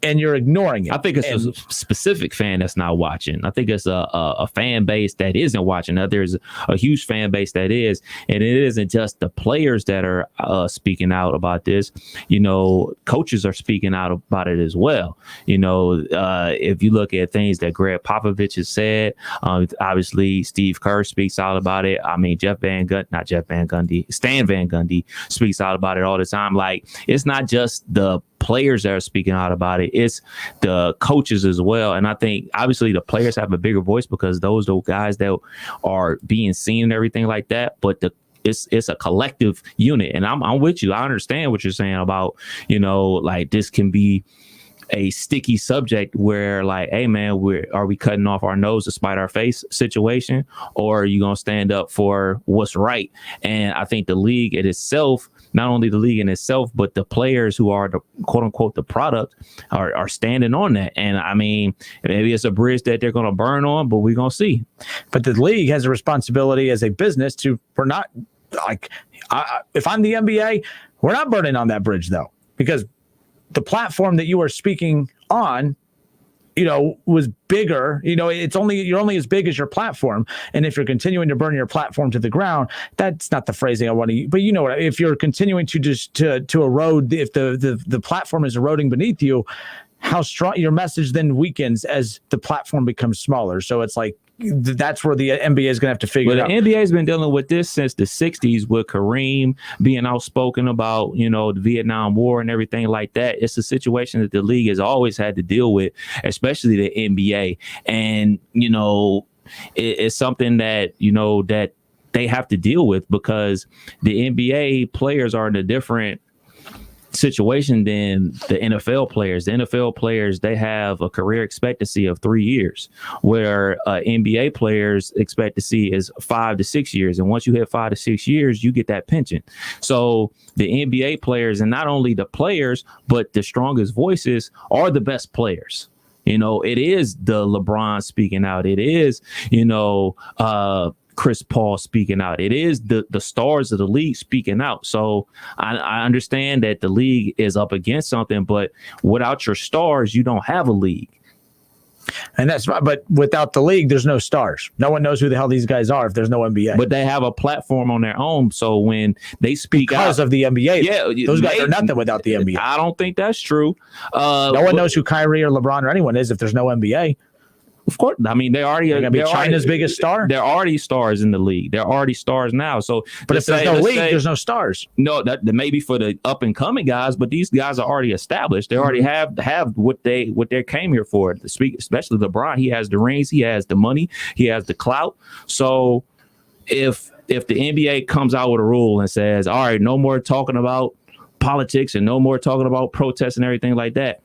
S2: and you're ignoring it.
S8: I think it's a specific fan that's not watching. I think it's a fan base that isn't watching. Now, there's a huge fan base that is, and it isn't just the players that are speaking out about this. Coaches are speaking out about it as well. If you look at things that Greg Popovich has said, obviously Steve Kerr speaks out about it. I mean, Stan Van Gundy speaks out about it all the time. Like, it's not just the players that are speaking out about it, it's the coaches as well. And I think obviously the players have a bigger voice because those are guys that are being seen and everything like that. But it's a collective unit. And I'm with you. I understand what you're saying about, like this can be a sticky subject where like, hey man, are we cutting off our nose to spite our face situation, or are you going to stand up for what's right? And I think the league in itself, not only the league in itself, but the players who are the quote unquote the product are standing on that. And I mean, maybe it's a bridge that they're going to burn on, but we're going to see.
S2: But the league has a responsibility as a business we're not like, if I'm the NBA, we're not burning on that bridge though, because the platform that you are speaking on, was bigger. You're only as big as your platform. And if you're continuing to burn your platform to the ground, that's not the phrasing I want to use. But if you're continuing to just to erode, if the platform is eroding beneath you, how strong your message then weakens as the platform becomes smaller. So it's like, that's where the NBA is going to have to figure it out.
S8: The NBA has been dealing with this since the 60s with Kareem being outspoken about, the Vietnam War and everything like that. It's a situation that the league has always had to deal with, especially the NBA. And, it's something that, that they have to deal with because the NBA players are in a different situation than the NFL players. The NFL players, they have a career expectancy of 3 years, where NBA players expectancy is 5 to 6 years. And once you hit 5 to 6 years, you get that pension. So the NBA players, and not only the players, but the strongest voices are the best players. It is the LeBron speaking out. It is, Chris Paul speaking out. It is the stars of the league speaking out. So I understand that the league is up against something, but without your stars, you don't have a league.
S2: And that's right. But without the league, there's no stars. No one knows who the hell these guys are if there's no NBA.
S8: But they have a platform on their own. So when they speak
S2: because of the NBA, those guys are nothing without the NBA.
S8: I don't think that's true.
S2: No one knows who Kyrie or LeBron or anyone is if there's no NBA.
S8: Of course. I mean, they're going to
S2: be China's biggest star.
S8: They're already stars in the league. They're already stars now. So,
S2: but if there's no league, there's no stars.
S8: No, that maybe for the up and coming guys, but these guys are already established. They already have what they came here for. To speak, especially LeBron, he has the rings, he has the money, he has the clout. So, if the NBA comes out with a rule and says, all right, no more talking about politics and no more talking about protests and everything like that,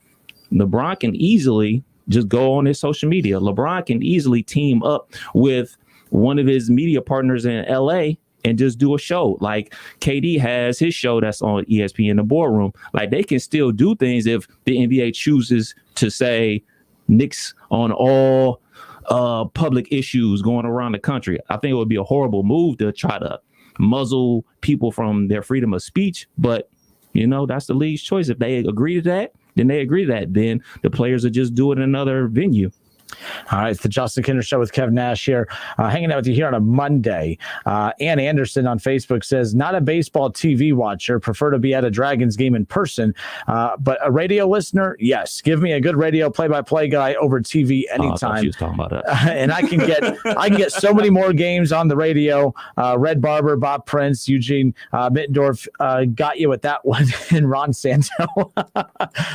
S8: LeBron can easily just go on his social media. LeBron can easily team up with one of his media partners in LA and just do a show. Like KD has his show that's on ESPN, the Boardroom. Like they can still do things if the NBA chooses to say nix on all public issues going around the country. I think it would be a horrible move to try to muzzle people from their freedom of speech. But, that's the league's choice. If they agree to that, then they agree that then the players will just do it in another venue.
S2: All right, it's the Justin Kinder Show with Kev Nash here, hanging out with you here on a Monday. Ann Anderson on Facebook says, not a baseball TV watcher, prefer to be at a Dragons game in person, but a radio listener, yes. Give me a good radio play-by-play guy over TV anytime.
S8: I thought she was talking about that.
S2: And I can get so many more games on the radio. Red Barber, Bob Prince, Eugene Mittendorf got you with that one, and Ron Santo.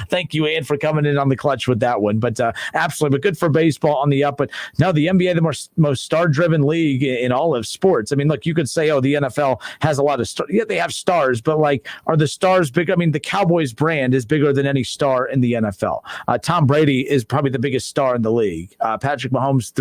S2: Thank you, Ann, for coming in on the clutch with that one. But absolutely, but good for baseball on the up. But no, the NBA, the most star-driven league in all of sports. I mean, look, you could say, oh, the NFL has a lot of stars. Yeah, they have stars, but like, are the stars big? I mean, the Cowboys brand is bigger than any star in the NFL. Tom Brady is probably the biggest star in the league. Patrick Mahomes,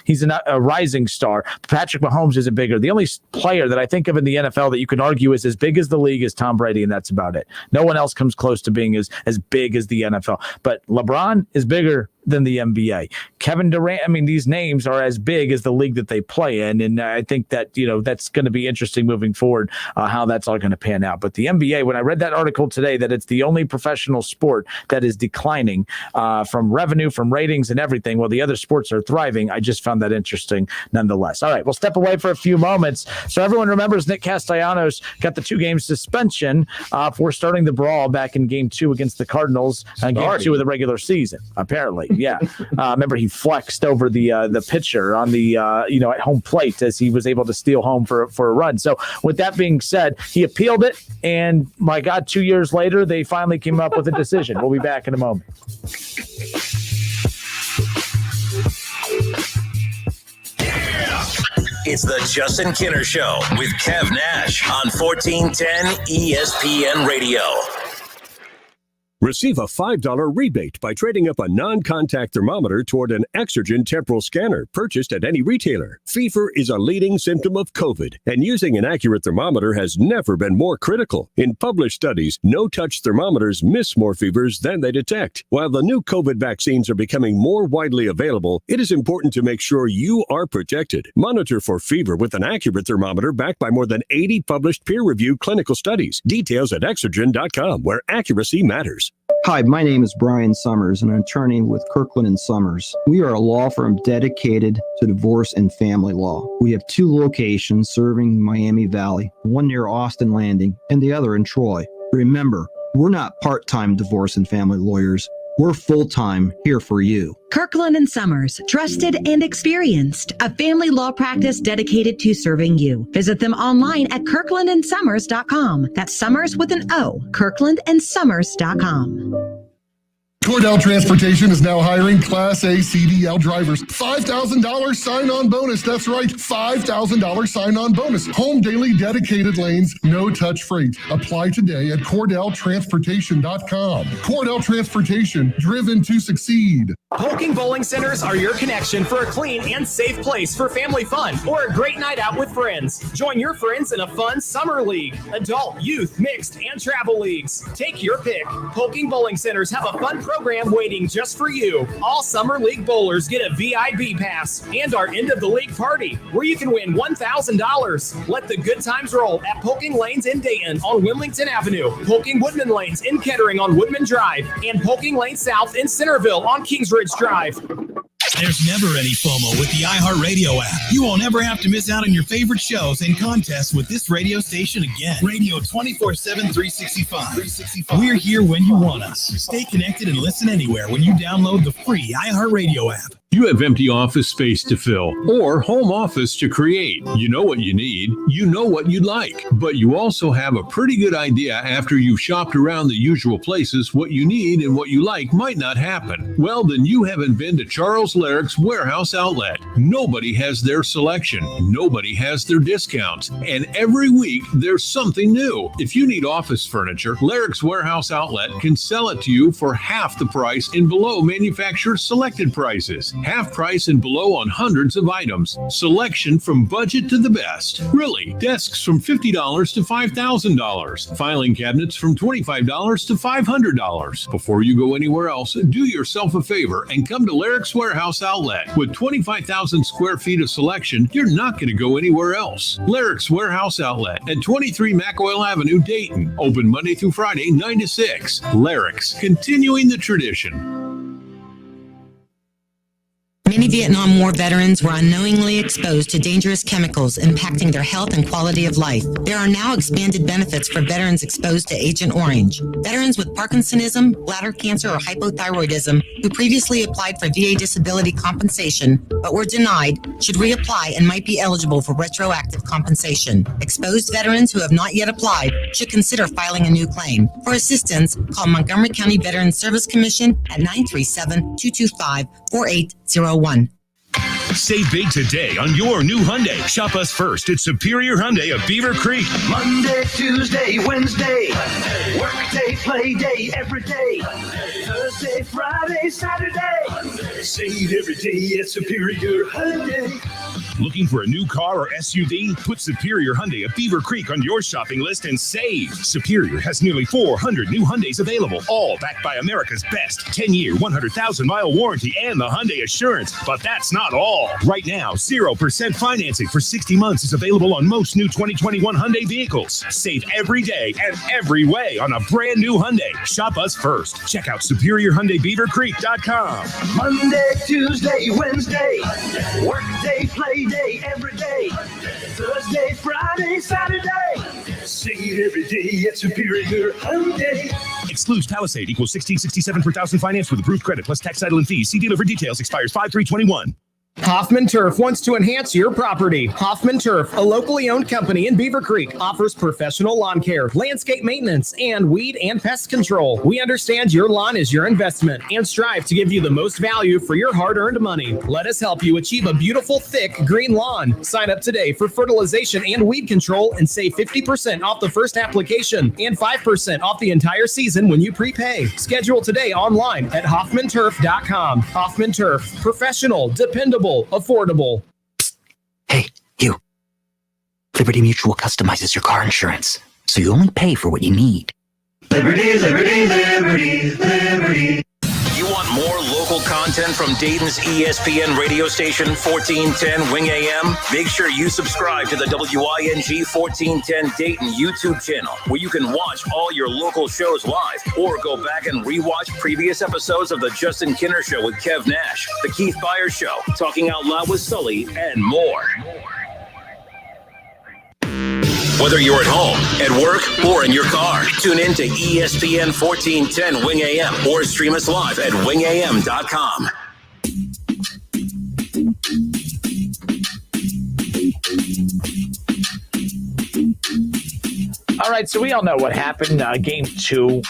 S2: he's a rising star. Patrick Mahomes isn't bigger. The only player that I think of in the NFL that you can argue is as big as the league is Tom Brady, and that's about it. No one else comes close to being as big as the NFL. But LeBron is bigger than the NBA. Kevin Durant, I mean, these names are as big as the league that they play in. And I think that, that's going to be interesting moving forward, how that's all going to pan out. But the NBA, when I read that article today, that it's the only professional sport that is declining from revenue, from ratings and everything, while the other sports are thriving, I just found that interesting nonetheless. All right, we'll step away for a few moments. So everyone remembers Nick Castellanos got the 2-game suspension for starting the brawl back in Game 2 against the Cardinals and Game 2 of the regular season, apparently. Yeah. Remember, he flexed over the pitcher on the at home plate as he was able to steal home for a run. So with that being said, he appealed it, and my God, 2 years later, they finally came up with a decision. We'll be back in a moment.
S1: It's the Justin Kinner Show with Kev Nash on 1410 ESPN Radio.
S9: Receive a $5 rebate by trading up a non-contact thermometer toward an Exergen temporal scanner purchased at any retailer. Fever is a leading symptom of COVID, and using an accurate thermometer has never been more critical. In published studies, no-touch thermometers miss more fevers than they detect. While the new COVID vaccines are becoming more widely available, it is important to make sure you are protected. Monitor for fever with an accurate thermometer backed by more than 80 published peer-reviewed clinical studies. Details at Exergen.com, where accuracy matters.
S10: Hi, my name is Brian Summers, and I'm an attorney with Kirkland & Summers. We are a law firm dedicated to divorce and family law. We have 2 locations serving Miami Valley, one near Austin Landing and the other in Troy. Remember, we're not part-time divorce and family lawyers. We're full-time here for you.
S13: Kirkland & Summers, trusted and experienced, a family law practice dedicated to serving you. Visit them online at kirklandandsummers.com. That's Summers with an O, kirklandandsummers.com.
S14: Cordell Transportation is now hiring Class A CDL drivers. $5,000 sign-on bonus. That's right, $5,000 sign-on bonus. Home daily dedicated lanes, no-touch freight. Apply today at CordellTransportation.com. Cordell Transportation, driven to succeed.
S6: Polking Bowling Centers are your connection for a clean and safe place for family fun or a great night out with friends. Join your friends in a fun summer league, adult, youth, mixed, and travel leagues. Take your pick. Polking Bowling Centers have a fun program waiting just for you. All summer league bowlers get a VIB pass and our end of the league party where you can win $1,000. Let the good times roll at Polking Lanes in Dayton on Wilmington Avenue, Polking Woodman Lanes in Kettering on Woodman Drive, and Polking Lane South in Centerville on Kingsridge Drive.
S11: There's never any FOMO with the iHeartRadio app. You won't ever have to miss out on your favorite shows and contests with this radio station again. Radio 24/7, 365. We're here when you want us. Stay connected and listen anywhere when you download the free iHeartRadio app.
S22: You have empty office space to fill or home office to create. You know what you need. You know what you'd like. But you also have a pretty good idea after you've shopped around the usual places what you need and what you like might not happen. Well, then you haven't been to Charles Larrick's Warehouse Outlet. Nobody has their selection. Nobody has their discounts. And every week there's something new. If you need office furniture, Larrick's Warehouse Outlet can sell it to you for half the price and below manufacturer's selected prices. Half price and below on hundreds of items. Selection from budget to the best. Really, desks from $50 to $5,000. Filing cabinets from $25 to $500. Before you go anywhere else, do yourself a favor and come to Larrick's Warehouse Outlet. With 25,000 square feet of selection, you're not going to go anywhere else. Larrick's Warehouse Outlet at 23 McOil Avenue, Dayton. Open Monday through Friday, 9 to 6. Larrick's, continuing the tradition.
S13: Many Vietnam War veterans were unknowingly exposed to dangerous chemicals impacting their health and quality of life. There are now expanded benefits for veterans exposed to Agent Orange. Veterans with Parkinsonism, bladder cancer, or hypothyroidism who previously applied for VA disability compensation but were denied should reapply and might be eligible for retroactive compensation. Exposed veterans who have not yet applied should consider filing a new claim. For assistance, call Montgomery County Veterans Service Commission at 937-225-4801.
S1: Save big today on your new Hyundai. Shop us first at Superior Hyundai of Beaver Creek.
S18: Monday, Tuesday, Wednesday, work day, play day, every day. Thursday, Friday, Saturday. Save every day at Superior Hyundai.
S1: Looking for a new car or SUV? Put Superior Hyundai of Beaver Creek on your shopping list and save. Superior has nearly 400 new Hyundais available, all backed by America's best 10-year, 100,000-mile warranty and the Hyundai Assurance. But that's not all. Right now, 0% financing for 60 months is available on most new 2021 Hyundai vehicles. Save every day and every way on a brand new Hyundai. Shop us first. Check out SuperiorHyundaiBeaverCreek.com.
S18: Monday, Tuesday, Wednesday, work day, play day, every day. Thursday, Friday, Saturday. Save every day at Superior Hyundai.
S1: Excludes Palisade equals $1,667 per thousand financed with approved credit plus tax title and fees. See dealer for details. Expires 5/3/21.
S6: Hoffman Turf wants to enhance your property. Hoffman Turf, a locally owned company in Beaver Creek, offers professional lawn care, landscape maintenance, and weed and pest control. We understand your lawn is your investment and strive to give you the most value for your hard-earned money. Let us help you achieve a beautiful, thick, green lawn. Sign up today for fertilization and weed control and save 50% off the first application and 5% off the entire season when you prepay. Schedule today online at HoffmanTurf.com. Hoffman Turf, professional, dependable, affordable.
S4: Hey, you. Liberty Mutual customizes your car insurance, so you only pay for what you need.
S18: Liberty, liberty, liberty, liberty.
S1: You want more local content from Dayton's ESPN radio station 1410 Wing AM? Make sure you subscribe to the WING 1410 Dayton YouTube channel, where you can watch all your local shows live or go back and rewatch previous episodes of the Justin Kinner Show with Kev Nash, the Keith Byers Show, Talking Out Loud with Sully, and more. Whether you're at home, at work, or in your car, tune in to ESPN 1410 Wing AM or stream us live at wingam.com.
S2: All right, so we all know what happened. Game 2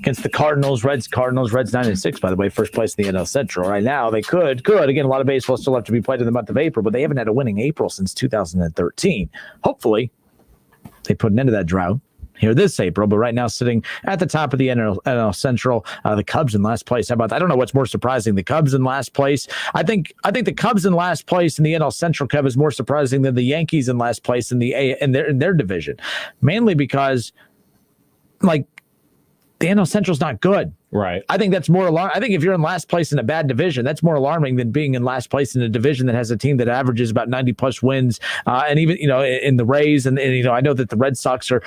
S2: against the Cardinals. Reds 9-6, by the way, first place in the NL Central. Right now, they could. Again, a lot of baseball still have to be played in the month of April, but they haven't had a winning April since 2013. Hopefully, they put an end to that drought here this April, but right now sitting at the top of the NL Central, the Cubs in last place. How about that? I don't know what's more surprising, the Cubs in last place. I think the Cubs in last place in the NL Central, Kev, is more surprising than the Yankees in last place in their division, mainly because the NL Central's not good.
S8: Right.
S2: I think that's more alarming. I think if you're in last place in a bad division, that's more alarming than being in last place in a division that has a team that averages about 90 plus wins. And even, in the Rays and I know that the Red Sox are,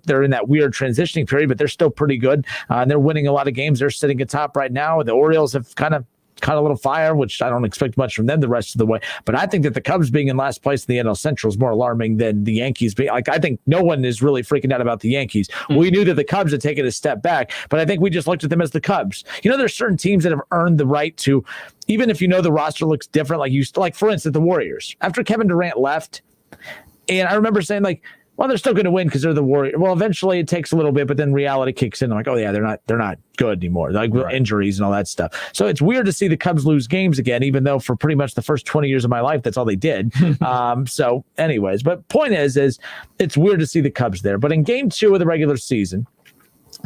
S2: they're in that weird transitioning period, but they're still pretty good. And they're winning a lot of games. They're sitting atop right now. The Orioles have kind of caught a little fire, which I don't expect much from them the rest of the way. But I think that the Cubs being in last place in the NL Central is more alarming than the Yankees being. I think no one is really freaking out about the Yankees. We knew that the Cubs had taken a step back, but I think we just looked at them as the Cubs. There's certain teams that have earned the right to, even if the roster looks different, like for instance, the Warriors. After Kevin Durant left, and I remember saying well, they're still going to win because they're the Warriors. Well, eventually it takes a little bit, but then reality kicks in. I'm like, oh yeah, they're not good anymore. Right. Injuries and all that stuff. So it's weird to see the Cubs lose games again, even though for pretty much the first 20 years of my life, that's all they did. So anyways, but point is it's weird to see the Cubs there. But in game 2 of the regular season,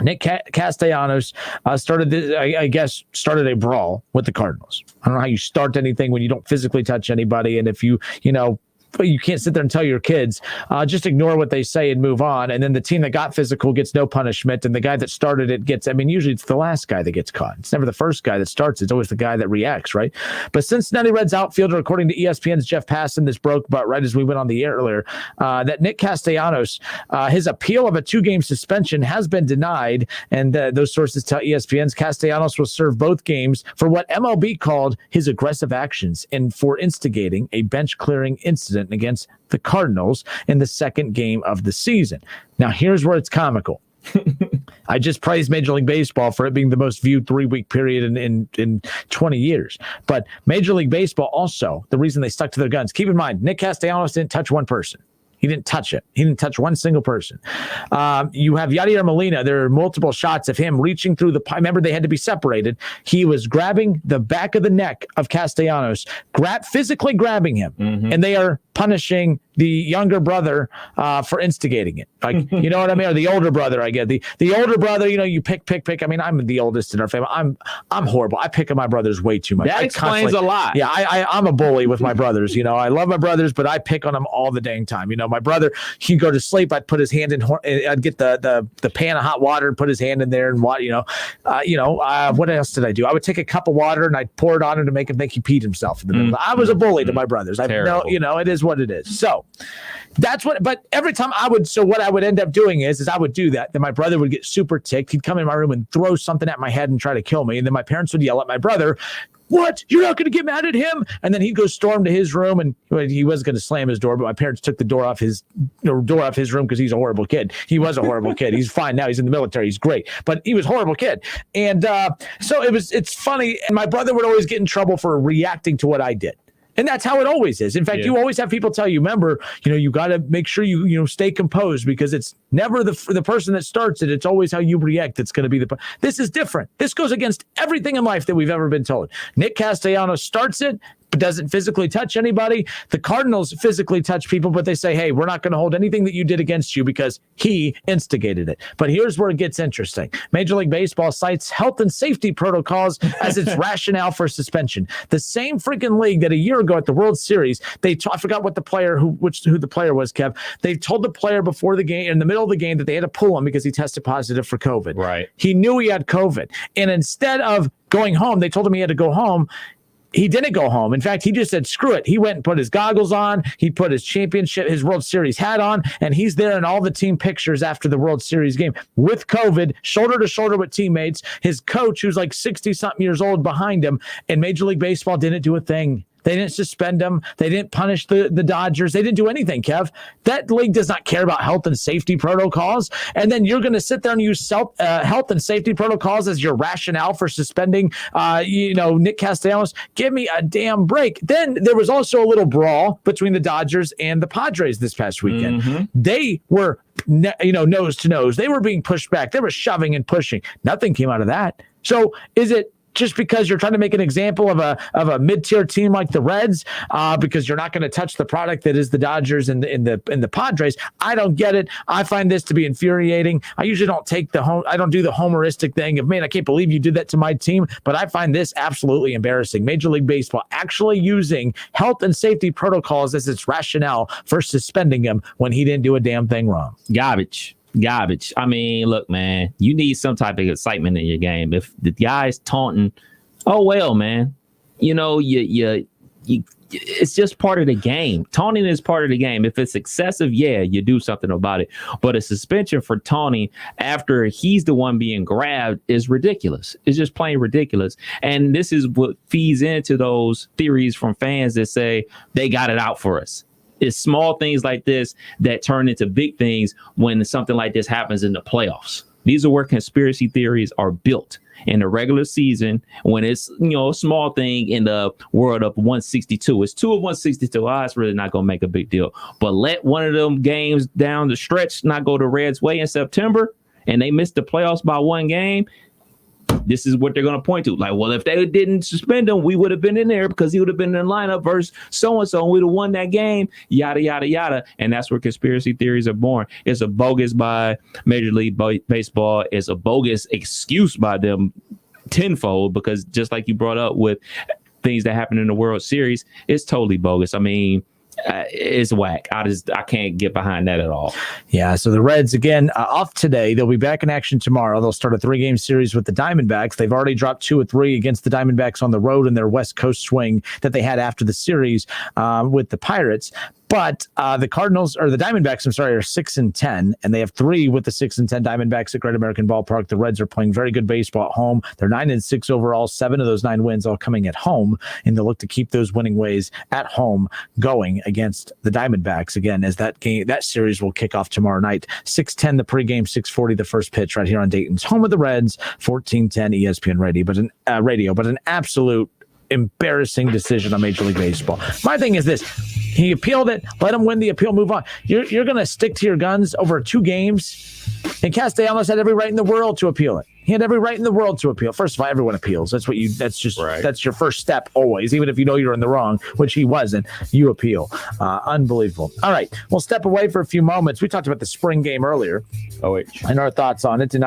S2: Nick Castellanos started a brawl with the Cardinals. I don't know how you start anything when you don't physically touch anybody, and if you can't sit there and tell your kids, just ignore what they say and move on. And then the team that got physical gets no punishment. And the guy that started it usually it's the last guy that gets caught. It's never the first guy that starts. It's always the guy that reacts, right? But Cincinnati Reds outfielder, according to ESPN's Jeff Passan, this broke about right as we went on the air earlier, that Nick Castellanos, his appeal of a 2-game suspension has been denied. And those sources tell ESPN's Castellanos will serve both games for what MLB called his aggressive actions and for instigating a bench-clearing incident against the Cardinals in the second game of the season. Now, here's where it's comical. I just praised Major League Baseball for it being the most viewed 3-week period in 20 years. But Major League Baseball also, the reason they stuck to their guns, keep in mind, Nick Castellanos didn't touch one person. He didn't touch it. He didn't touch one single person. You have Yadier Molina. There are multiple shots of him reaching through the pipe. Remember, they had to be separated. He was grabbing the back of the neck of Castellanos, physically grabbing him. Mm-hmm. And they are punishing the younger brother for instigating it. Like, you know what I mean? Or the older brother, I get. The older brother, you pick. I mean, I'm the oldest in our family. I'm horrible. I pick on my brothers way too much.
S8: That explains a lot.
S2: Yeah, I'm a bully with my brothers. I love my brothers, but I pick on them all the dang time. My brother, he'd go to sleep. I'd put his hand in. I'd get the pan of hot water and put his hand in there and what what else did I do? I would take a cup of water and I'd pour it on him to make him think he peed himself in the middle. I was a bully to my brothers. It is what it is. So that's what. But every time what I would end up doing is I would do that. Then my brother would get super ticked. He'd come in my room and throw something at my head and try to kill me. And then my parents would yell at my brother, "What? You're not going to get mad at him?" And then he'd go storm to his room, and he was going to slam his door, but my parents took the door off his room because he's a horrible kid. He was a horrible kid. He's fine now. He's in the military. He's great, but he was a horrible kid. And so it's funny. And my brother would always get in trouble for reacting to what I did. And that's how it always is. In fact, you always have people tell you, remember, you got to make sure you stay composed, because it's never the person that starts it. It's always how you react. It's going to be this is different. This goes against everything in life that we've ever been told. Nick Castellanos starts it, but doesn't physically touch anybody. The Cardinals physically touch people, but they say, hey, we're not going to hold anything that you did against you because he instigated it. But here's where it gets interesting. Major League Baseball cites health and safety protocols as its rationale for suspension. The same freaking league that a year ago at the World Series, I forgot what the player, who the player was, Kev. They told the player before the game, in the middle of the game, that they had to pull him because he tested positive for COVID. Right. He knew he had COVID. And instead of going home, they told him he had to go home. He didn't go home. In fact, he just said, screw it. He went and put his goggles on. He put his his World Series hat on, and he's there in all the team pictures after the World Series game with COVID, shoulder to shoulder with teammates. His coach, who's like 60-something years old, behind him, and Major League Baseball didn't do a thing. They didn't suspend him. They didn't punish the Dodgers. They didn't do anything, Kev. That league does not care about health and safety protocols. And then you're going to sit there and use health and safety protocols as your rationale for suspending, Nick Castellanos. Give me a damn break. Then there was also a little brawl between the Dodgers and the Padres this past weekend. Mm-hmm. They were, nose to nose. They were being pushed back. They were shoving and pushing. Nothing came out of that. So is it just because you're trying to make an example of a mid-tier team like the Reds, because you're not going to touch the product that is the Dodgers and the Padres? I don't get it. I find this to be infuriating. I usually don't I don't do the homeristic thing of, man, I can't believe you did that to my team, but I find this absolutely embarrassing. Major League Baseball actually using health and safety protocols as its rationale for suspending him when he didn't do a damn thing wrong.
S8: Garbage. I mean, look, man, you need some type of excitement in your game. If the guy's taunting, oh well, man, it's just part of the game. Taunting is part of the game. If it's excessive, you do something about it. But a suspension for taunting after he's the one being grabbed is ridiculous. It's just plain ridiculous. And this is what feeds into those theories from fans that say they got it out for us. It's small things like this that turn into big things when something like this happens in the playoffs. These are where conspiracy theories are built. In the regular season, when it's a small thing in the world of 162, it's 2 of 162. It's really not gonna make a big deal. But let one of them games down the stretch not go the Reds' way in September, and they miss the playoffs by one game. this is what they're going to point to. Like, well, if they didn't suspend him, we would have been in there because he would have been in the lineup versus so-and-so, and we'd have won that game, yada, yada, yada. And that's where conspiracy theories are born. It's a bogus by Major League Baseball. It's a bogus excuse by them tenfold, because just like you brought up with things that happen in the World Series, it's totally bogus. I mean, it's whack. I can't get behind that at all.
S2: Yeah, so the Reds, again, off today. They'll be back in action tomorrow. They'll start a 3-game series with the Diamondbacks. They've already dropped 2 of 3 against the Diamondbacks on the road in their West Coast swing that they had after the series with the Pirates. But the Diamondbacks, are 6-10, and they have 3 with the 6-10 Diamondbacks at Great American Ballpark. The Reds are playing very good baseball at home. They're 9-6 overall, 7 of those 9 wins all coming at home, and they'll look to keep those winning ways at home going against the Diamondbacks again, as that series will kick off tomorrow night. 6:10 the pregame, 6:40 the first pitch, right here on Dayton's home of the Reds, 1410 ESPN radio. But an absolute embarrassing decision on Major League Baseball. My thing is this: he appealed it. Let him win the appeal. Move on. You're going to stick to your guns over 2 games. And Castellanos had every right in the world to appeal it. He had every right in the world to appeal. First of all, everyone appeals. That's your first step always. Even if you know you're in the wrong, which he wasn't, you appeal. Unbelievable. All right, we'll step away for a few moments. We talked about the spring game earlier. And our thoughts on it. And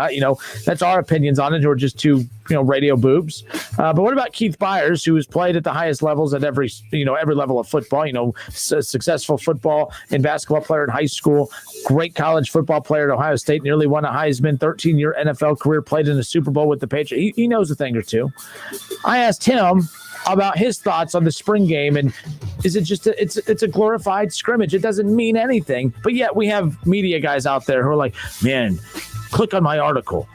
S2: that's our opinions on it. We're just 2 radio boobs. But what about Keith Byers, who has played at the highest levels at every level of football? Successful football and basketball player in high school, great college football player at Ohio State, nearly won a Heisman, 13-year NFL career, played in the Super Bowl with the Patriots. He knows a thing or two. I asked him about his thoughts on the spring game, and is it just it's a glorified scrimmage? It doesn't mean anything, but yet we have media guys out there who are like, man, click on my article.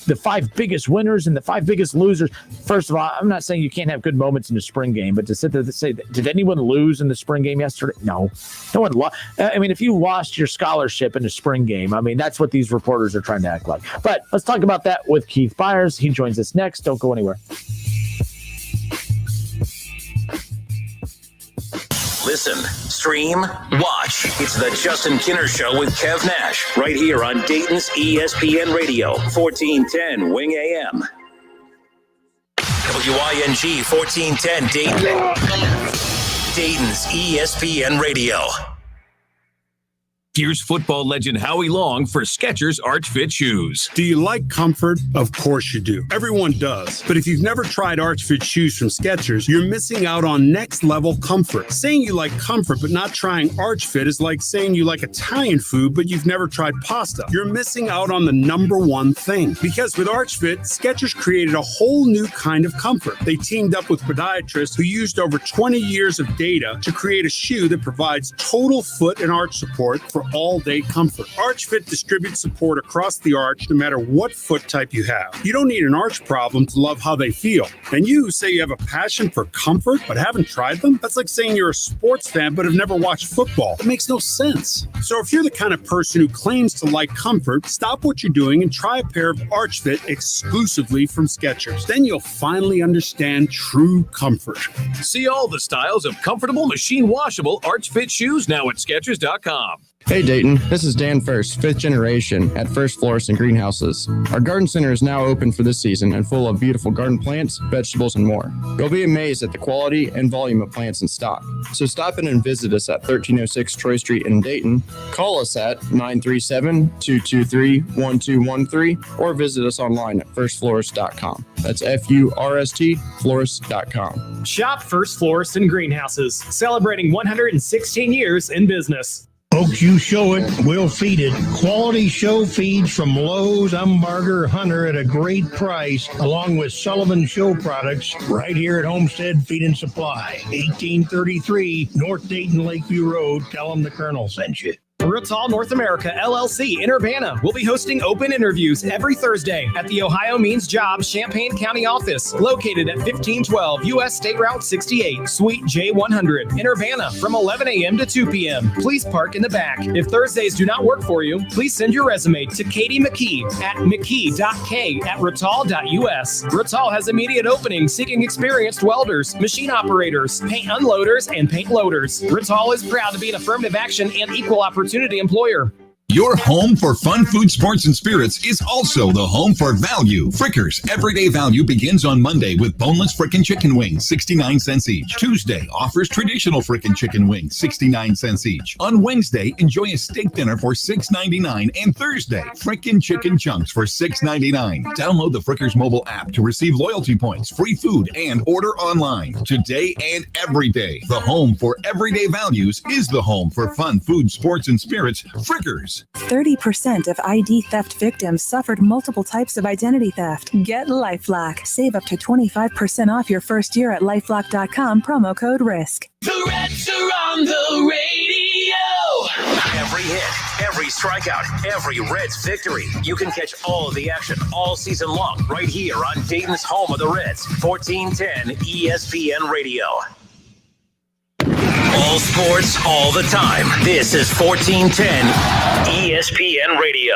S2: The 5 biggest winners and the 5 biggest losers. First of all, I'm not saying you can't have good moments in the spring game, but to sit there and say, did anyone lose in the spring game yesterday? No one lost. I mean, if you lost your scholarship in the spring game, I mean, that's what these reporters are trying to act like. But let's talk about that with Keith Byers. He joins us next. Don't go anywhere.
S1: Listen, stream, watch. It's the Justin Kinner Show with Kev Nash, right here on Dayton's ESPN Radio, 1410 Wing AM. WING 1410 Dayton. Dayton's ESPN Radio.
S12: Here's football legend Howie Long for Skechers Arch Fit shoes.
S15: Do you like comfort? Of course you do. Everyone does. But if you've never tried Arch Fit shoes from Skechers, you're missing out on next level comfort. Saying you like comfort but not trying Arch Fit is like saying you like Italian food but you've never tried pasta. You're missing out on the number one thing. Because with Arch Fit, Skechers created a whole new kind of comfort. They teamed up with podiatrists who used over 20 years of data to create a shoe that provides total foot and arch support for all-day comfort. Arch Fit distributes support across the arch no matter what foot type you have. You don't need an arch problem to love how they feel. And you say you have a passion for comfort but haven't tried them? That's like saying you're a sports fan but have never watched football. It makes no sense. So if you're the kind of person who claims to like comfort, stop what you're doing and try a pair of Arch Fit exclusively from Skechers. Then you'll finally understand true comfort.
S12: See all the styles of comfortable, machine-washable Arch Fit shoes now at Skechers.com.
S7: Hey Dayton, this is Dan First, 5th generation at First Florist and Greenhouses. Our garden center is now open for this season and full of beautiful garden plants, vegetables, and more. You'll be amazed at the quality and volume of plants in stock. So stop in and visit us at 1306 Troy Street in Dayton. Call us at 937-223-1213 or visit us online at firstflorist.com. That's F-U-R-S-T, florist.com.
S6: Shop First Florist and Greenhouses, celebrating 116 years in business.
S16: Folks, you show it, we'll feed it. Quality show feeds from Lowe's, Umbarger, Hunter at a great price, along with Sullivan Show products right here at Homestead Feed and Supply, 1833 North Dayton Lakeview Road. Tell them the Colonel sent you.
S6: Rittal North America, LLC in Urbana will be hosting open interviews every Thursday at the Ohio Means Jobs Champaign County office, located at 1512 U.S. State Route 68, Suite J100 in Urbana from 11 a.m. to 2 p.m. Please park in the back. If Thursdays do not work for you, please send your resume to Katie McKee at mckee.k@rittal.us. Rittal has immediate openings seeking experienced welders, machine operators, paint unloaders, and paint loaders. Rittal is proud to be an affirmative action and equal opportunity employer.
S26: Your home for fun, food, sports, and spirits is also the home for value. Frickers Everyday Value begins on Monday with boneless frickin' chicken wings, 69 cents each. Tuesday offers traditional frickin' chicken wings, 69 cents each. On Wednesday, enjoy a steak dinner for $6.99. And Thursday, frickin' chicken chunks for $6.99. Download the Frickers mobile app to receive loyalty points, free food, and order online. Today and every day, the home for everyday values is the home for fun, food, sports, and spirits. Frickers.
S27: 30% of ID theft victims suffered multiple types of identity theft. Get LifeLock. Save up to 25% off your first year at lifelock.com, promo code RISK.
S1: The Reds are on the radio. Every hit, every strikeout, every Reds victory. You can catch all of the action all season long right here on Dayton's home of the Reds, 1410 ESPN Radio. All sports, all the time. This is 1410 ESPN Radio.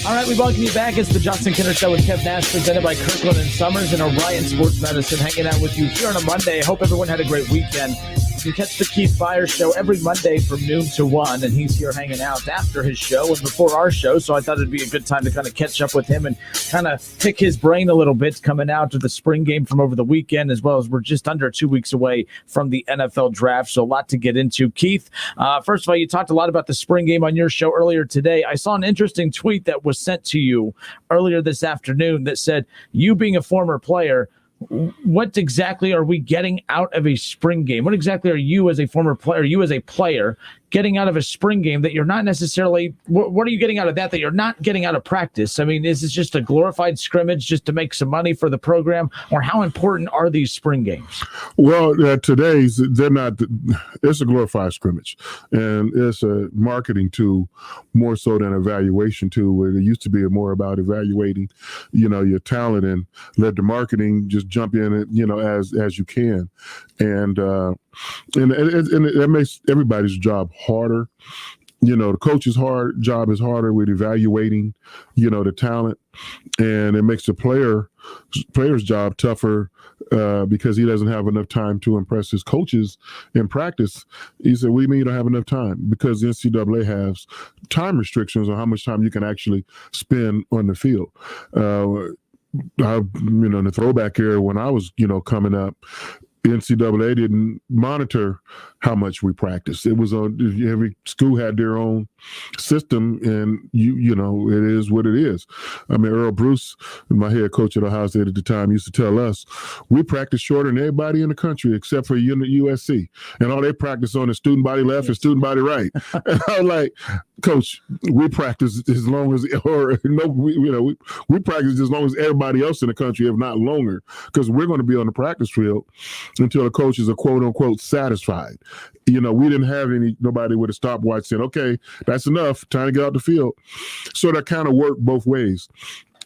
S2: All right, we welcome you back. It's the Justin Kinner Show with Kev Nash, presented by Kirkland & Summers and Orion Sports Medicine, hanging out with you here on a Monday. I hope everyone had a great weekend. You can catch the Keith Byers Show every Monday from noon to 1, and he's here hanging out after his show and before our show, so I thought it'd be a good time to kind of catch up with him and kind of pick his brain a little bit coming out to the spring game from over the weekend, as well as we're just under 2 weeks away from the NFL draft, so a lot to get into. Keith, first of all, you talked a lot about the spring game on your show earlier today. I saw an interesting tweet that was sent to you earlier this afternoon that said, you being a former player, what exactly are we getting out of a spring game? What exactly are you as a former player, you as a player, getting out of a spring game that you're not necessarily, what are you getting out of that you're not getting out of practice? I mean, is this just a glorified scrimmage just to make some money for the program, or how important are these spring games?
S5: Well, today's, it's a glorified scrimmage, and it's a marketing tool more so than evaluation tool, where it used to be more about evaluating, your talent, and let the marketing just jump in it, as you can. And it makes everybody's job harder. The coach's job is harder with evaluating, the talent, and it makes the player's job tougher because he doesn't have enough time to impress his coaches in practice. He said, "What do you mean you don't have enough time?" Because the NCAA has time restrictions on how much time you can actually spend on the field. In the throwback era when I was, coming up, NCAA didn't monitor how much we practiced. It was on, every school had their own system, and it is what it is. I mean, Earl Bruce, my head coach at Ohio State at the time, used to tell us we practice shorter than everybody in the country except for USC, and all they practice on is student body left and student body right. And I was like, Coach, we practice as long as, we practice as long as everybody else in the country, if not longer, because we're going to be on the practice field until the coaches are quote unquote satisfied. We didn't have nobody with a stopwatch saying, okay, that's enough, time to get out the field. So that kind of worked both ways.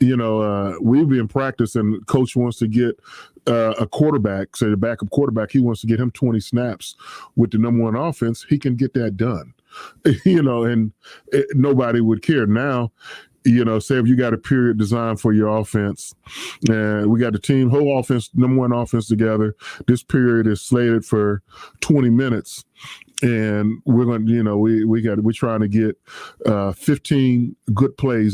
S5: We've been practicing. Coach wants to get a quarterback, say the backup quarterback, he wants to get him 20 snaps with the number one offense. He can get that done, and nobody would care. Now, say if you got a period designed for your offense, and we got the whole offense, number one offense together. This period is slated for 20 minutes. And we're going to, we're trying to get 15 good plays